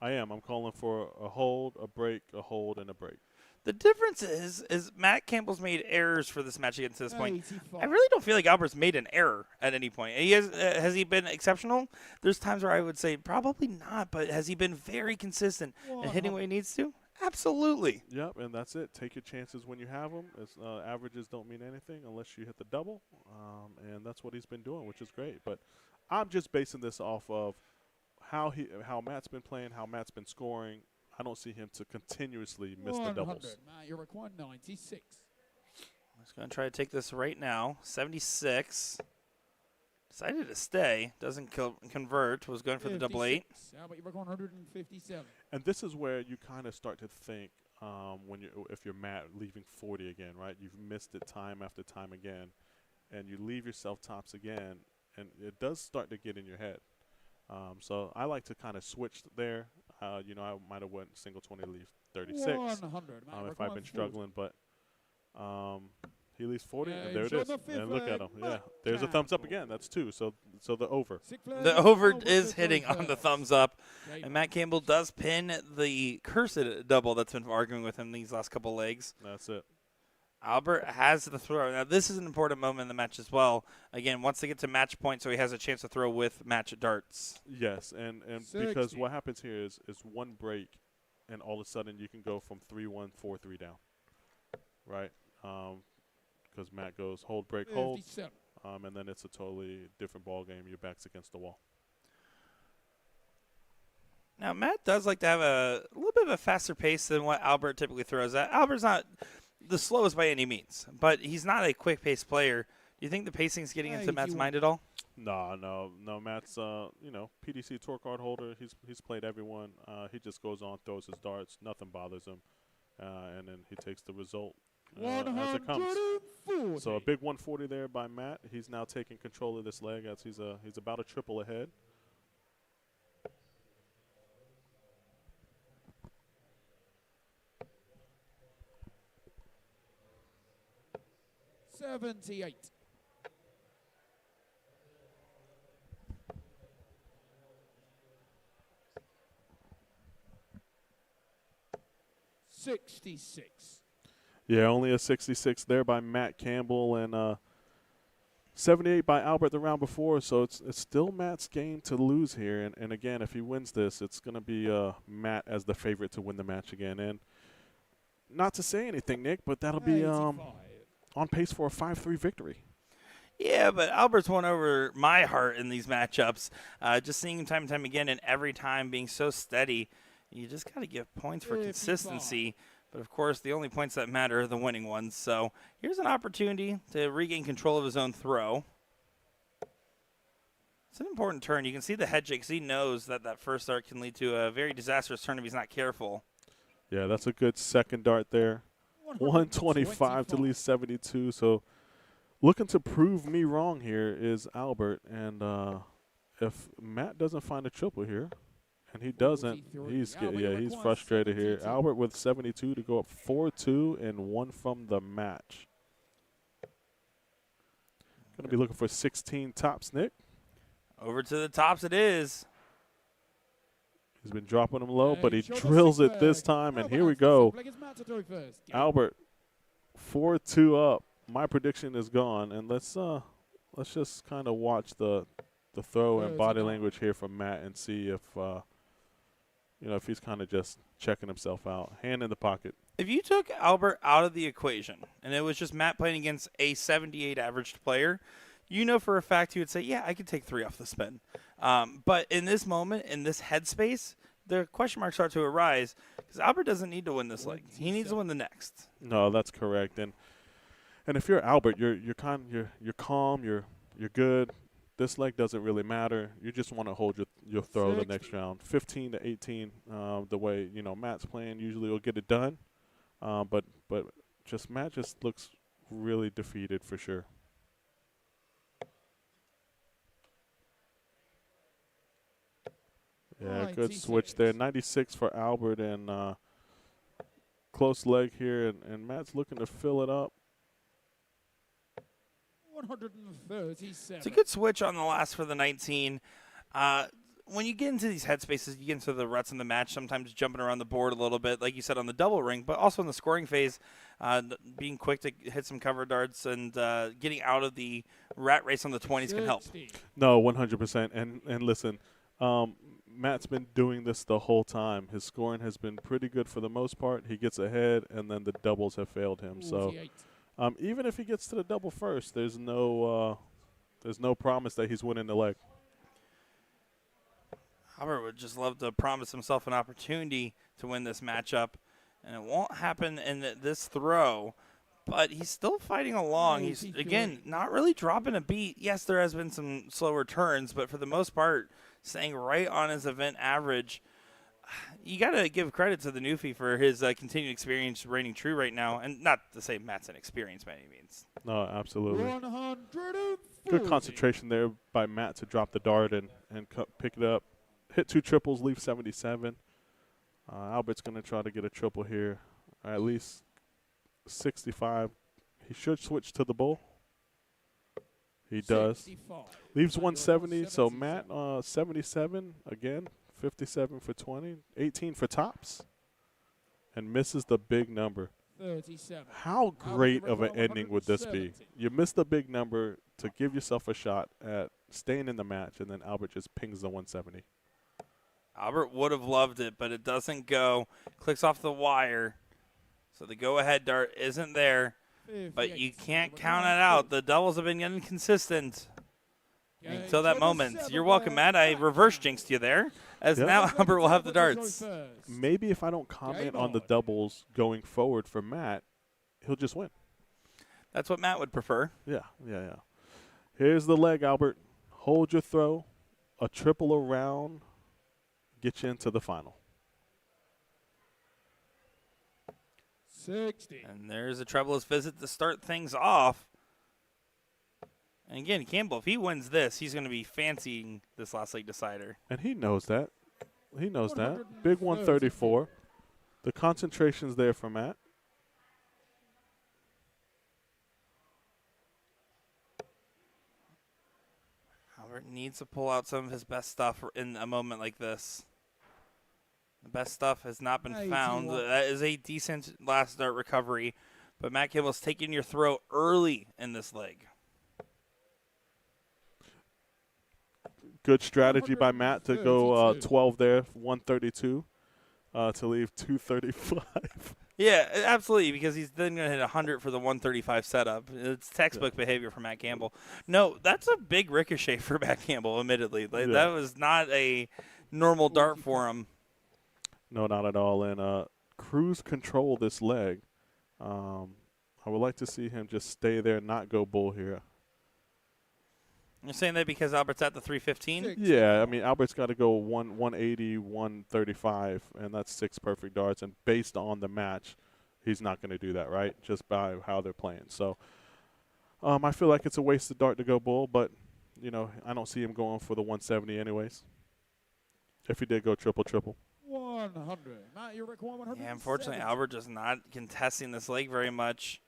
I am. I'm calling for a hold, a break, a hold, and a break. The difference is Matt Campbell's made errors for this match against this point. 85. I really don't feel like Albert's made an error at any point. Has he been exceptional? There's times where I would say probably not, but has he been very consistent and hitting what he needs to? Absolutely. Yep, and that's it. Take your chances when you have them. Averages don't mean anything unless you hit the double, and that's what he's been doing, which is great. But I'm just basing this off of how Matt's been playing, how Matt's been scoring. I don't see him to continuously miss the doubles. Matt, you're required 96. I'm just going to try to take this right now. 76. Decided to stay. Doesn't convert. Was going for the double 8. How about you record 157? And this is where you kind of start to think if you're Matt leaving 40 again, right? You've missed it time after time again, and you leave yourself tops again, and it does start to get in your head. So I like to kind of switch there. I might have went single 20 to leave 36 if I've been struggling, but he leaves 40, and there it is. And look at him. Yeah, there's a thumbs up again. That's 2. So the over. The over is hitting on the thumbs up, and Matt Campbell does pin the cursed double that's been arguing with him these last couple legs. That's it. Albert has the throw. Now, this is an important moment in the match as well. Again, once they get to match point, so he has a chance to throw with match darts. Yes, and because what happens here is one break, and all of a sudden you can go from 3-1, 4-3 down, right? Because Matt goes hold, break, hold, and then it's a totally different ball game. Your back's against the wall. Now, Matt does like to have a little bit of a faster pace than what Albert typically throws at. Albert's not the slowest by any means, but he's not a quick-paced player. Do you think the pacing's getting into Matt's mind at all? No. Matt's, PDC tour card holder. He's played everyone. He just goes on, throws his darts. Nothing bothers him, and then he takes the result as it comes. So a big 140 there by Matt. He's now taking control of this leg as he's about a triple ahead. $78. $66. Yeah, only a 66 there by Matt Campbell, and 78 by Albert the round before. So it's still Matt's game to lose here. And again, if he wins this, it's going to be Matt as the favorite to win the match again. And not to say anything, Nick, but that'll be on pace for a 5-3 victory. Yeah, but Albert's won over my heart in these matchups. Just seeing him time and time again, and every time being so steady, you just got to give points for consistency. But, of course, the only points that matter are the winning ones. So here's an opportunity to regain control of his own throw. It's an important turn. You can see the head shake because he knows that that first dart can lead to a very disastrous turn if he's not careful. Yeah, that's a good second dart there. 125 to lead 72. So looking to prove me wrong here is Albert. And if Matt doesn't find a triple here, and he doesn't, he's frustrated here. Albert with 72 to go up 4-2 and 1 from the match. Going to be looking for 16 tops, Nick. Over to the tops it is. He's been dropping them low, but he drills it this time, and here we go. Albert, 4-2 up. My prediction is gone, and let's just kind of watch the throw and body language here from Matt and see if if he's kind of just checking himself out. Hand in the pocket. If you took Albert out of the equation and it was just Matt playing against a 78 averaged player, you know for a fact he would say, yeah, I could take 3 off the spin. But in this moment, in this headspace, the question marks start to arise because Albert doesn't need to win this leg. He needs to win the next. No, that's correct. And if you're Albert, you're calm, you're good. This leg doesn't really matter. You just want to hold your throw the next round. 15 to 18, the way Matt's playing usually will get it done. But Matt just looks really defeated for sure. Yeah, good switch there. 96 for Albert, and close leg here, and Matt's looking to fill it up. 137. It's a good switch on the last for the 19. When you get into these headspaces, you get into the ruts in the match, sometimes jumping around the board a little bit, like you said, on the double ring, but also in the scoring phase, being quick to hit some cover darts and getting out of the rat race on the 20s can help. No, 100%. And listen, Matt's been doing this the whole time. His scoring has been pretty good for the most part. He gets ahead, and then the doubles have failed him. So even if he gets to the double first, there's no promise that he's winning the leg. Albert would just love to promise himself an opportunity to win this matchup, and it won't happen in this throw, but he's still fighting along. He's, again, not really dropping a beat. Yes, there has been some slower turns, but for the most part, staying right on his event average. You got to give credit to the newfie for his continued experience reigning true right now, and not to say Matt's inexperienced by any means. No, absolutely. Good concentration there by Matt to drop the dart and pick it up. Hit 2 triples, leave 77. Albert's going to try to get a triple here, or at least 65. He should switch to the bull. He does. Leaves 170, so Matt 77 again. 57 for 20, 18 for tops, and misses the big number. 37. How great of an require ending would this be? 170. You missed a big number to give yourself a shot at staying in the match, and then Albert just pings the 170. Albert would have loved it, but it doesn't go. Clicks off the wire. So the go-ahead dart isn't there. But you can't count it out. The doubles have been inconsistent until that moment. You're welcome, Matt. I reverse jinxed you there, as Yep. now Albert will have the darts. Maybe if I don't comment on the doubles going forward for Matt, he'll just win. That's what Matt would prefer. Yeah. Here's the leg, Albert. Hold your throw. A triple around. Get you into the final. 60. And there's a trebleless visit to start things off. And again, Campbell, if he wins this, he's going to be fancying this last leg decider. And he knows that. He knows that. Big 134. The concentration's there for Matt. Albert needs to pull out some of his best stuff in a moment like this. The best stuff has not been found. That is a decent last dart recovery. But Matt Campbell's taking your throw early in this leg. Good strategy by Matt to go 12 there, 132 to leave 235. Yeah, absolutely, because he's then going to hit 100 for the 135 setup. It's textbook behavior for Matt Campbell. No, that's a big ricochet for Matt Campbell, admittedly. That was not a normal dart for him. No, not at all. And cruise control this leg. I would like to see him just stay there, not go bull here. You're saying that because Albert's at the 315? Yeah, I mean, Albert's got to go 180, 135, and that's 6 perfect darts. And based on the match, he's not going to do that, right, just by how they're playing. So I feel like it's a wasted dart to go bull, but, you know, I don't see him going for the 170 anyways. If he did go triple. 100. Matt, you require 100. Yeah, unfortunately, Albert just not contesting this leg very much.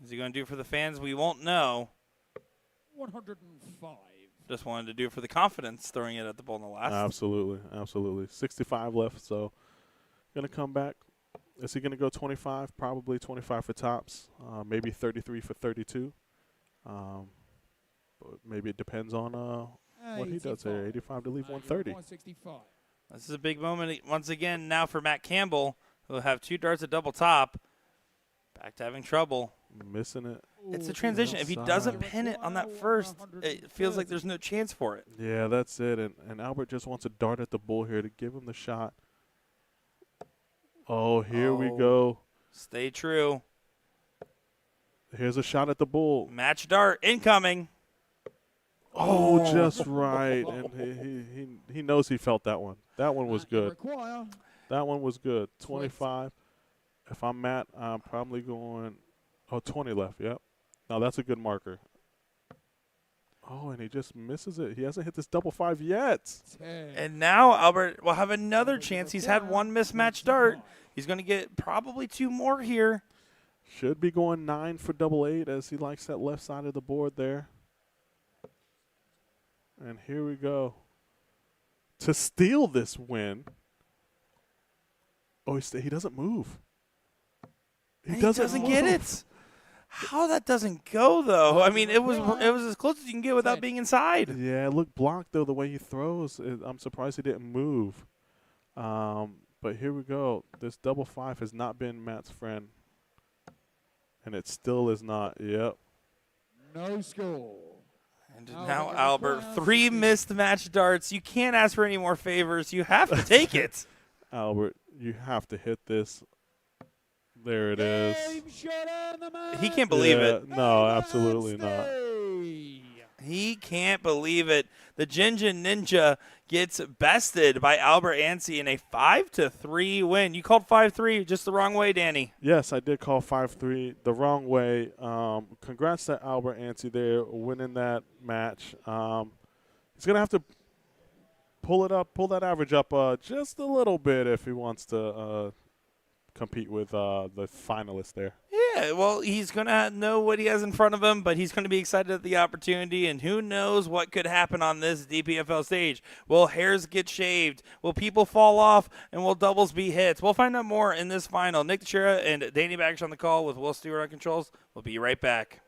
Is he going to do it for the fans? We won't know. 105. Just wanted to do it for the confidence, throwing it at the bull in the last. Absolutely. 65 left, so going to come back. Is he going to go 25? Probably 25 for tops. Maybe 33 for 32. But maybe it depends on what he does here. 85 to leave 130. This is a big moment once again now for Matt Campbell, who will have 2 darts at double top. Back to having trouble. Missing it. It's a transition. If he doesn't pin it on that first, it feels like there's no chance for it. Yeah, that's it. And Albert just wants to dart at the bull here to give him the shot. Oh, here we go. Stay true. Here's a shot at the bull. Match dart incoming. Oh, just right. And he knows he felt that one. That one was good. That one was good. 25. If I'm Matt, I'm probably going 20 left. Yep. Now that's a good marker. Oh, and he just misses it. He hasn't hit this double 5 yet. And now Albert will have another chance. He's had one mismatched dart. He's going to get probably 2 more here. Should be going 9 for double 8 as he likes that left side of the board there. And here we go. To steal this win. Oh, he doesn't move. He doesn't get it. How that doesn't go, though? I mean, it was as close as you can get without being inside. Yeah, it looked blocked, though, the way he throws. I'm surprised he didn't move. But here we go. This double 5 has not been Matt's friend. And it still is not. Yep. No score. And now Albert, 3 missed match darts. You can't ask for any more favors. You have to take it. Albert, you have to hit this. There it is. He can't believe it. No, absolutely not. He can't believe it. The Jinjin Ninja gets bested by Albert Ansey in a 5-3 win. You called 5-3 just the wrong way, Danny. Yes, I did call 5-3 the wrong way. Congrats to Albert Ansey there winning that match. He's going to have to pull that average up just a little bit if he wants to compete with the finalists there. Yeah, well, he's going to know what he has in front of him, but he's going to be excited at the opportunity, and who knows what could happen on this DPFL stage. Will hairs get shaved? Will people fall off? And will doubles be hits? We'll find out more in this final. Nick Teixeira and Danny Baggish on the call with Will Stewart on controls. We'll be right back.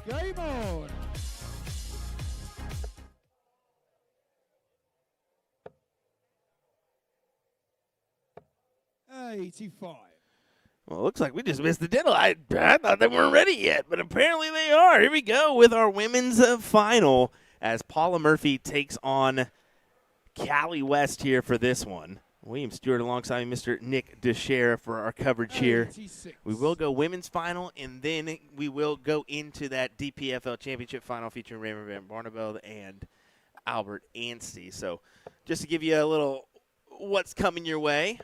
Game on. $85. Well, it looks like we just missed the deadline. I thought they weren't ready yet, but apparently they are. Here we go with our women's final as Paula Murphy takes on Callie West here for this one. William Stewart alongside Mr. Nick DeShare for our coverage here. 86. We will go women's final, and then we will go into that DPFL championship final featuring Raymond Van Barneveld and Albert Anstey. So just to give you a little what's coming your way.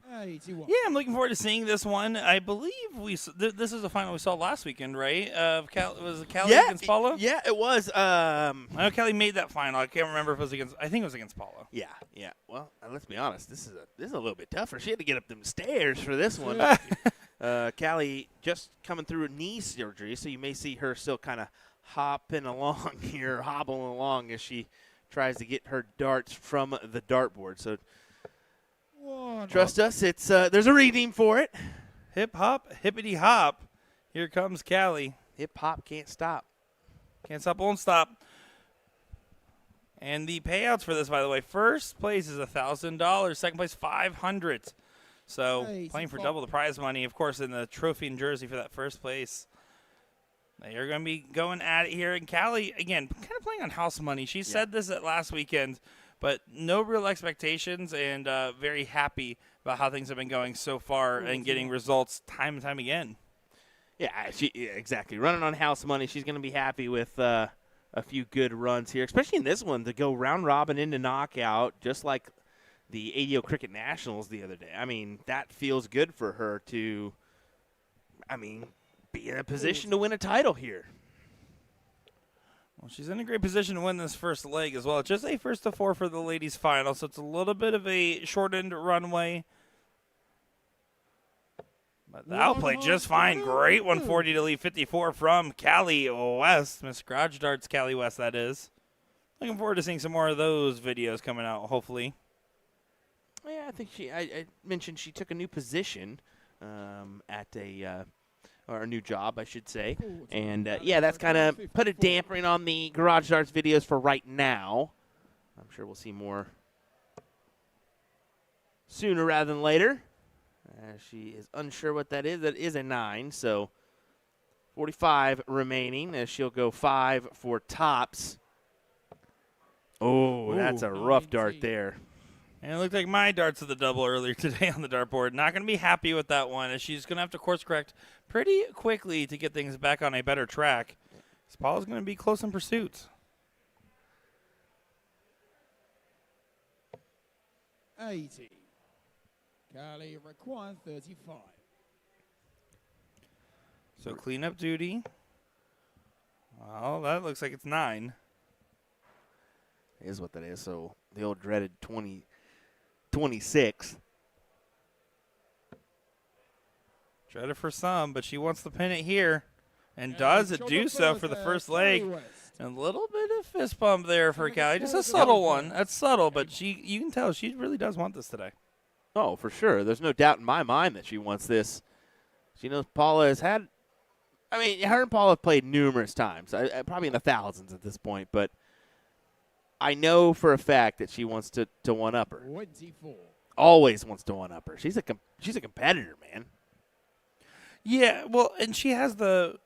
81. Yeah, I'm looking forward to seeing this one. I believe this is the final we saw last weekend, right? Was it Callie against Paula? Yeah, it was. I know Callie made that final. I can't remember if it was against. I think it was against Paula. Yeah. Well, let's be honest. This is a little bit tougher. She had to get up them stairs for this one. Callie just coming through a knee surgery, so you may see her still kind of hobbling along as she tries to get her darts from the dartboard. So trust us, it's there's a redeem for it. Hip hop, hippity hop. Here comes Callie. Hip hop can't stop. Can't stop, won't stop. And the payouts for this, by the way, first place is $1,000. Second place, $500. So playing for double the prize money, of course, in the trophy and jersey for that first place. They're going to be going at it here. And Callie, again, kind of playing on house money. She said this at last weekend, but no real expectations and very happy about how things have been going so far and getting results time and time again. Yeah, exactly. Running on house money, she's going to be happy with a few good runs here, especially in this one to go round robin into knockout, just like the ADO Cricket Nationals the other day. I mean, that feels good for her to, be in a position to win a title here. Well, she's in a great position to win this first leg as well. It's just a first to four for the ladies' final, so it's a little bit of a shortened runway. But the outplay just fine. Great 140 to lead 54 from Callie West. Miss Garage Darts Callie West, that is. Looking forward to seeing some more of those videos coming out, hopefully. Yeah, I think I mentioned she took a new position at or a new job, I should say. And, that's kind of put a dampering on the Garage Darts videos for right now. I'm sure we'll see more sooner rather than later. She is unsure what that is. That is a 9, so 45 remaining as she'll go 5 for tops. Oh, that's a rough dart there. And it looked like my darts of the double earlier today on the dartboard. Not going to be happy with that one, as she's going to have to course correct pretty quickly to get things back on a better track. Paula's going to be close in pursuit. 80. Callie requires 35. So cleanup duty. Well, that looks like it's 9. Is what that is. So the old dreaded 26. Dreaded for some, but she wants to pin it here. And does it do so for the first leg. And a little bit of fist bump there for Callie. Just a subtle one. That's subtle, but you can tell she really does want this today. Oh, for sure. There's no doubt in my mind that she wants this. She knows Paula has had, her and Paula have played numerous times, probably in the thousands at this point, but I know for a fact that she wants to one-up her. 24. Always wants to one-up her. She's a competitor, man. Yeah, well, and she has the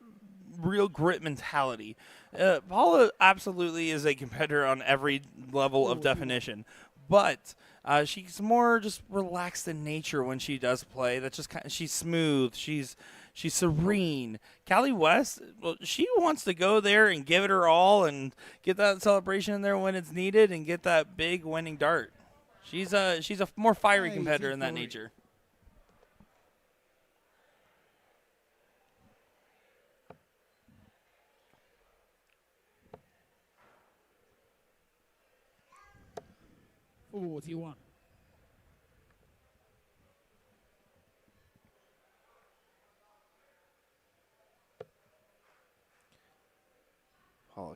real grit mentality. Paula absolutely is a competitor on every level of definition, but she's more just relaxed in nature when she does play. That's just she's smooth. She's serene. Callie West, well, she wants to go there and give it her all and get that celebration in there when it's needed and get that big winning dart. She's a more fiery competitor in that nature. $41. Paula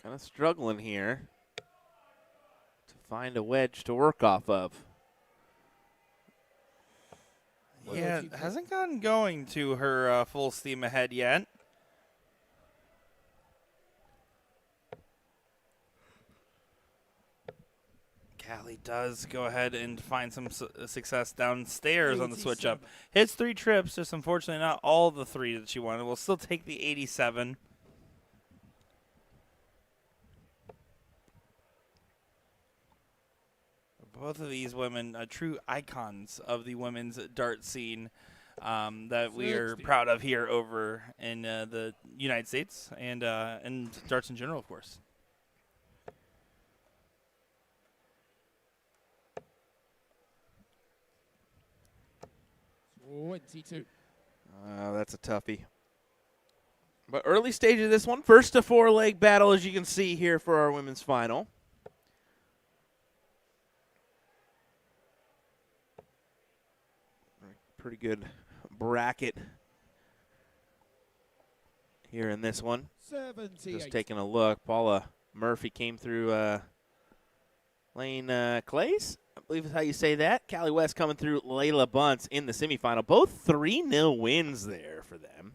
kind of struggling here to find a wedge to work off of. Yeah, it hasn't gotten going to her full steam ahead yet. Callie does go ahead and find some success downstairs on the switch up. Hits 3 trips, just unfortunately not all the 3 that she wanted. We'll still take the 87. Both of these women, true icons of the women's dart scene that we are proud of here over in the United States and darts in general, of course. 22. That's a toughie. But early stage of this one, first to 4-leg battle, as you can see here for our women's final. Pretty good bracket here in this one. 78. Just taking a look, Paula Murphy came through Lane Clays, I believe is how you say that. Callie West coming through Layla Bunce in the semifinal. Both 3-0 wins there for them.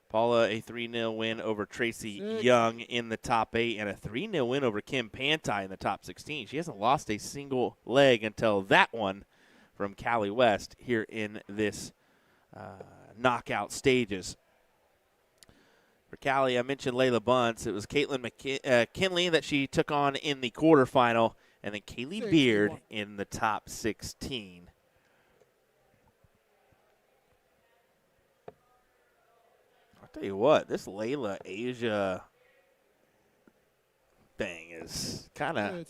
Paula, a 3-0 win over Tracy Young in the top 8, and a 3-0 win over Kim Pantai in the top 16. She hasn't lost a single leg until that one from Callie West here in this knockout stages. For Callie, I mentioned Layla Bunce. It was Caitlin Kinley that she took on in the quarterfinal, and then Kaylee Beard in the top 16. I'll tell you what, this Layla Asia thing is kind of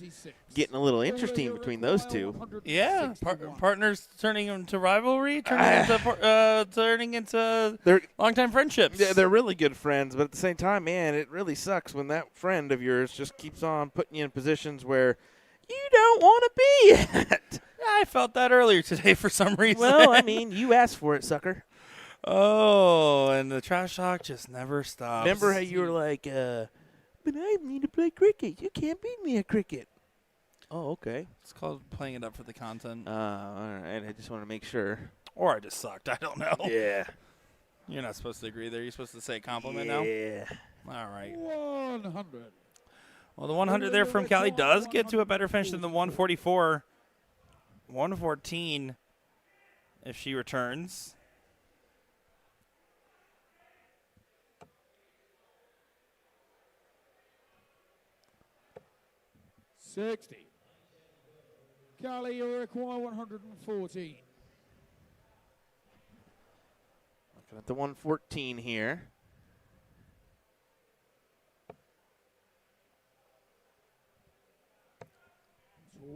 getting a little interesting between those two. Yeah, partners turning into rivalry, turning into longtime friendships. They're really good friends, but at the same time, man, it really sucks when that friend of yours just keeps on putting you in positions where you don't want to be at. I felt that earlier today for some reason. Well, I mean, you asked for it, sucker. Oh, and the trash talk just never stops. Remember how you were like, but I need to play cricket. You can't beat me at cricket. Oh, okay. It's called playing it up for the content. All right. I just want to make sure. Or I just sucked. I don't know. Yeah. You're not supposed to agree there. You're supposed to say a compliment now? Yeah. All right. 100. Well, the 100 there from Callie does get to a better finish than the 144. 114 if she returns. $60. Callie, you require 114. Looking at the 114 here.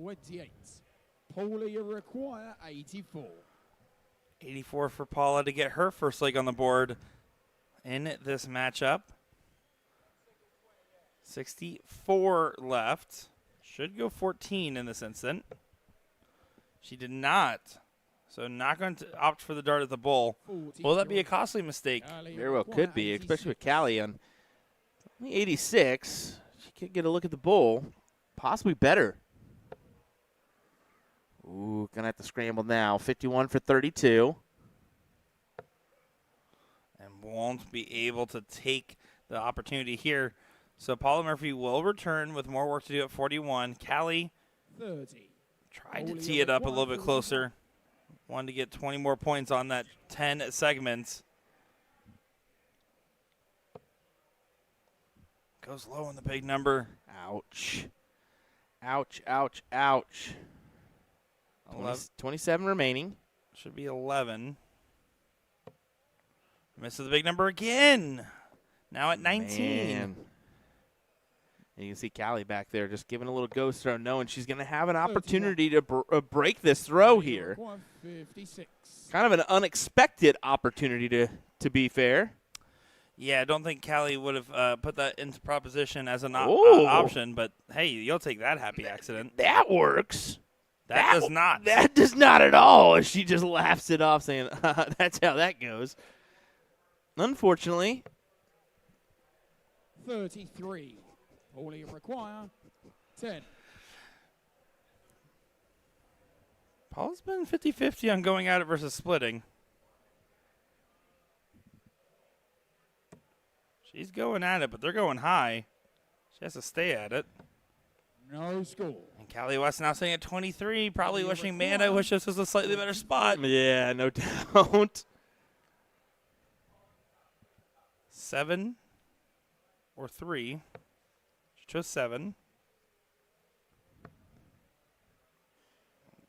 28. Paula, you require 84. 84 for Paula to get her first leg on the board in this matchup. 64 left. Should go 14 in this instant. She did not. So not going to opt for the dart at the bull. Will that be a costly mistake? Very well could be, especially with Callie on 86. She could get a look at the bull. Possibly better. Ooh, going to have to scramble now. 51 for 32. And won't be able to take the opportunity here. So Paula Murphy will return with more work to do at 41. Callie 30. tried to tee it up a little bit closer. Wanted to get 20 more points on that 10 segments. Goes low on the big number. Ouch. Ouch, ouch, ouch. 27 remaining. Should be 11. Misses the big number again. Now at 19. Man. And you can see Callie back there just giving a little ghost throw, knowing she's going to have an opportunity to break this throw here. 56. Kind of an unexpected opportunity, to be fair. Yeah, I don't think Callie would have put that into proposition as an option, but hey, you'll take that happy accident. That works. That does not. That does not at all. She just laughs it off, saying, that's how that goes. Unfortunately. 33. All you require 10. Paul's been 50-50 on going at it versus splitting. She's going at it, but they're going high. She has to stay at it. No score. And Callie West now sitting at 23, probably wishing, man, I wish this was a slightly better spot. Yeah, no doubt. 7 or 3. She chose 7.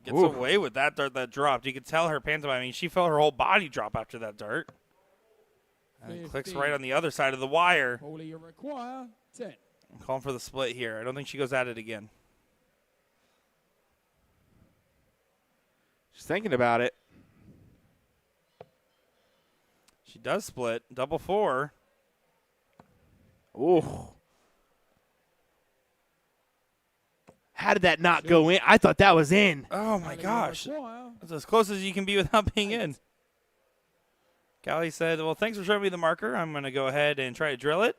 Gets Ooh. away with that dart that dropped. You could tell her pantomime. I mean, she felt her whole body drop after that dart. And it clicks right on the other side of the wire. Paulie, you require 10. I'm calling for the split here. I don't think she goes at it again. She's thinking about it. She does split. Double 4. Ooh. How did that not go in? I thought that was in. Oh, my Paulie, you gosh. require That's as close as you can be without being in. Callie said, well, thanks for showing me the marker. I'm going to go ahead and try to drill it,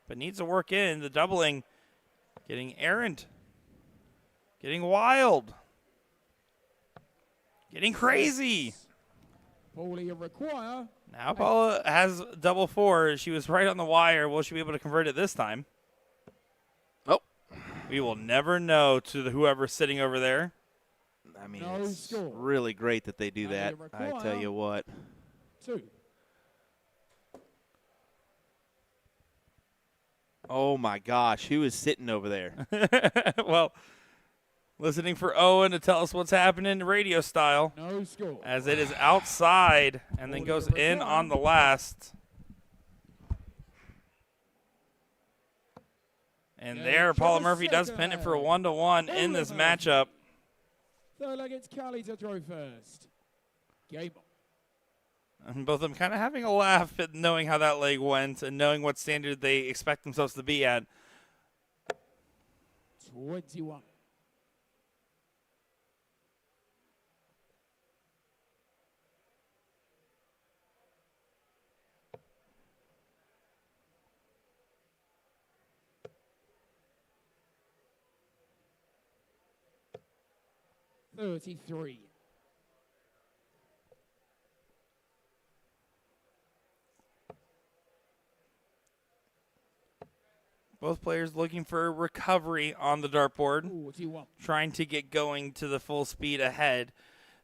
but needs to work in. The doubling getting errant, getting wild, getting crazy. Paulie, you require. Now Paula has double 4. She was right on the wire. Will she be able to convert it this time? Oh. We will never know to whoever's sitting over there. I mean, No it's score. really great that they do Now that. you I tell require- you what. 2. Oh, my gosh. Who is sitting over there? Well, listening for Owen to tell us what's happening radio style. No score. As it is outside and then goes in on the last. And Yeah, there, just Paula a Murphy does pin it for a second. 1-1 in this Paula Murphy. matchup. Third leg, it's Callie to throw first. Game on. And both of them kind of having a laugh at knowing how that leg went and knowing what standard they expect themselves to be at. 21. $33. Both players looking for recovery on the dartboard, 41. trying to get going to the full speed ahead.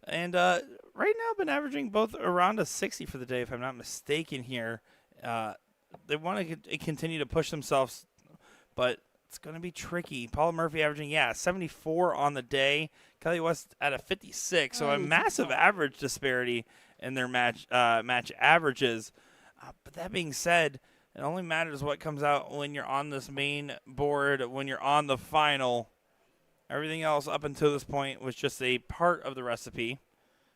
And right now, been averaging both around a 60 for the day, if I'm not mistaken here. They want to continue to push themselves, but it's going to be tricky. Paula Murphy averaging, 74 on the day. Kelly West at a 56, so a massive average disparity in their match averages. But that being said, it only matters what comes out when you're on this main board, when you're on the final. Everything else up until this point was just a part of the recipe.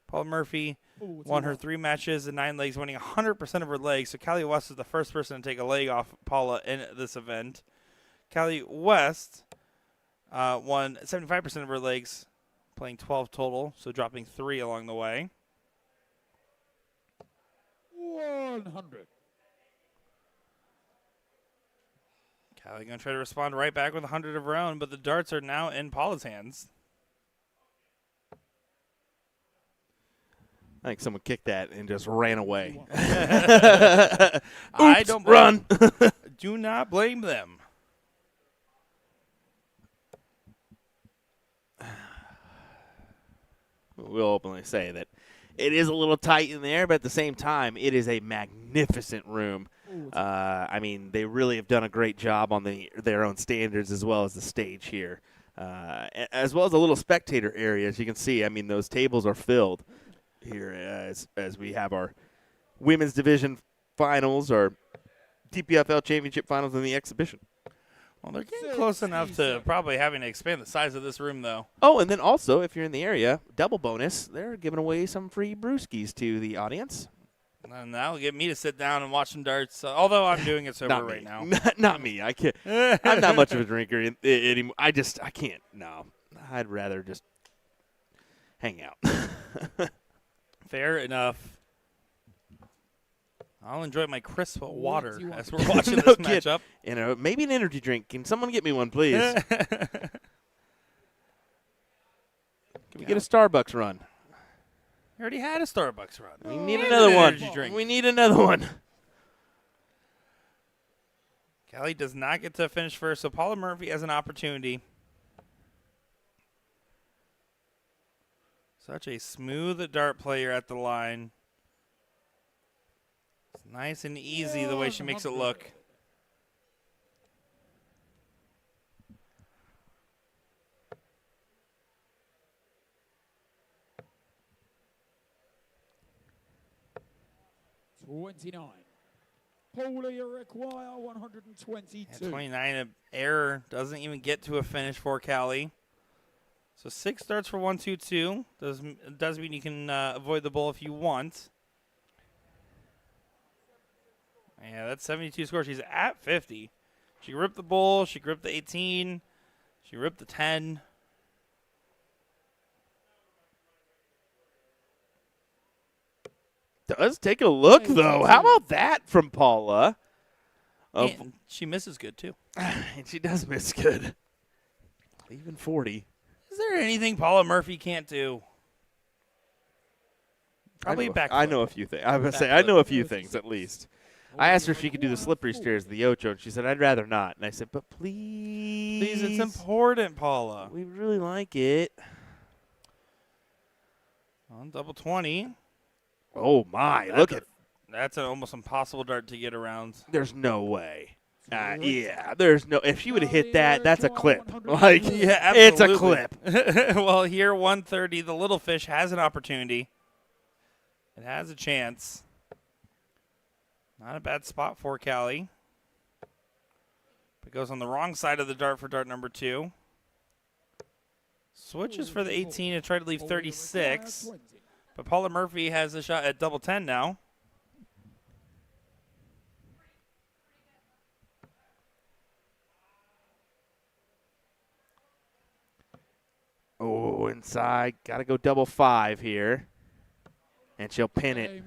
Paula Murphy won her 3 matches and 9 legs, winning 100% of her legs. So Callie West is the first person to take a leg off Paula in this event. Callie West won 75% of her legs, playing 12 total, so dropping 3 along the way. 100. Callie going to try to respond right back with 100 of her own, but the darts are now in Paula's hands. I think someone kicked that and just ran away. I don't blame run. Do not blame them. We'll openly say that it is a little tight in there, but at the same time, it is a magnificent room. I mean, they really have done a great job on their own standards as well as the stage here, as well as a little spectator area. As you can see, I mean, those tables are filled here as we have our women's division finals, our DPFL championship finals, and the exhibition. Well, they're getting close enough to probably having to expand the size of this room, though. Oh, and then also, if you're in the area, double bonus, they're giving away some free brewskis to the audience. And that'll get me to sit down and watch some darts, although I'm doing it sober Not right me. now. Not me. I can't. I'm not much of a drinker anymore. I can't. No. I'd rather just hang out. Fair enough. I'll enjoy my crisp water as we're watching this matchup. And maybe an energy drink. Can someone get me one, please? Can we get a Starbucks run? We already had a Starbucks run. We need And another an one. energy drink. We need another one. Callie does not get to finish first, so Paula Murphy has an opportunity. Such a smooth dart player at the line. It's nice and easy the way she makes it look. Paula, you require 122. At 29, an error. Doesn't even get to a finish for Callie. So 6 darts for 122. Does mean you can avoid the bowl if you want. Yeah, that's 72 score. She's at 50. She ripped the bowl. She gripped the 18. She ripped the 10. Does take a look, though. How about that from Paula? And she misses good, too. And she does miss good. Even 40. Is there anything Paula Murphy can't do? Probably back. I know a few things. I was going to say, I know a few things at least. I asked her if she could do the slippery stairs, the Ocho, and she said, I'd rather not. And I said, but please. Please, it's important, Paula. We really like it. On double 20. Oh, my. Look at. That's an almost impossible dart to get around. There's no way. Yeah, there's no. If she would have hit that, that's a clip. Like, Yeah, it's a absolutely. clip. Well, here, 130, the little fish has an opportunity. It has a chance. Not a bad spot for Callie. But goes on the wrong side of the dart for dart number 2. Switches for the 18 to try to leave 36. But Paula Murphy has a shot at double 10 now. Oh, inside. Got to go double 5 here. And she'll pin it.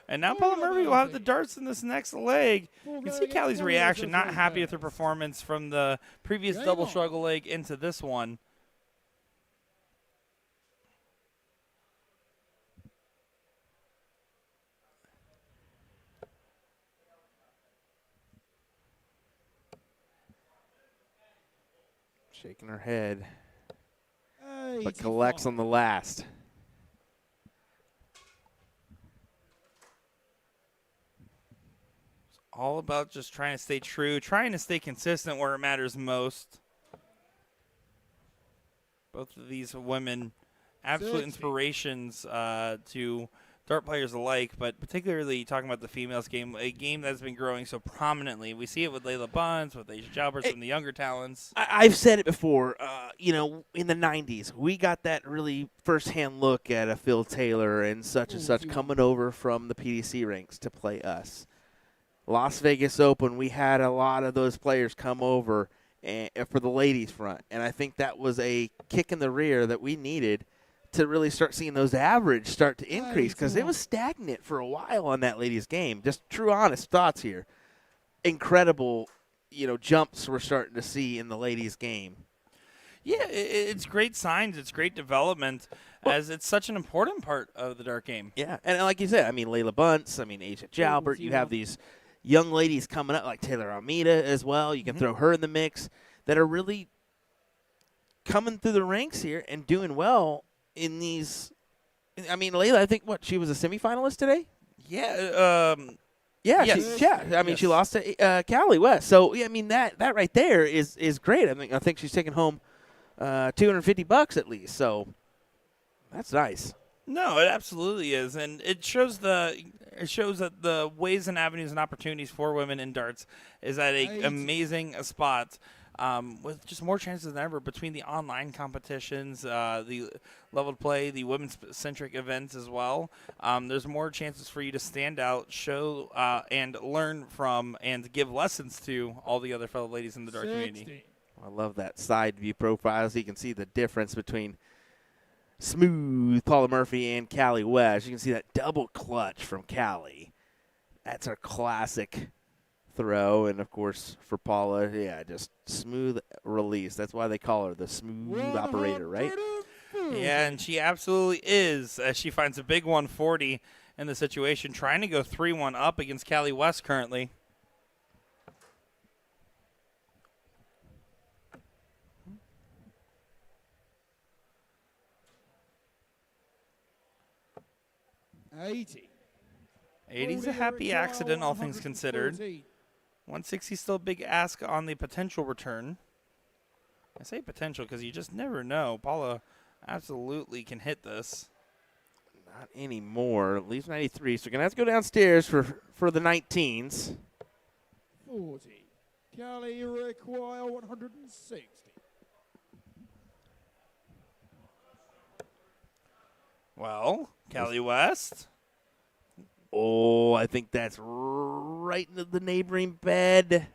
And now Paula Murphy will have the darts in this next leg. You can see Callie's reaction, not happy with her performance from the previous double struggle leg into this one. Shaking her head. But collects on the last. All about just trying to stay true, trying to stay consistent where it matters most. Both of these women, absolute inspirations to dart players alike, but particularly talking about the females game, a game that's been growing so prominently. We see it with Layla Bunce, with Asia Jalbert from the younger talents. I've said it before, in the 90s, we got that really firsthand look at a Phil Taylor and such coming over from the PDC ranks to play us. Las Vegas Open, we had a lot of those players come over for the ladies front, and I think that was a kick in the rear that we needed to really start seeing those average start to increase, because it was stagnant for a while on that ladies game. Just true, honest thoughts here. Incredible, jumps we're starting to see in the ladies game. Yeah, it's great signs. It's great development, as it's such an important part of the dart game. Yeah, and like you said, Layla Bunce, Asia Jalbert, you have these young ladies coming up like Taylor Almeida as well. You can throw her in the mix that are really coming through the ranks here and doing well in these. Layla, I think, she was a semifinalist today? Yeah. Yes. She lost to Callie West. So, that right there is great. I think she's taking home $250 at least. So, that's nice. No, it absolutely is, and it shows that the ways and avenues and opportunities for women in darts is at an amazing spot, with just more chances than ever between the online competitions, the leveled play, the women's-centric events as well. There's more chances for you to stand out, show, and learn from, and give lessons to all the other fellow ladies in the dart community. I love that side view profile, so you can see the difference between smooth Paula Murphy and Callie West. You can see that double clutch from Callie. That's her classic throw. And, of course, for Paula, just smooth release. That's why they call her the smooth operator, right? Yeah, and she absolutely is, as she finds a big 140 in the situation, trying to go 3-1 up against Callie West currently. 80. 80's a happy accident, all things considered. 160 still a big ask on the potential return. I say potential because you just never know. Paula absolutely can hit this. Not anymore. Leaves 93, so we're going to have to go downstairs for the 19s. 40. Kelly require 160. Well, Callie West. Oh, I think that's right into the neighboring bed.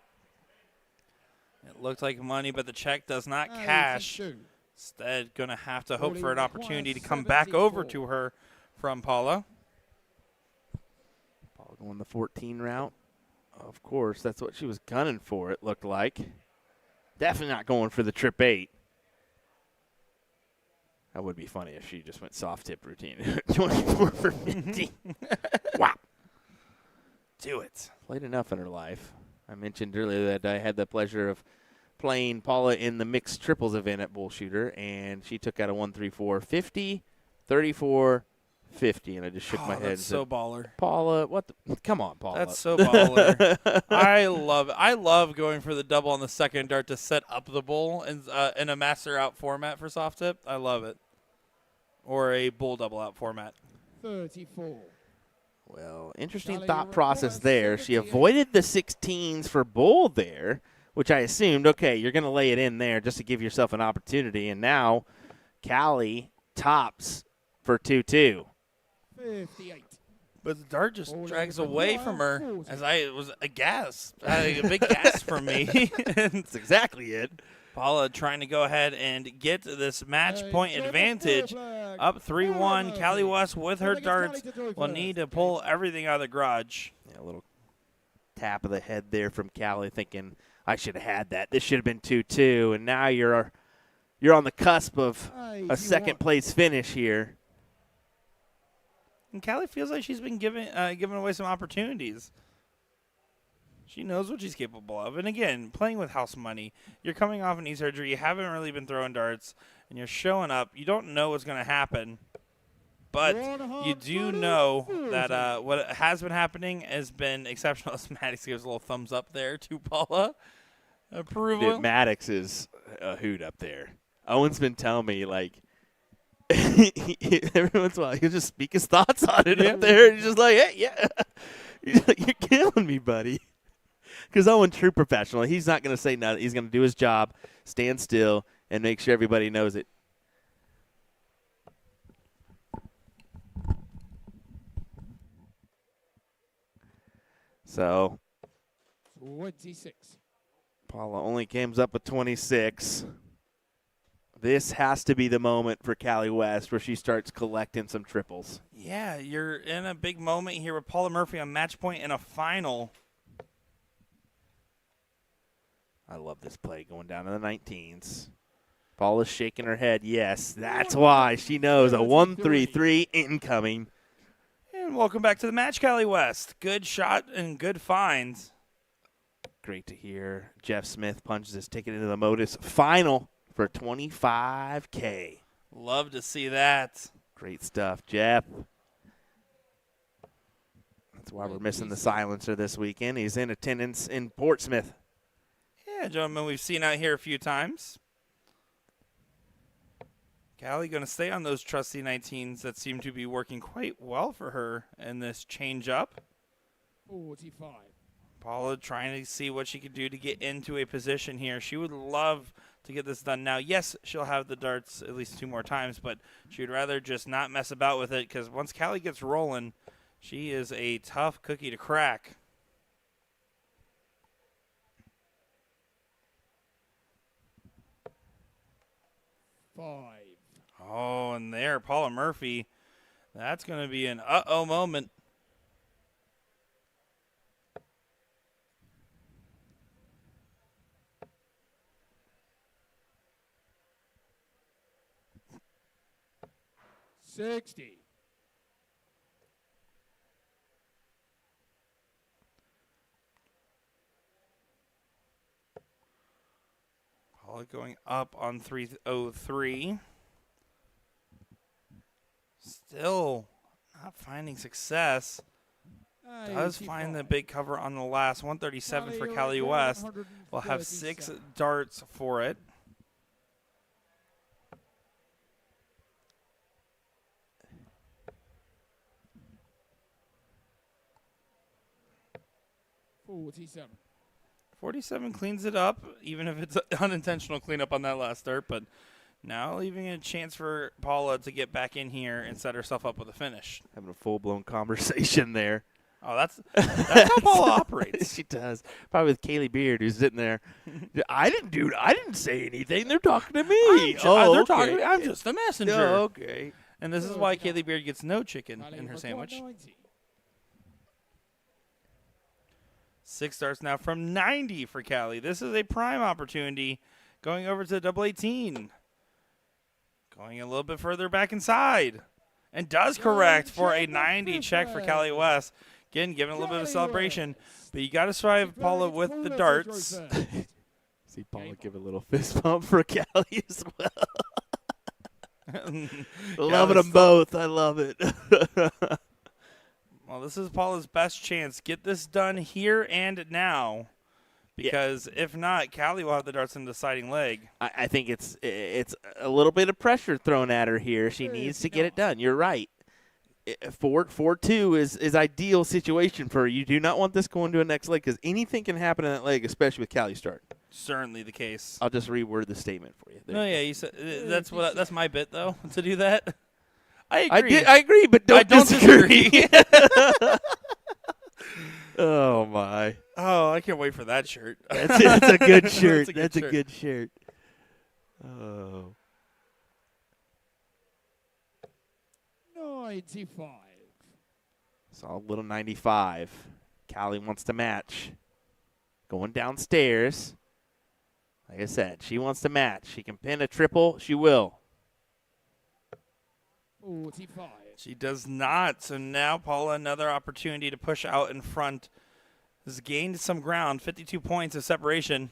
It looked like money, but the check does not cash. 82. Instead, going to have to hope for an opportunity to come back over to her from Paula. Paula going the 14 route. Of course, that's what she was gunning for, it looked like. Definitely not going for the trip 8. That would be funny if she just went soft tip routine. 24 for 50. Wow. Do it. Played enough in her life. I mentioned earlier that I had the pleasure of playing Paula in the mixed triples event at Bull Shooter, and she took out a 1-3-4, 50, 34, 50, and I just shook my head. That's so baller. Paula, what the? Come on, Paula. That's so baller. I love it. I love going for the double on the second dart to set up the bull in a master out format for soft tip. I love it. Or a bull double out format. 34. Well, interesting thought process there. She avoided the 16s for bull there, which I assumed, okay, you're going to lay it in there just to give yourself an opportunity. And now Callie tops for 2-2. 58. But the dart just drags away from her as I was aghast. A big gasp from me. That's exactly it. Paula trying to go ahead and get this match point advantage. Up 3-1. Callie West with her darts will need to pull everything out of the garage. Yeah, a little tap of the head there from Callie, thinking, I should have had that. This should have been 2-2, and now you're on the cusp of a second-place finish here. And Callie feels like she's been giving away some opportunities. She knows what she's capable of. And, again, playing with house money, you're coming off a knee surgery. You haven't really been throwing darts, and you're showing up. You don't know what's going to happen. But you do know that what has been happening has been exceptional. Maddox gives a little thumbs up there to Paula. Approval. Dude, Maddox is a hoot up there. Owen's been telling me, like, every once in a while he'll just speak his thoughts on it up there. He's just like, hey, yeah. He's like, you're killing me, buddy. Because Owen's true professional. He's not going to say nothing. He's going to do his job, stand still, and make sure everybody knows it. So 26. Paula only comes up with 26. This has to be the moment for Callie West where she starts collecting some triples. Yeah, you're in a big moment here with Paula Murphy on match point in a final. I love this play going down to the 19s. Paula's shaking her head. Yes, that's why. She knows a 1-3-3 incoming. And welcome back to the match, Callie West. Good shot and good finds. Great to hear. Jeff Smith punches his ticket into the Modus final for $25K. Love to see that. Great stuff, Jeff. That's why we're missing the silencer this weekend. He's in attendance in Portsmouth. Yeah, gentlemen, we've seen out here a few times. Callie going to stay on those trusty 19s that seem to be working quite well for her in this change-up. 45. Paula trying to see what she could do to get into a position here. She would love to get this done now. Yes, she'll have the darts at least 2 more times, but she would rather just not mess about with it because once Callie gets rolling, she is a tough cookie to crack. Oh, and there, Paula Murphy. That's going to be an uh-oh moment. $60. Paula going up on 303. Still Not finding success. Does find the big cover on the last 137 for Cali West. We'll have 6 darts for it. $47. 47 cleans it up, even if it's unintentional cleanup on that last dart, but now leaving a chance for Paula to get back in here and set herself up with a finish. Having a full-blown conversation there. Oh, that's how Paula operates. She does. Probably with Kaylee Beard, who's sitting there. I didn't say anything. They're talking to me. They're okay. talking to me. I'm just the messenger. Oh, okay. And this is why Kaylee Beard gets no chicken in her sandwich. 6 darts now from 90 for Cali. This is a prime opportunity going over to double 18. Going a little bit further back inside. And does correct for a 90 check for Cali West. Again, giving a little bit of a celebration. But you got to survive Paula with the darts. See Paula give a little fist bump for Cali as well. Loving them both. I love it. Well, this is Paula's best chance. Get this done here and now. Because if not, Cali will have the darts in the deciding leg. I think it's a little bit of pressure thrown at her here. She needs to get it done. You're right. 4-2 is ideal situation for her. You do not want this going to a next leg because anything can happen in that leg, especially with Cali's start. Certainly the case. I'll just reword the statement for you. No, yeah, you said that's my bit though to do that. I agree. I agree, but don't disagree. Oh my! Oh, I can't wait for that shirt. That's a good shirt. That's a good shirt. Oh. 95. Solid little 95. Cali wants to match. Going downstairs. Like I said, she wants to match. She can pin a triple. She will. 45. She does not. So now Paula, another opportunity to push out in front. Has gained some ground. 52 points of separation.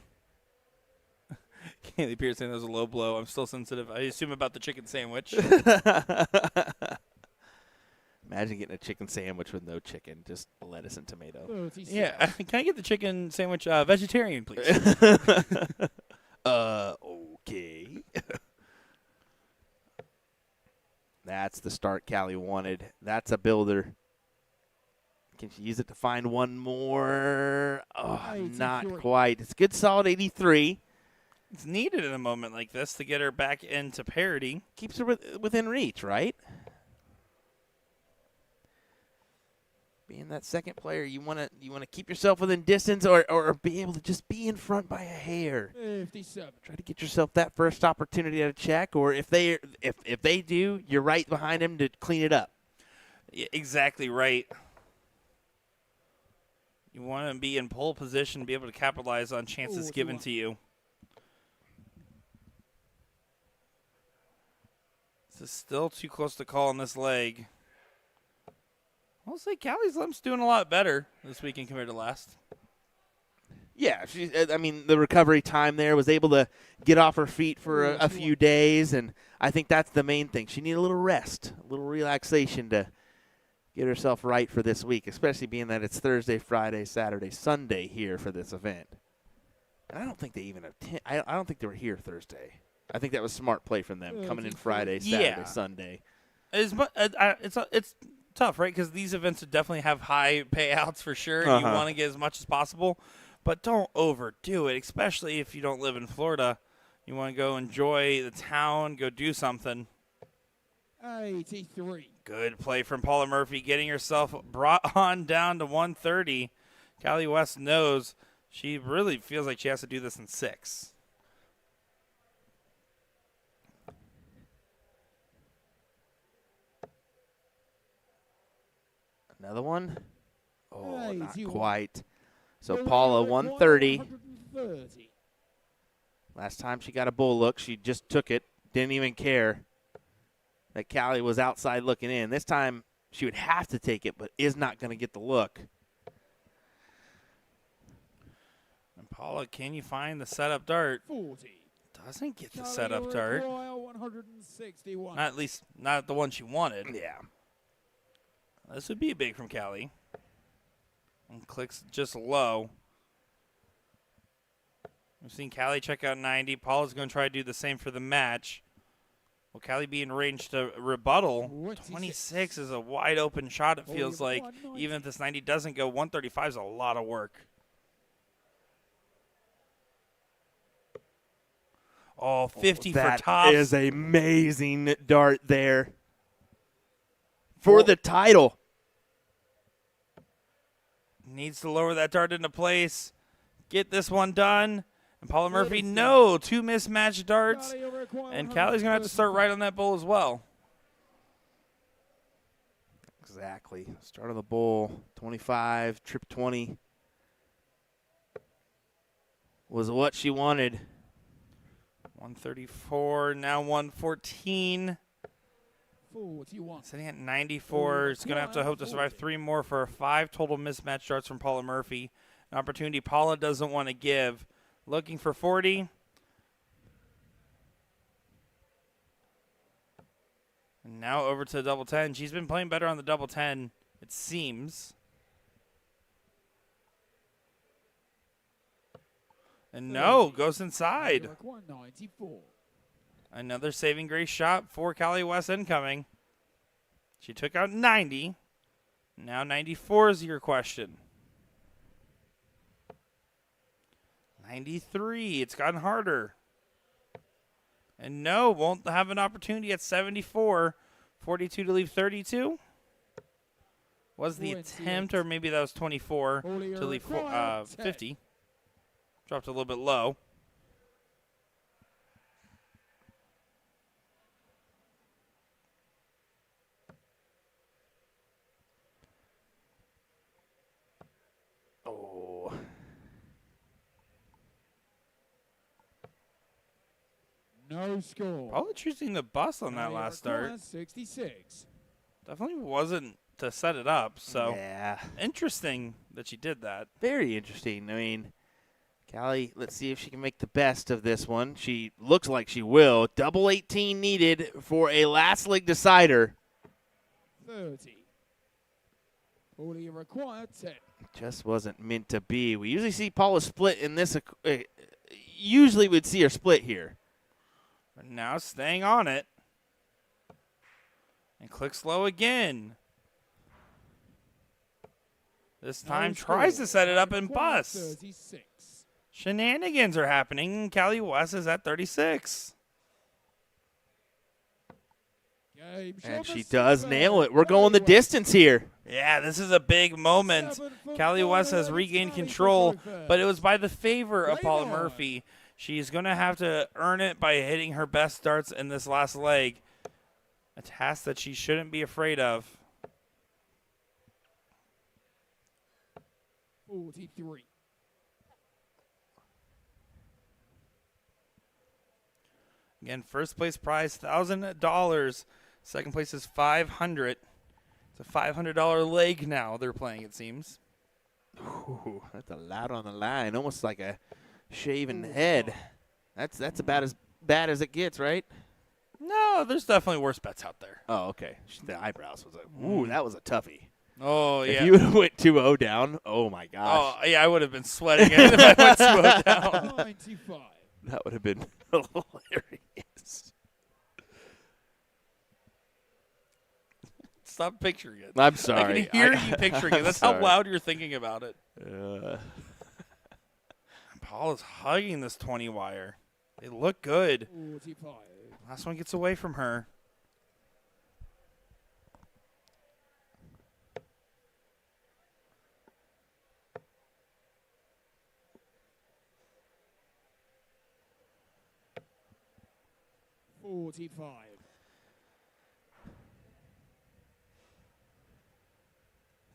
Kaylee Pierce saying that was a low blow. I'm still sensitive. I assume about the chicken sandwich. Imagine getting a chicken sandwich with no chicken, just lettuce and tomato. 36. Yeah. Can I get the chicken sandwich vegetarian, please? Okay. That's the start Cali wanted. That's a builder. Can she use it to find one more? Oh, not quite. It's a good solid 83. It's needed in a moment like this to get her back into parity. Keeps her within reach, right? Being that second player, you want to keep yourself within distance or be able to just be in front by a hair. 57. Try to get yourself that first opportunity at a check, or if they do, you're right behind them to clean it up. Yeah, exactly right. You want to be in pole position, be able to capitalize on chances given to you. This is still too close to call on this leg. I'll say Cali's limp's doing a lot better this weekend compared to last. Yeah, the recovery time there, was able to get off her feet for a few days, and I think that's the main thing. She needed a little rest, a little relaxation to get herself right for this week, especially being that it's Thursday, Friday, Saturday, Sunday here for this event. And I don't think they even I don't think they were here Thursday. I think that was smart play from them, coming in Friday, Saturday, Sunday. It's tough, right? Because these events would definitely have high payouts for sure. And you want to get as much as possible, but don't overdo it, especially if you don't live in Florida. You want to go enjoy the town, go do something. 83. Good play from Paula Murphy, getting herself brought on down to 130. Cali West knows she really feels like she has to do this in 6. Another one? Oh, not 81. quite. So Paula, 130. 130. Last time she got a bull look, she just took it, didn't even care that Cali was outside looking in. This time she would have to take it, but is not going to get the look. And Paula, can you find the setup dart? 40. Doesn't get the setup dart. 161. Not the one she wanted. Yeah. This would be big from Callie. And clicks just low. We've seen Callie check out 90. Paula's going to try to do the same for the match. Will Callie be in range to rebuttal? 26 is a wide open shot, it feels like. Even if this 90 doesn't go, 135 is a lot of work. Oh, 50 for tops. That is an amazing dart there for the title. Needs to lower that dart into place. Get this one done. And Paula Murphy, no. 2 mismatched darts. And Callie's going to have to start right on that bowl as well. Exactly. Start of the bowl, 25, trip 20 was what she wanted. 134, now 114. 41. Sitting at 94. It's going to have to hope to survive 3 more for 5 total mismatched darts from Paula Murphy. An opportunity Paula doesn't want to give. Looking for 40. And now over to the double 10. She's been playing better on the double 10, it seems. And no, goes inside. 194. Another saving grace shot for Callie West incoming. She took out 90. Now 94 is your question. 93. It's gotten harder. And no, won't have an opportunity at 74. 42 to leave 32. Was the attempt, or maybe that was 24 to leave 50. Dropped a little bit low. Oh. No score. Probably choosing the bus on that last start. 66. Definitely wasn't to set it up, so Yeah. interesting that she did that. Very interesting. I mean, Callie, let's see if she can make the best of this one. She looks like she will. Double 18 needed for a last leg decider. 30. All you require 10. Just wasn't meant to be. We usually see Paula split in this. Usually we'd see her split here. But now staying on it. And clicks low again. This time tries to set it up and bust. 36. Shenanigans are happening. Callie West is at 36. And she does nail it. We're going the distance here. Yeah, this is a big moment. Callie West has regained control, but it was by the favor of Paula Murphy. She's going to have to earn it by hitting her best darts in this last leg. A task that she shouldn't be afraid of. 43. Again, first place prize, $1,000. Second place is $500. It's a $500 leg now they're playing, it seems. Ooh, that's a lot on the line. Almost like a shaven head. That's about as bad as it gets, right? No, there's definitely worse bets out there. Oh, okay. The eyebrows was like, ooh, that was a toughie. Oh, yeah. If you would have went 2-0 down, oh, my gosh. Oh, yeah, I would have been sweating if I went 2-0 down. 95. That would have been hilarious. Stop picturing it. I'm sorry. I can hear you picturing it. That's how sorry. loud you're thinking about it. Paul is hugging this 20 wire. They look good. 45. Last one gets away from her.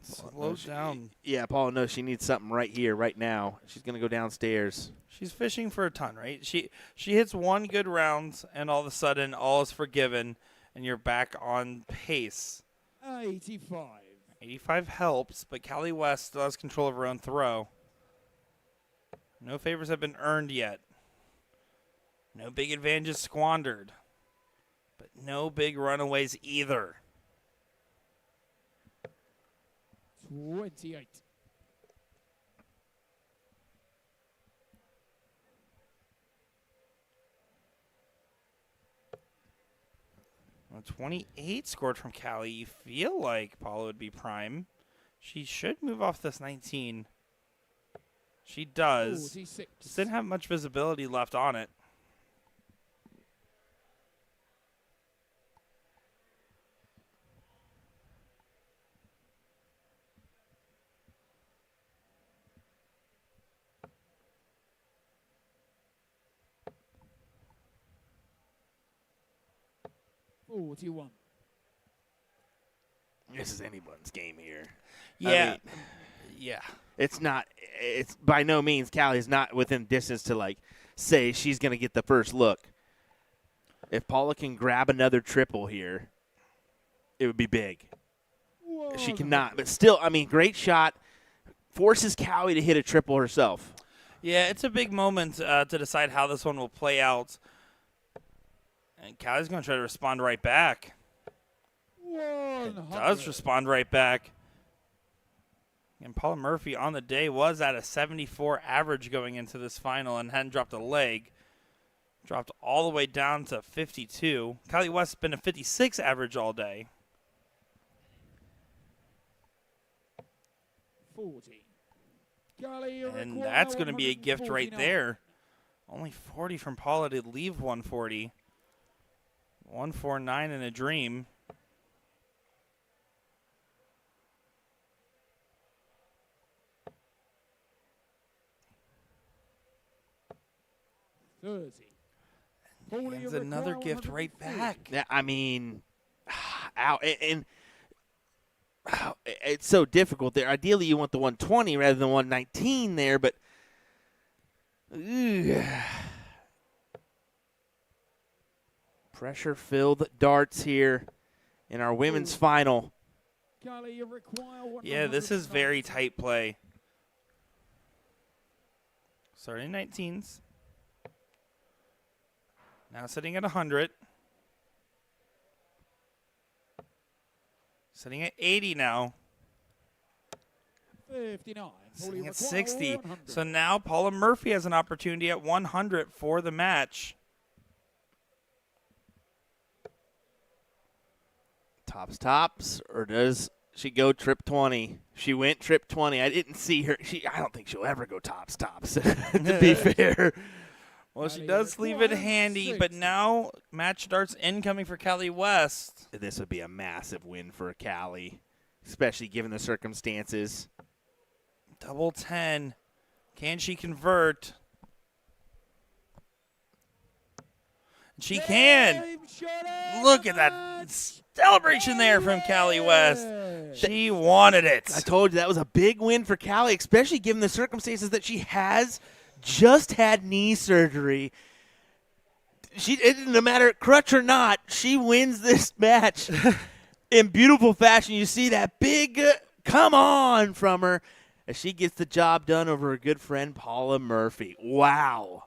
Slow down. Yeah, Paula knows she needs something right here, right now. She's going to go downstairs. She's fishing for a ton, right? She hits one good round, and all of a sudden, all is forgiven, and you're back on pace. 85. 85 helps, but Callie West still has control of her own throw. No favors have been earned yet. No big advantages squandered. But no big runaways either. 28. 28 scored from Callie. You feel like Paula would be prime. She should move off this 19. She does. 46. Just didn't have much visibility left on it. $41. This is anyone's game here. Yeah. I mean, yeah. it's not. It's by no means. Callie's not within distance to like say she's going to get the first look. If Paula can grab another triple here, it would be big. She cannot, but still, I mean, great shot. Forces Callie to hit a triple herself. Yeah, it's a big moment to decide how this one will play out. And Callie's going to try to respond right back. It does respond right back. And Paula Murphy on the day was at a 74 average going into this final and hadn't dropped a leg. Dropped all the way down to 52. Callie West has been a 56 average all day. 40. And that's going to be a gift right there. Only 40 from Paula to leave 140. 149 in a dream. There's another gift right back. Yeah, I mean, ow, and it's so difficult there. Ideally, you want the 120 rather than 119 there, but pressure-filled darts here in our women's final. Yeah, this is very tight play. Starting 19s. Now sitting at 100. Sitting at 80 now. 59. Sitting at 60. So now Paula Murphy has an opportunity at 100 for the match. Tops, or does she go trip 20? She went trip 20. I didn't see her. I don't think she'll ever go tops, to be fair. Well, she does leave it handy, but now match darts incoming for Callie West. This would be a massive win for Callie, especially given the circumstances. Double 10. Can she convert? She can. Look at that celebration there from Callie West. She wanted it. I told you that was a big win for Callie, especially given the circumstances that she has just had knee surgery. No matter crutch or not, she wins this match in beautiful fashion. You see that big come on from her as she gets the job done over her good friend Paula Murphy. Wow.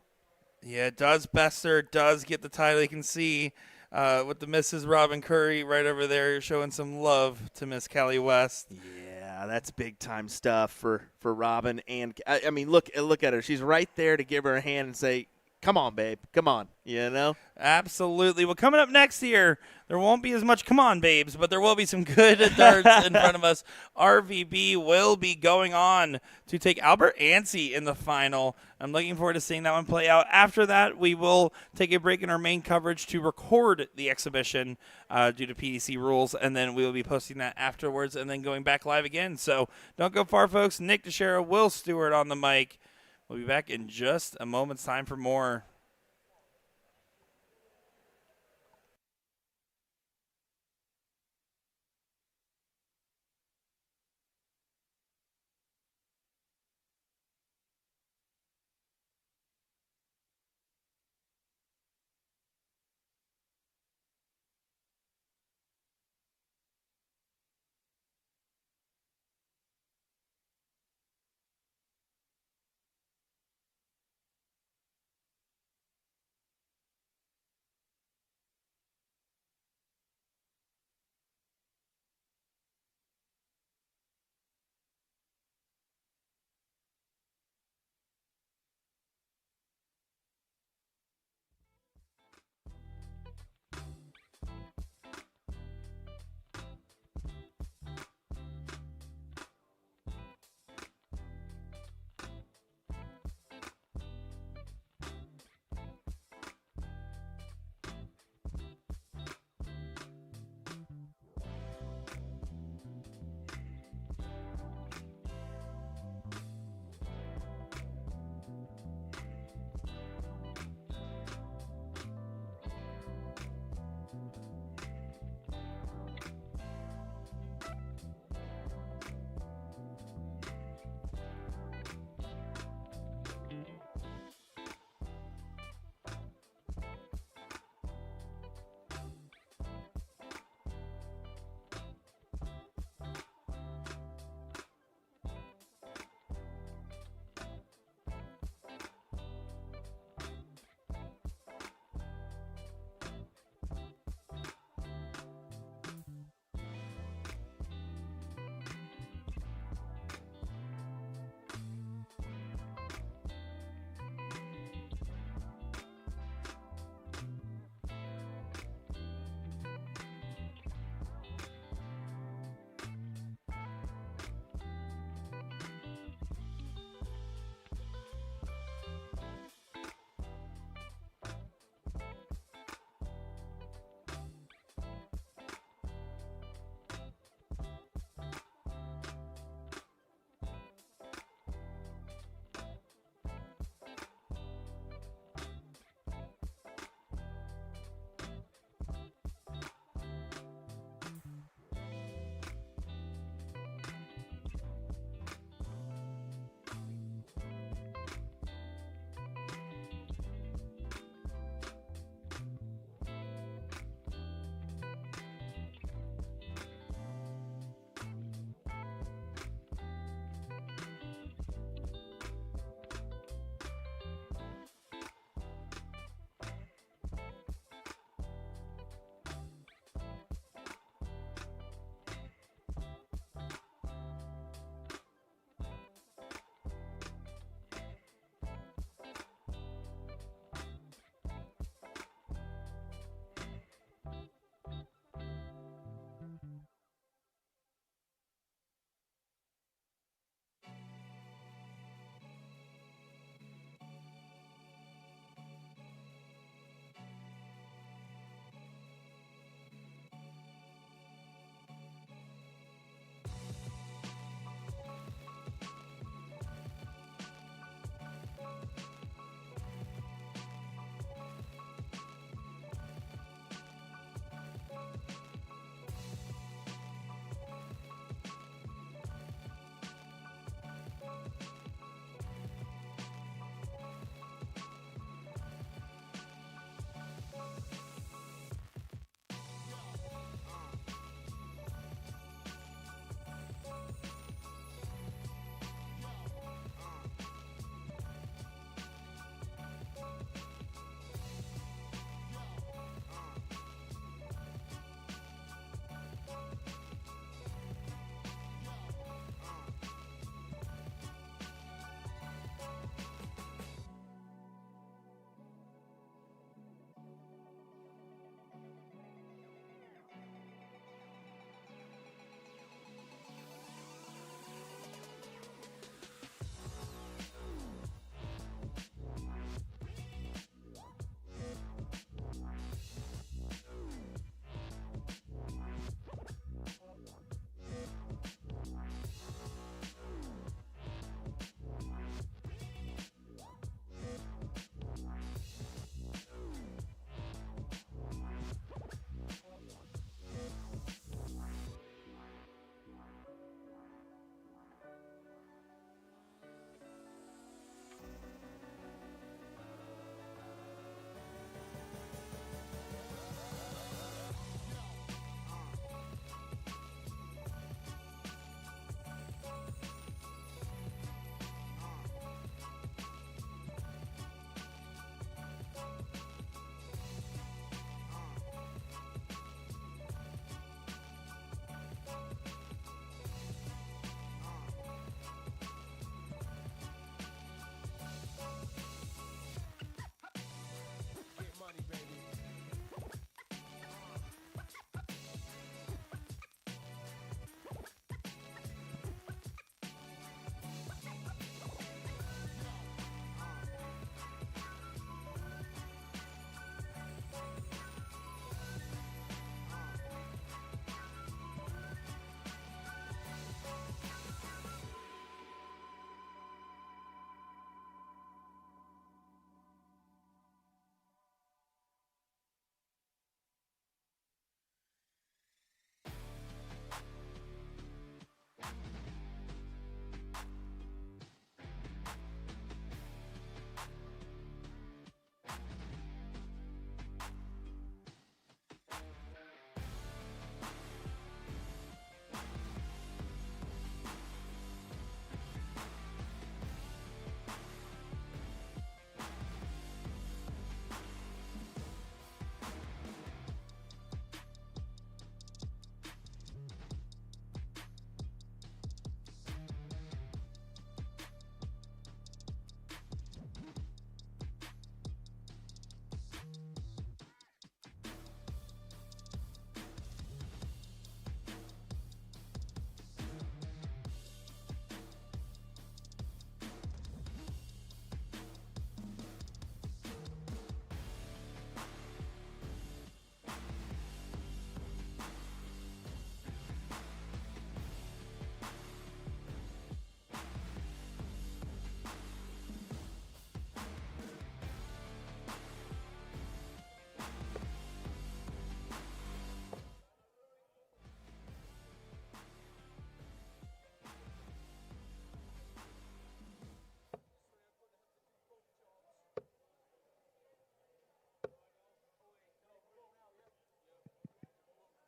Yeah, it does best her, does get the title. You can see with the Mrs. Robin Curry right over there showing some love to Miss Callie West. Yeah, that's big time stuff for Robin. And I mean, look at her. She's right there to give her a hand and say, "Come on, babe. Come on." You know? Absolutely. Well, coming up next year, there won't be as much "come on, babes," but there will be some good darts in front of us. RVB will be going on to take Albert Ansey in the final. I'm looking forward to seeing that one play out. After that, we will take a break in our main coverage to record the exhibition due to PDC rules, and then we will be posting that afterwards and then going back live again. So don't go far, folks. Nick Teixeira, Will Stewart on the mic. We'll be back in just a moment's time for more.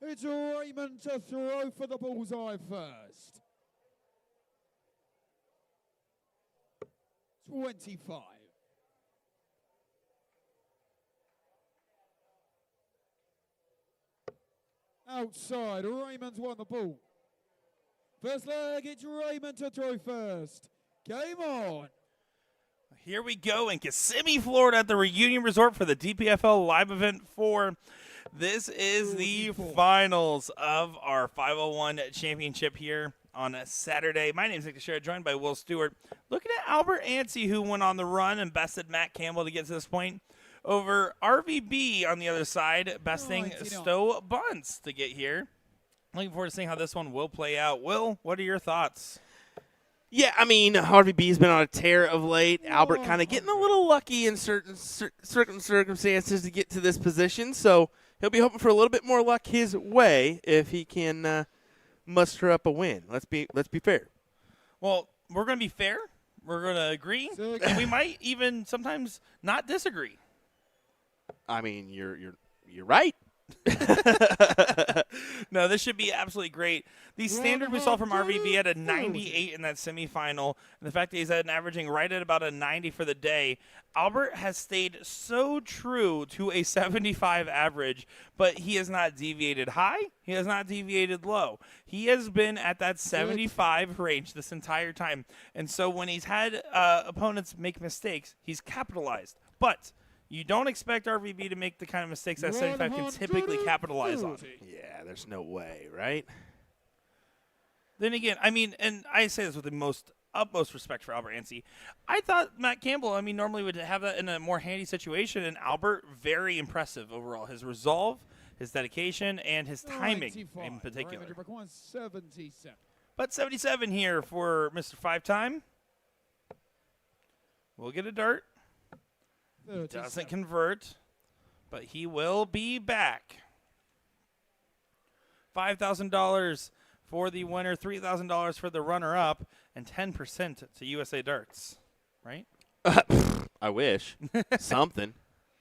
It's Raymond to throw for the bullseye first. 25. Outside, Raymond's won the ball. First leg, it's Raymond to throw first. Game on. Here we go in Kissimmee, Florida at the Reunion Resort for the DPFL Live Event 4. This is the finals of our 501 championship here on a Saturday. My name is Nick Teixeira, joined by Will Stewart. Looking at Albert Ansey, who went on the run and bested Matt Campbell to get to this point, over RVB on the other side, besting Stowe Bunce to get here. Looking forward to seeing how this one will play out. Will, what are your thoughts? Yeah, I mean, Harvey B's been on a tear of late. Albert kind of getting a little lucky in certain circumstances to get to this position, so he'll be hoping for a little bit more luck his way if he can muster up a win. Let's be fair. Well, we're going to be fair. We're going to agree, and we might even sometimes not disagree. I mean, you're right. No, this should be absolutely great. The standard we saw from RVB had a 98 in that semifinal, and the fact that he's averaging right at about a 90 for the day. Albert has stayed so true to a 75 average, but he has not deviated high. He has not deviated low. He has been at that 75 range this entire time, and so when he's had opponents make mistakes, he's capitalized. But you don't expect RVB to make the kind of mistakes that 75 can typically capitalize on. Yeah, there's no way, right? Then again, I mean, and I say this with the utmost respect for Albert Ansey. I thought Matt Campbell, I mean, normally would have that in a more handy situation, and Albert, very impressive overall. His resolve, his dedication, and his timing in particular. But 77 here for Mr. Five Time. We'll get a dart. Doesn't convert, but he will be back. $5,000 for the winner, $3,000 for the runner-up, and 10% to USA Darts, right? I wish. Something.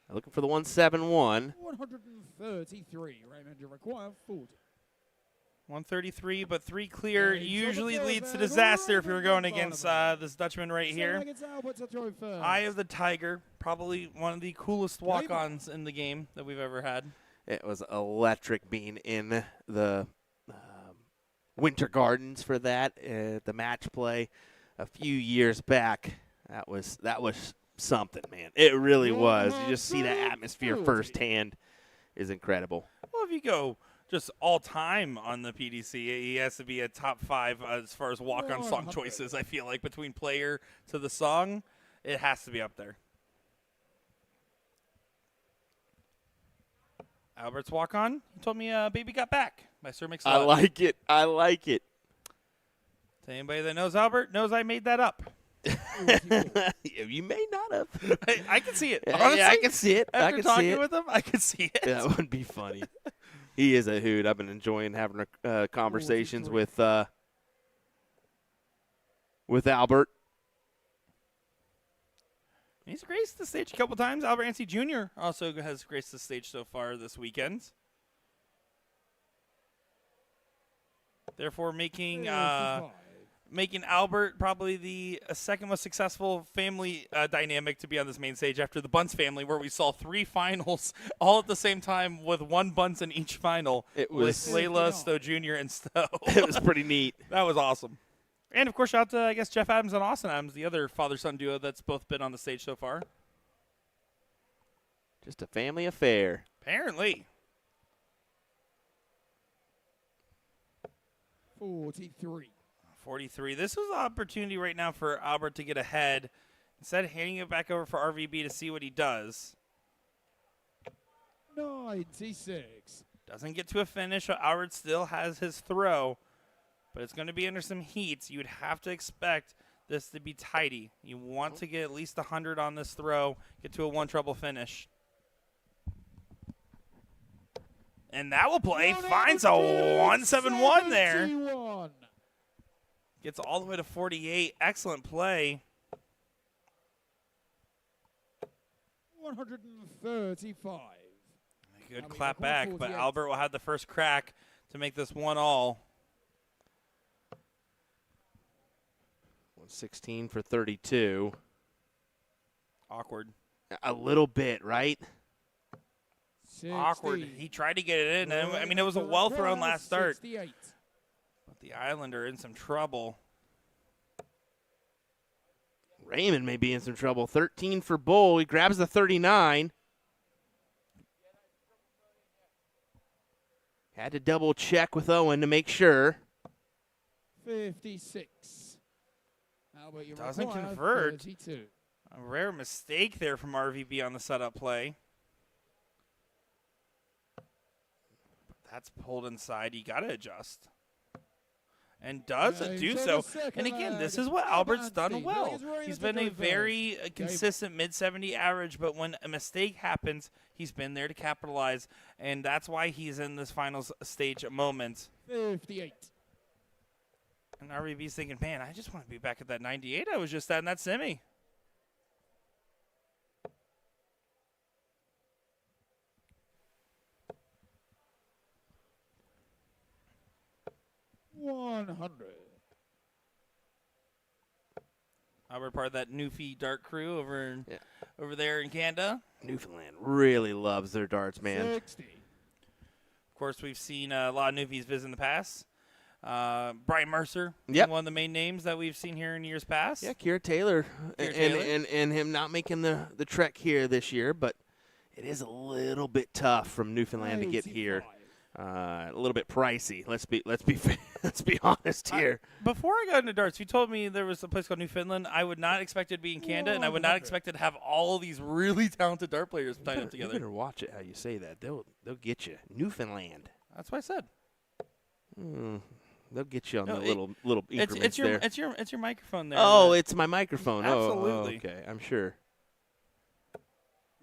I'm looking for the 171. 133. Raymond, you require 40. 133, but 3 clear usually leads to disaster if you're going against this Dutchman right here. Eye of the Tiger, probably one of the coolest walk-ons in the game that we've ever had. It was electric being in the Winter Gardens for that, the match play a few years back. That was something, man. It really was. You just see that atmosphere firsthand is incredible. Well, if you go just all time on the PDC, he has to be a top 5 as far as walk-on song choices. I feel like between player to the song, it has to be up there. Albert's walk-on. He told me "Baby Got Back" by Sir Mix-a-Lot. I like it. To anybody that knows Albert knows I made that up. You may not have. I can see it. Honestly, yeah, I can see it. After talking with him, I can see it. That would be funny. He is a hoot. I've been enjoying having conversations with Albert. He's graced the stage a couple times. Albert Ansey Jr. also has graced the stage so far this weekend. Therefore, making Albert probably the second most successful family dynamic to be on this main stage after the Bunce family, where we saw 3 finals all at the same time with 1 Bunce in each final. It was with Layla, Stowe Jr., and Stowe. It was pretty neat. That was awesome. And, of course, shout out to, I guess, Jeff Adams and Austin Adams, the other father-son duo that's both been on the stage so far. Just a family affair. Apparently. 43. 43. This was an opportunity right now for Albert to get ahead. Instead of handing it back over for RVB to see what he does. 96. Doesn't get to a finish. So Albert still has his throw. But it's going to be under some heat. You would have to expect this to be tidy. You want to get at least 100 on this throw. Get to a 1 treble finish. And that will play. Finds a 171 there. Gets all the way to 48. Excellent play. 135. Good Coming clap up on back, but 48. Albert will have the first crack to make this 1-all. 116 for 32. Awkward. A little bit, right? 60. Awkward. He tried to get it in. And, I mean, it was a well-thrown last start. 68. But the Islander in some trouble. Raymond may be in some trouble. 13 for Bull. He grabs the 39. Had to double check with Owen to make sure. 56. Albert, you Doesn't require convert. 32. A rare mistake there from RVB on the setup play. That's pulled inside. You got to adjust. And does Yeah, do he's on so. the second And again, leg. this is what Albert's done Anstey. well. Now he's Raymond He's to been go a first. very consistent mid-70 average, but when a mistake happens, he's been there to capitalize, and that's why he's in this finals stage moment. 58. And RVB's thinking, man, I just want to be back at that 98 I was just at in that semi. $100. Albert, part of that Newfie dart crew over there in Canada. Newfoundland really loves their darts, man. 60. Of course, we've seen a lot of Newfies visit in the past. Brian Mercer, Yep. one of the main names that we've seen here in years past. Yeah, Kira Taylor, Kira and, Taylor. and him not making the trek here this year, but it is a little bit tough from Newfoundland to get here. 85. A little bit pricey. Let's be let's be honest here. Before I got into darts, you told me there was a place called Newfoundland. I would not expect it to be in Canada, and I would not 100. expect it to have all these really talented dart players You tied better, up you together. better watch it how you say that. They'll get you. Newfoundland. That's what I said. They'll get you on No, the it- little increments there. It's your microphone there. Oh, it's my microphone. Absolutely. Oh, okay. I'm sure.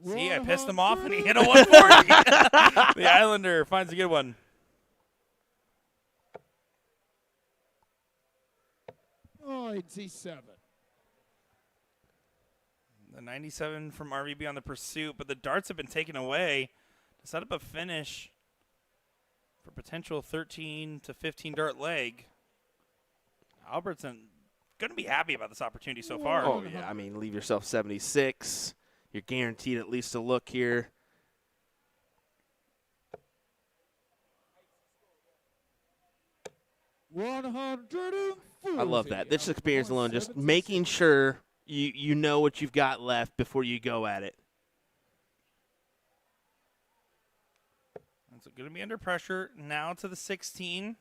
See, I pissed him off, and he hit a 140. The Islander finds a good one. $97. The 97 from RVB on the pursuit, but the darts have been taken away to set up a finish for potential 13 to 15 dart leg. Albertson going to be happy about this opportunity so far. Oh yeah. I mean, leave yourself 76. You're guaranteed at least a look here. $140. I love that. This experience alone, just making sure you know what you've got left before you go at it. It's going to be under pressure. Now to the 16.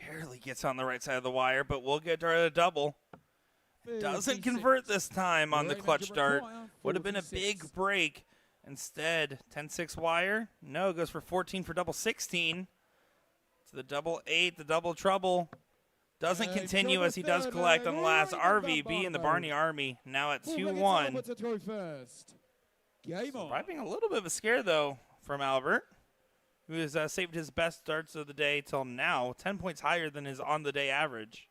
Barely gets on the right side of the wire, but we'll get her at a double. Doesn't convert this time on the clutch dart. Would have been a big break. Instead, 10-6 wire. No, goes for 14 for double 16. To the double 8, the double trouble. Doesn't continue as he does collect on the last RVB in the Barney Army. Now at 2-1. Game on. Surviving a little bit of a scare, though, from Albert, who has saved his best darts of the day till now, 10 points higher than his on-the-day average.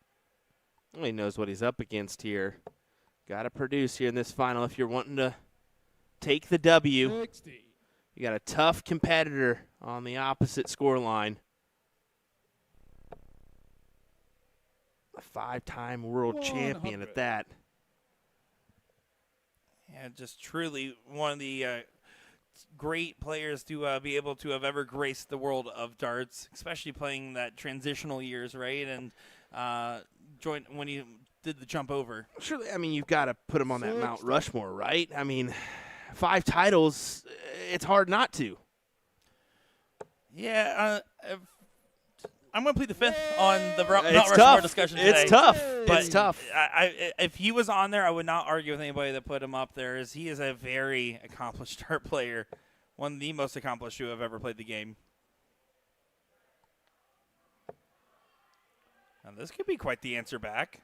Well, he knows what he's up against here. Got to produce here in this final if you're wanting to take the W. 60. You got a tough competitor on the opposite scoreline. A 5-time world champion 100. at that. Yeah, just truly one of the great players to be able to have ever graced the world of darts, especially playing that transitional years, right? And joined when he did the jump over. Surely, I mean, you've got to put him on that Mount Rushmore, right? I mean, 5 titles, it's hard not to. Yeah, I'm going to plead the fifth on the Mount It's Rushmore tough. discussion today. It's tough. But It's tough. If he was on there, I would not argue with anybody that put him up there, as he is a very accomplished dart player, one of the most accomplished who have ever played the game. Now, this could be quite the answer back.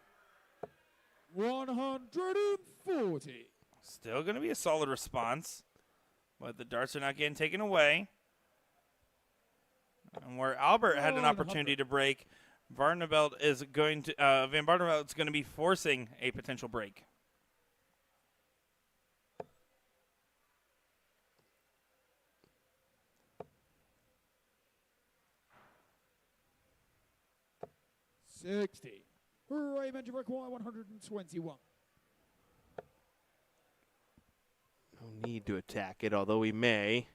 140. Still going to be a solid response, but the darts are not getting taken away. And where Albert had an opportunity to break, Barneveld is going to Van Barneveld is going to be forcing a potential break. 60. Raymond, you require 121. No need to attack it, although he may.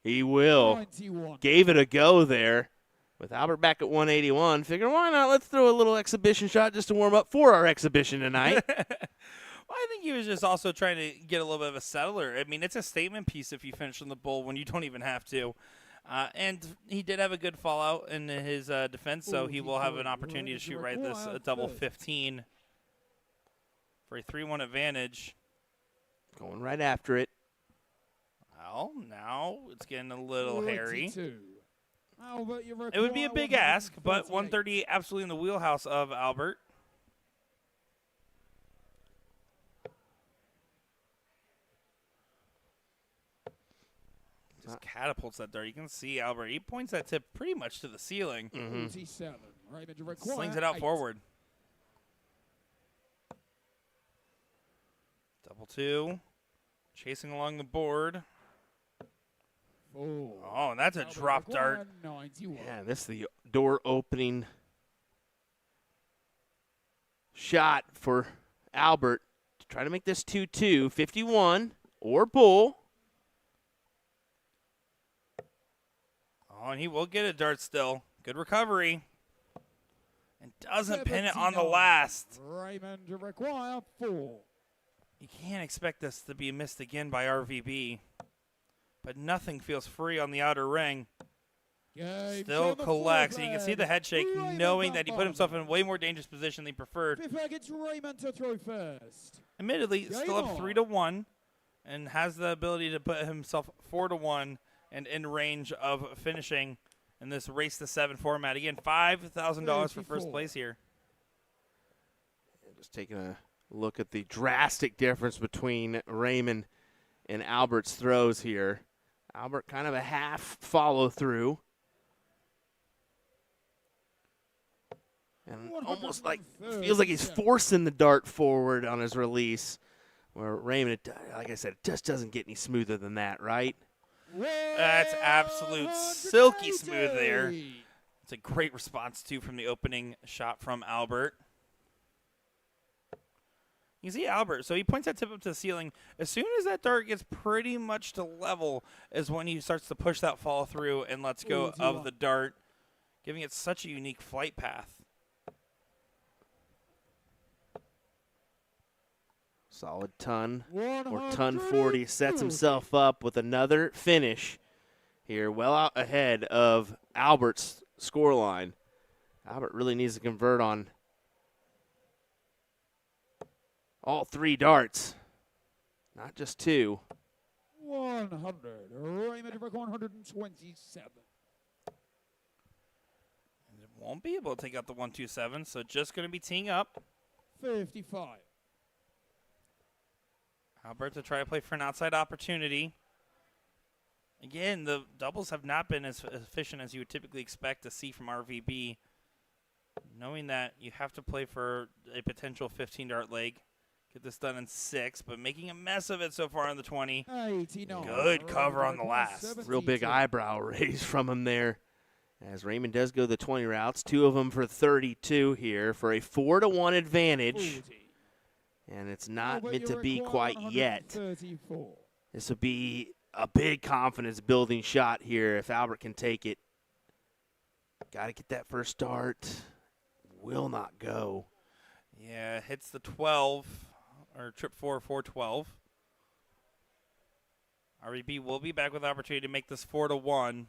He will. 91. Gave it a go there. With Albert back at 181, figure why not? Let's throw a little exhibition shot just to warm up for our exhibition tonight. Well, I think he was just also trying to get a little bit of a settler. I mean, it's a statement piece if you finish on the bull when you don't even have to. And he did have a good fallout in his defense, so he will have an opportunity to shoot right this double 15 for a 3-1 advantage. Going right after it. Well, now it's getting a little hairy. 82. Albert, you It would be a big ask, but 138. 138 absolutely in the wheelhouse of Albert. Just catapults that dart. You can see Albert. He points that tip pretty much to the ceiling. 47. Raymond, you require Slings it out 8. forward. Double 2. Chasing along the board. 4. Oh, and that's a Albert, you drop require dart. 91. Yeah, this is the door opening shot for Albert to try to make this 2-2, 51 or bull. Oh, and he will get a dart still. Good recovery. And doesn't pin it on the 79. last. Raymond, you require 4. You can't expect this to be missed again by RVB. But nothing feels free on the outer ring. Game Still to the collects. fourth And you can see leg. the head shake, Raymond knowing Van that he put Barnum. himself in a way more dangerous position than he preferred. Fifth leg, it's Raymond to throw first. Admittedly, Game still up on. 3-1, and has the ability to put himself 4-1 and in range of finishing in this race to 7 format. Again, $5,000 for first 54. place here. Just taking a look at the drastic difference between Raymond and Albert's throws here. Albert kind of a half follow through. And almost like feels like he's forcing the dart forward on his release. Where Raymond, like I said, it just doesn't get any smoother than that, right? That's absolute silky smooth there. It's a great response, too, from the opening shot from Albert. You see Albert, so he points that tip up to the ceiling. As soon as that dart gets pretty much to level is when he starts to push that fall through and lets go of the dart, giving it such a unique flight path. Solid ton or ton 40 sets himself up with another finish here, well out ahead of Albert's scoreline. Albert really needs to convert on all 3 darts, not just 2. 100. Raymond, you require 127. Won't be able to take out the 127, so just going to be teeing up. 55. Albert to try to play for an outside opportunity. Again, the doubles have not been as efficient as you would typically expect to see from RVB. Knowing that you have to play for a potential 15-dart leg. Get this done in 6, but making a mess of it so far on the 20. 89. Good cover on the last. 72. Real big eyebrow raise from him there. As Raymond does go the 20 routes, 2 of them for 32 here for a 4-1 advantage. 40. And it's not Albert, meant you to be require quite yet. 134. This would be a big confidence-building shot here if Albert can take it. Got to get that first dart. Will not go. Yeah, hits the 12, or trip 4-4-12. RVB will be back with opportunity to make this 4-1.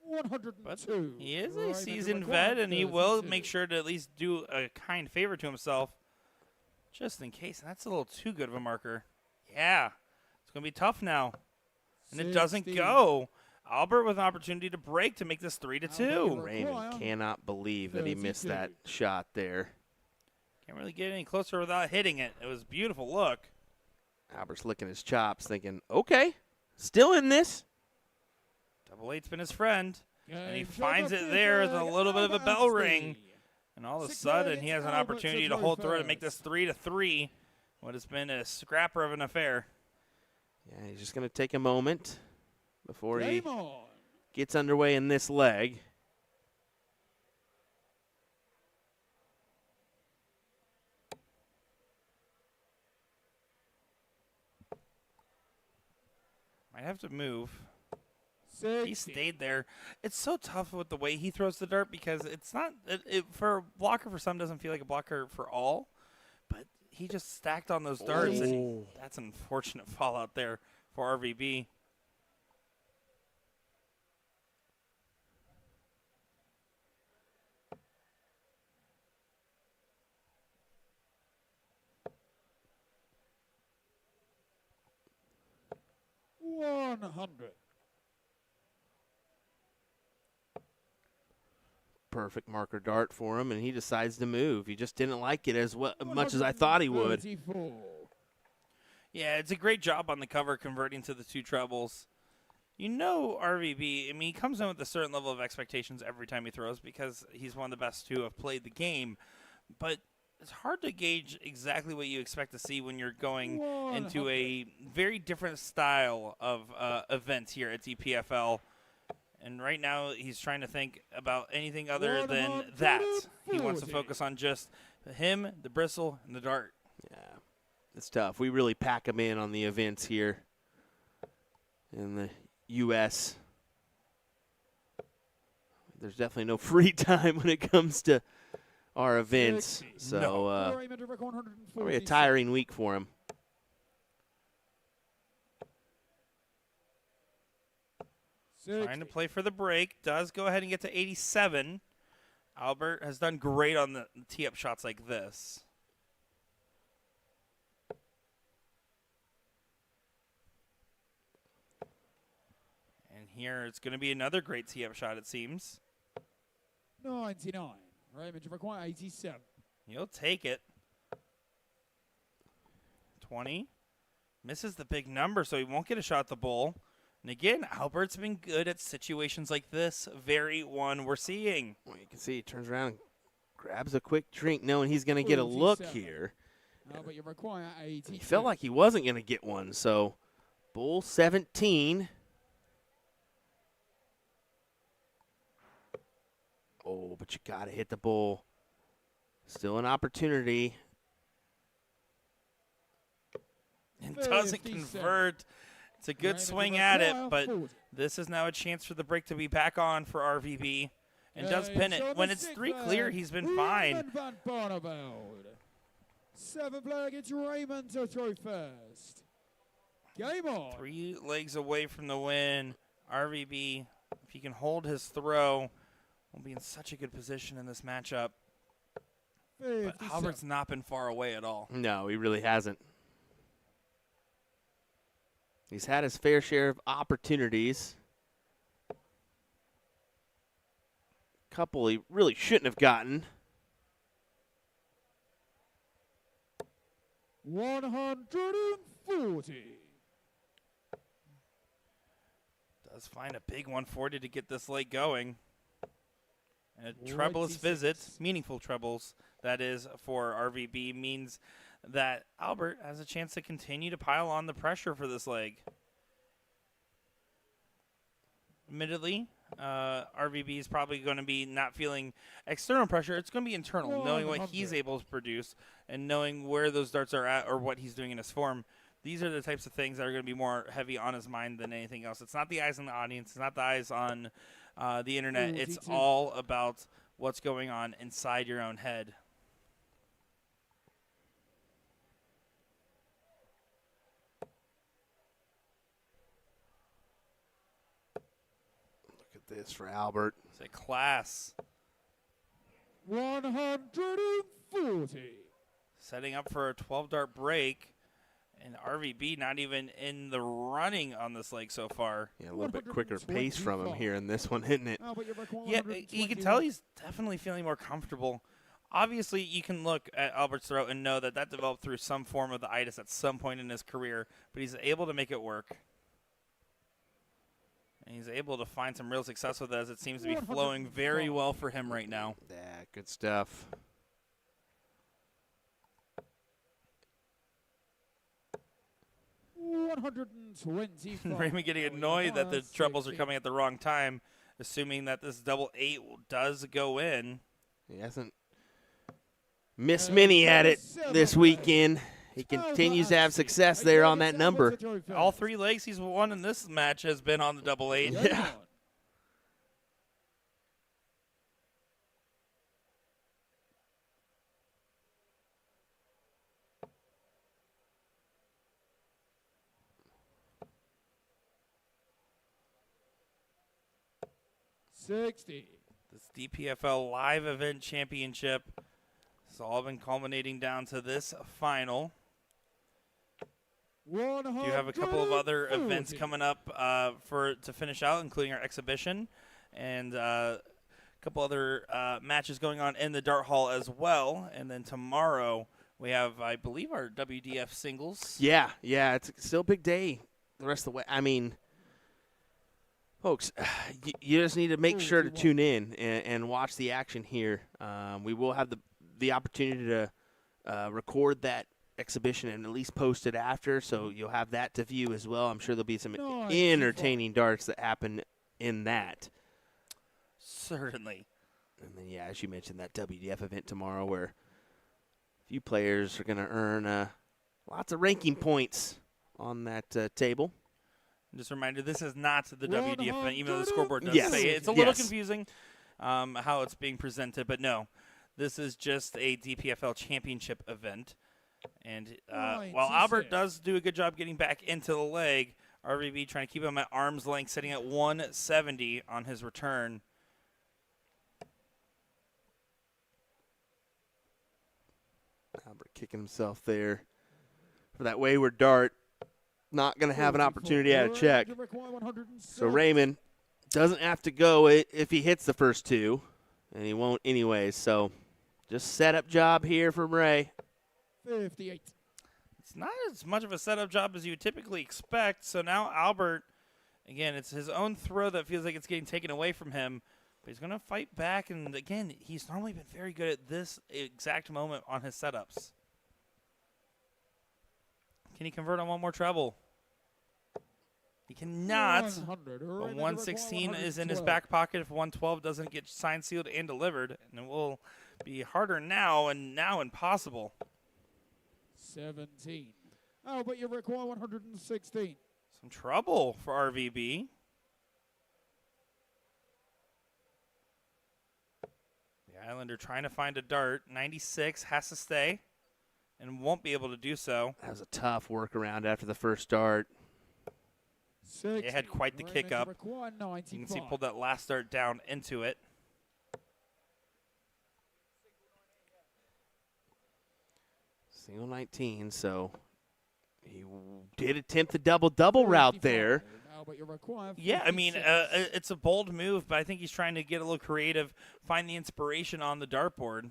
But 102. he is a Raymond, seasoned you require vet, and he will 32. make sure to at least do a kind favor to himself, just in case. And that's a little too good of a marker. Yeah, it's going to be tough now. And it doesn't 60. go. Albert with an opportunity to break to make this 3-2. Albert, Raymond cannot believe that he missed 32. that shot there. Can't really get any closer without hitting it. It was a beautiful look. Albert's licking his chops thinking, okay, still in this. Double eight's been his friend. And he Game finds over, it there with a fifth little bit of a Albert bell Anstey. ring. And all of a Six sudden, legs, he has an Albert opportunity to to throw hold through and make first. this 3-3. What has been a scrapper of an affair. Yeah, he's just going to take a moment, before he Game on. gets underway in this leg. Might have to move. 60. He stayed there. It's so tough with the way he throws the dart because it's not for a blocker for some doesn't feel like a blocker for all, but he just stacked on those darts, and that's an unfortunate fallout there for RVB. $100. Perfect marker dart for him, and he decides to move. He just didn't like it as much as I thought he would. 34. Yeah, it's a great job on the cover converting to the two trebles. You know RVB, I mean, he comes in with a certain level of expectations every time he throws because he's one of the best to have played the game. But it's hard to gauge exactly what you expect to see when you're going into a very different style of events here at DPFL. And right now he's trying to think about anything other than that. He wants to focus on just him, the bristle, and the dart. Yeah, it's tough. We really pack him in on the events here in the U.S. There's definitely no free time when it comes to our events. 60. So Raymond to record 147. probably a tiring week for him. Trying to play for the break. Does go ahead and get to 87. Albert has done great on the tee-up shots like this. And here it's going to be another great tee-up shot, it seems. 99. Raymond to record 87. He'll take it. 20. Misses the big number, so he won't get a shot at the bowl. And again, Albert's been good at situations like this very one we're seeing. Well, you can see he turns around and grabs a quick drink knowing he's going to get a look 47. here. But you require 80. He felt like he wasn't going to get one, so bull 17. Oh, but you got to hit the bull. Still an opportunity. And doesn't 57. convert. It's a good swing at it, but this is now a chance for the break to be back on for RVB. And does pin it. When it's 3 clear, he's been fine. Van Barneveld. 7 flag, it's Raymond to throw first. Game on. 3 legs away from the win. RVB, if he can hold his throw, will be in such a good position in this matchup. But 57. Albert's not been far away at all. No, he really hasn't. He's had his fair share of opportunities. Couple he really shouldn't have gotten. 140. Does find a big 140 to get this leg going. And a trebleless visit, meaningful trebles, that is, for RVB, means that Albert has a chance to continue to pile on the pressure for this leg. Admittedly, RVB is probably going to be not feeling external pressure. It's going to be internal, knowing what he's able to produce and knowing where those darts are at or what he's doing in his form. These are the types of things that are going to be more heavy on his mind than anything else. It's not the eyes on the audience. It's not the eyes on the internet. It's all about what's going on inside your own head. This for Albert. It's a class. 140. Setting up for a 12-dart break, and RVB not even in the running on this leg so far. Yeah, a little bit quicker pace from him here in this one, isn't it? Yeah, you can tell he's definitely feeling more comfortable. Obviously, you can look at Albert's throw and know that that developed through some form of the itis at some point in his career, but he's able to make it work. And he's able to find some real success with it as it seems to be flowing very well for him right now. Yeah, good stuff. 125. Raymond getting annoyed that the trebles are coming at the wrong time, assuming that this double 8 does go in. He hasn't missed many at it this weekend. He continues to have success there on that number. All 3 legs he's won in this match has been on the double 8. Yeah. $60. This DPFL Live Event Championship has all been culminating down to this final. Do you have a couple of other events coming up to finish out, including our exhibition, and a couple other matches going on in the Dart Hall as well. And then tomorrow we have, I believe, our WDF singles. Yeah, it's still a big day the rest of the way. I mean, folks, you just need to make sure to tune in and watch the action here. We will have the opportunity to record that exhibition and at least post it after, so you'll have that to view as well. I'm sure there'll be some entertaining darts that happen in that. Certainly. And then, yeah, as you mentioned, that WDF event tomorrow where a few players are going to earn lots of ranking points on that table. Just a reminder, this is not the WDF event, even though the scoreboard does Yes. say it. It's a little confusing how it's being presented, but no. This is just a DPFL championship event. And while Albert does do a good job getting back into the leg, RVB trying to keep him at arm's length, sitting at 170 on his return. Albert kicking himself there for that wayward dart. Not going to have an opportunity at a check. So Raymond doesn't have to go if he hits the first 2, and he won't anyways. So just setup job here from Ray. 58. It's not as much of a setup job as you would typically expect. So now Albert, again, it's his own throw that feels like it's getting taken away from him. But he's going to fight back. And, again, he's normally been very good at this exact moment on his setups. Can he convert on one more treble? He cannot. 100. But 116 is in his back pocket if 112 doesn't get signed, sealed, and delivered. And it will be harder now and now impossible. 17. Oh, but you require 116. Some trouble for RVB. The Islander trying to find a dart. 96 has to stay and won't be able to do so. That was a tough workaround after the first dart. It had quite the kick up. You can see he pulled that last dart down into it. Single 19, so he did attempt the double-double route there. Yeah, I mean, it's a bold move, but I think he's trying to get a little creative, find the inspiration on the dartboard.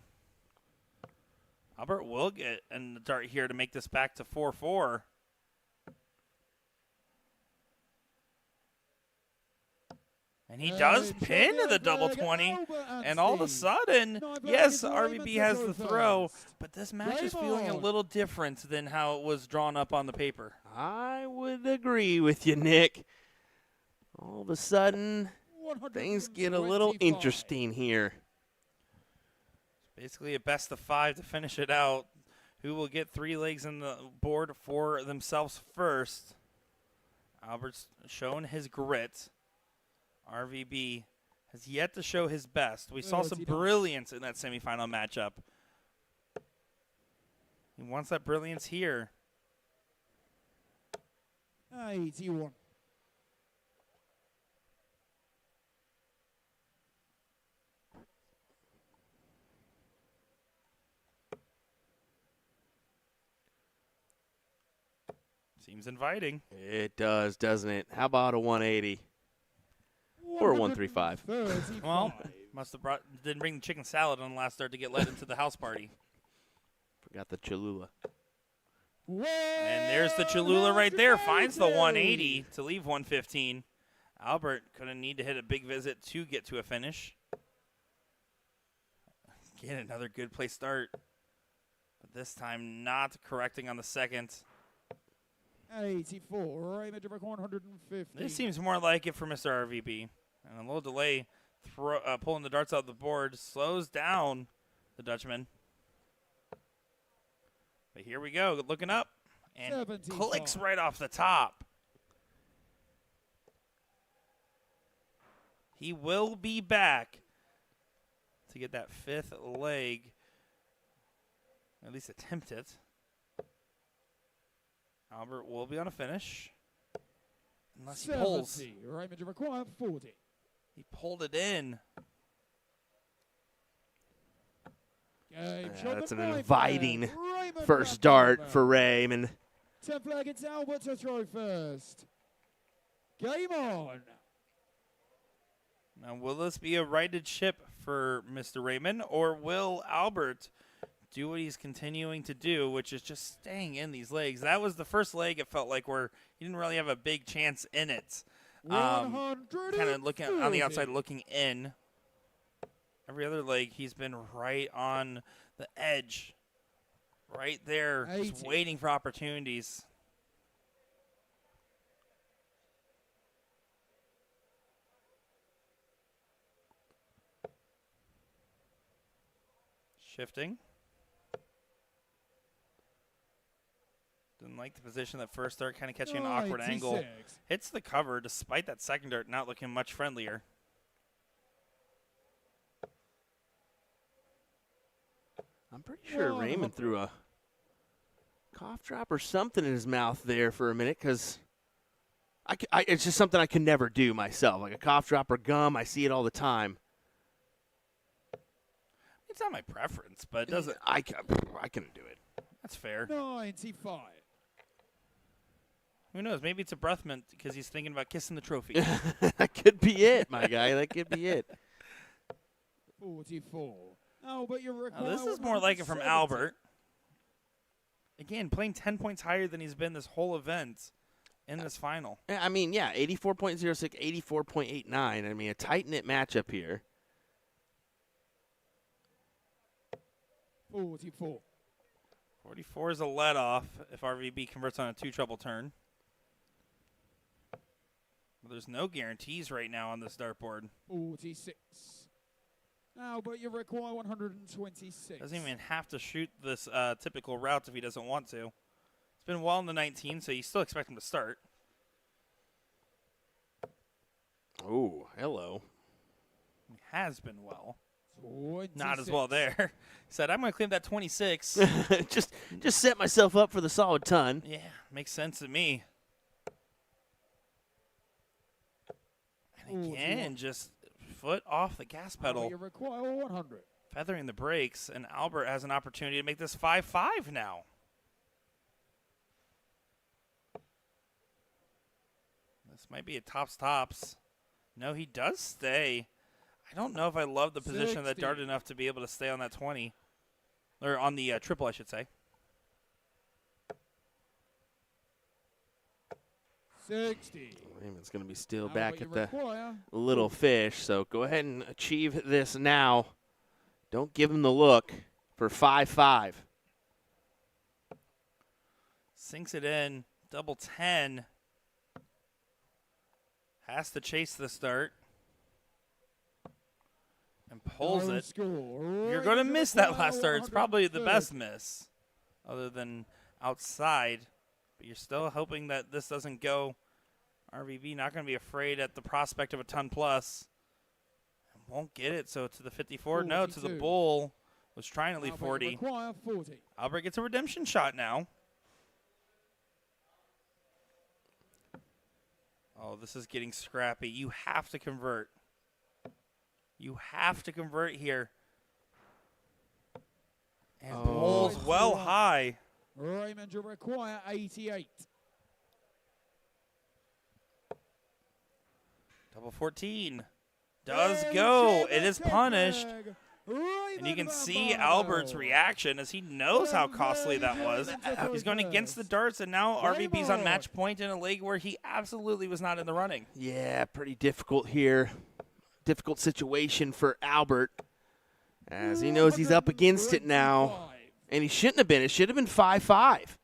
Albert will get in the dart here to make this back to 4-4. And he does pin to the double 20. And all of a sudden, yes, RVB has the throw, but this match is feeling a little different than how it was drawn up on the paper. I would agree with you, Nick. All of a sudden, things get a little interesting here. Basically a best of 5 to finish it out. Who will get 3 legs in the board for themselves first? Albert's shown his grit. RVB has yet to show his best. We saw some brilliance in that semifinal matchup. He wants that brilliance here. 81. Seems inviting. It does, doesn't it? How about a 180? Or 135. Well, didn't bring the chicken salad on the last start to get led into the house party. Forgot the Cholula. And there's the Cholula right there. Finds the 180 to leave 115. Albert going to need to hit a big visit to get to a finish. Again, another good place start. But this time not correcting on the second. 84. Raymond to record 150. This seems more like it for Mr. RVB. And a little delay, pulling the darts out of the board, slows down the Dutchman. But here we go, looking up, and 75. clicks right off the top. He will be back to get that fifth leg, at least attempt it. Albert will be on a finish, unless he pulls. Raymond to require 40. He pulled it in. That's an inviting first dart for Raymond. 10 flag, it's Albert to throw first. Game on. Now, will this be a righted ship for Mr. Raymond, or will Albert do what he's continuing to do, which is just staying in these legs? That was the first leg, it felt like, where he didn't really have a big chance in it. Kind of looking on the outside, looking in. Every other leg, he's been right on the edge, right there, just waiting for opportunities. Shifting. Didn't like the position that first dart, kind of catching an awkward angle. Hits the cover despite that second dart not looking much friendlier. I'm pretty sure Raymond threw a cough drop or something in his mouth there for a minute, because it's just something I can never do myself. Like a cough drop or gum, I see it all the time. It's not my preference, but it doesn't. I couldn't do it. That's fair. 95. Who knows? Maybe it's a breath mint because he's thinking about kissing the trophy. That could be it, my guy. That could be it. 44. Albert, you're now, this is more like it from Albert. Again, playing 10 points higher than he's been this whole event in this final. I mean, yeah, 84.06, 84.89. I mean, a tight-knit matchup here. 44. 44 is a let-off if RVB converts on a two-trouble turn. Well, there's no guarantees right now on this dartboard. 46. Albert, you require 126. Doesn't even have to shoot this typical route if he doesn't want to. It's been well in the 19, so you still expect him to start. Oh, hello. He has been well. 26. Not as well there. Said, I'm going to claim that 26. just set myself up for the solid ton. Yeah, makes sense to me. And again, just foot off the gas pedal. You require 100. Feathering the brakes, and Albert has an opportunity to make this 5-5 now. This might be a tops. No, he does stay. I don't know if I love the position of that dart enough to be able to stay on that 20. Or on the triple, I should say. 60. Raymond's going to be still back at the little fish, so go ahead and achieve this now. Don't give him the look for 5-5. Sinks it in, double 10. Has to chase the start. And pulls it. You're going to miss that last start. It's probably the best miss, other than outside. But you're still hoping that this doesn't go. RVB not going to be afraid at the prospect of a ton plus. And won't get it. So to the 54. 42. No, to the bull. Was trying to leave 40. 40. Albert gets a redemption shot now. Oh, this is getting scrappy. You have to convert. You have to convert here. And pulls well high. Raymond, you require 88. Double 14. Does go. It is punished. And you can see Albert's reaction as he knows how costly that was. He's going against the darts, and now RVB's on match point in a leg where he absolutely was not in the running. Yeah, pretty difficult here. Difficult situation for Albert, as he knows he's up against it now. And he shouldn't have been. It should have been 5-5.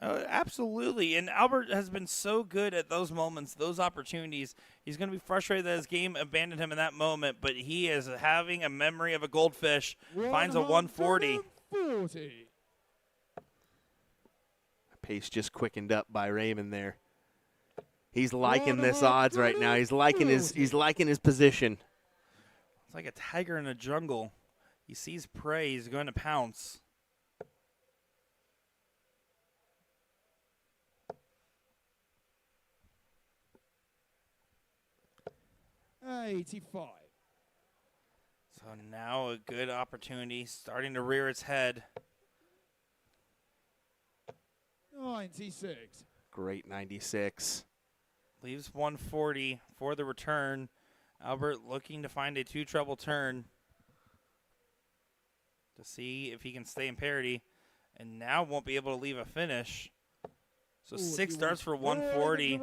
Absolutely. And Albert has been so good at those moments, those opportunities. He's going to be frustrated that his game abandoned him in that moment, but he is having a memory of a goldfish. Finds a 140. 140. Pace just quickened up by Raymond there. He's liking this odds right now. He's liking his position. It's like a tiger in a jungle. He sees prey. He's going to pounce. 85. So now a good opportunity starting to rear its head. 96. Great 96. Leaves 140 for the return. Albert looking to find a two-treble turn to see if he can stay in parity. And now won't be able to leave a finish. So 6 starts for 140.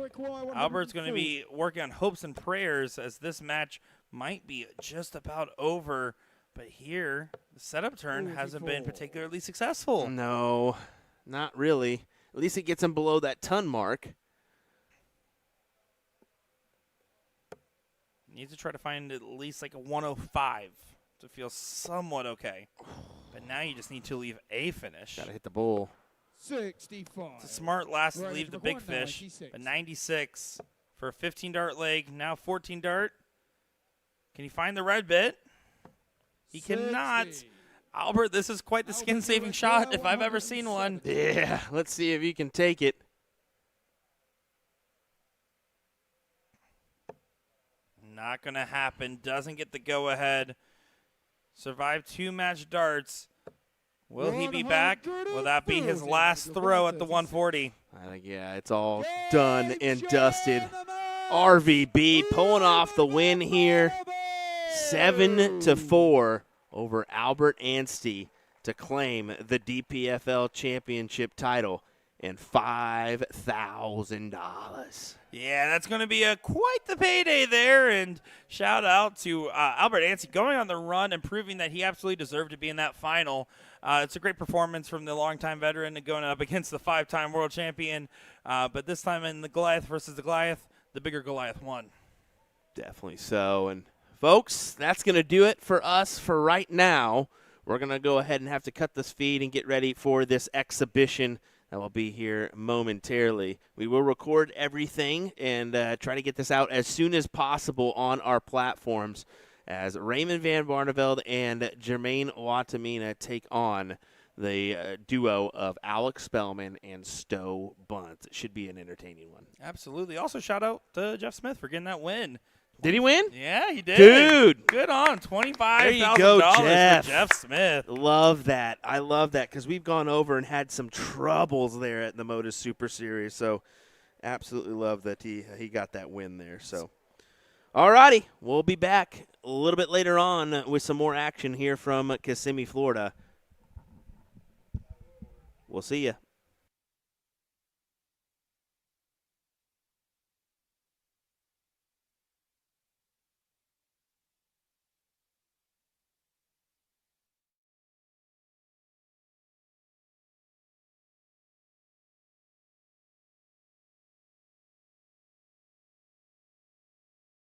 Albert's going to be working on hopes and prayers as this match might be just about over. But here, the setup turn hasn't been particularly successful. No, not really. At least it gets him below that ton mark. Needs to try to find at least like a 105 to feel somewhat okay. But now you just need to leave a finish. Got to hit the bull. 65. It's a smart last to Right, leave the number big one, fish. 96. But 96 for a 15-dart leg. Now 14 dart. Can he find the red bit? He cannot. 60. Albert, this is quite the skin-saving shot if I've ever seen one. Yeah, let's see if you can take it. Not going to happen. Doesn't get the go-ahead. Survived 2 match darts. Will he be back? Will that be his last throw at the 140? I think, yeah, it's all done and dusted. RVB pulling off the win here. 7-4 over Albert Anstey to claim the DPFL championship title and $5,000. Yeah, that's going to be quite the payday there. And shout out to Albert Anstey going on the run and proving that he absolutely deserved to be in that final. It's a great performance from the longtime veteran and going up against the 5-time world champion. But this time in the Goliath versus the Goliath, the bigger Goliath won. Definitely so. And, folks, that's going to do it for us for right now. We're going to go ahead and have to cut this feed and get ready for this exhibition that will be here momentarily. We will record everything and try to get this out as soon as possible on our platforms as Raymond Van Barneveld and Jermaine Watamina take on the duo of Alex Spellman and Stowe Bunts. It should be an entertaining one. Absolutely. Also, shout out to Jeff Smith for getting that win. Did he win? Yeah, he did. Dude. Good on. There you go, $25,000 Jeff. for Jeff Smith. Love that. I love that because we've gone over and had some troubles there at the Motus Super Series. So absolutely love that he got that win there. So, all righty. We'll be back a little bit later on with some more action here from Kissimmee, Florida. We'll see you.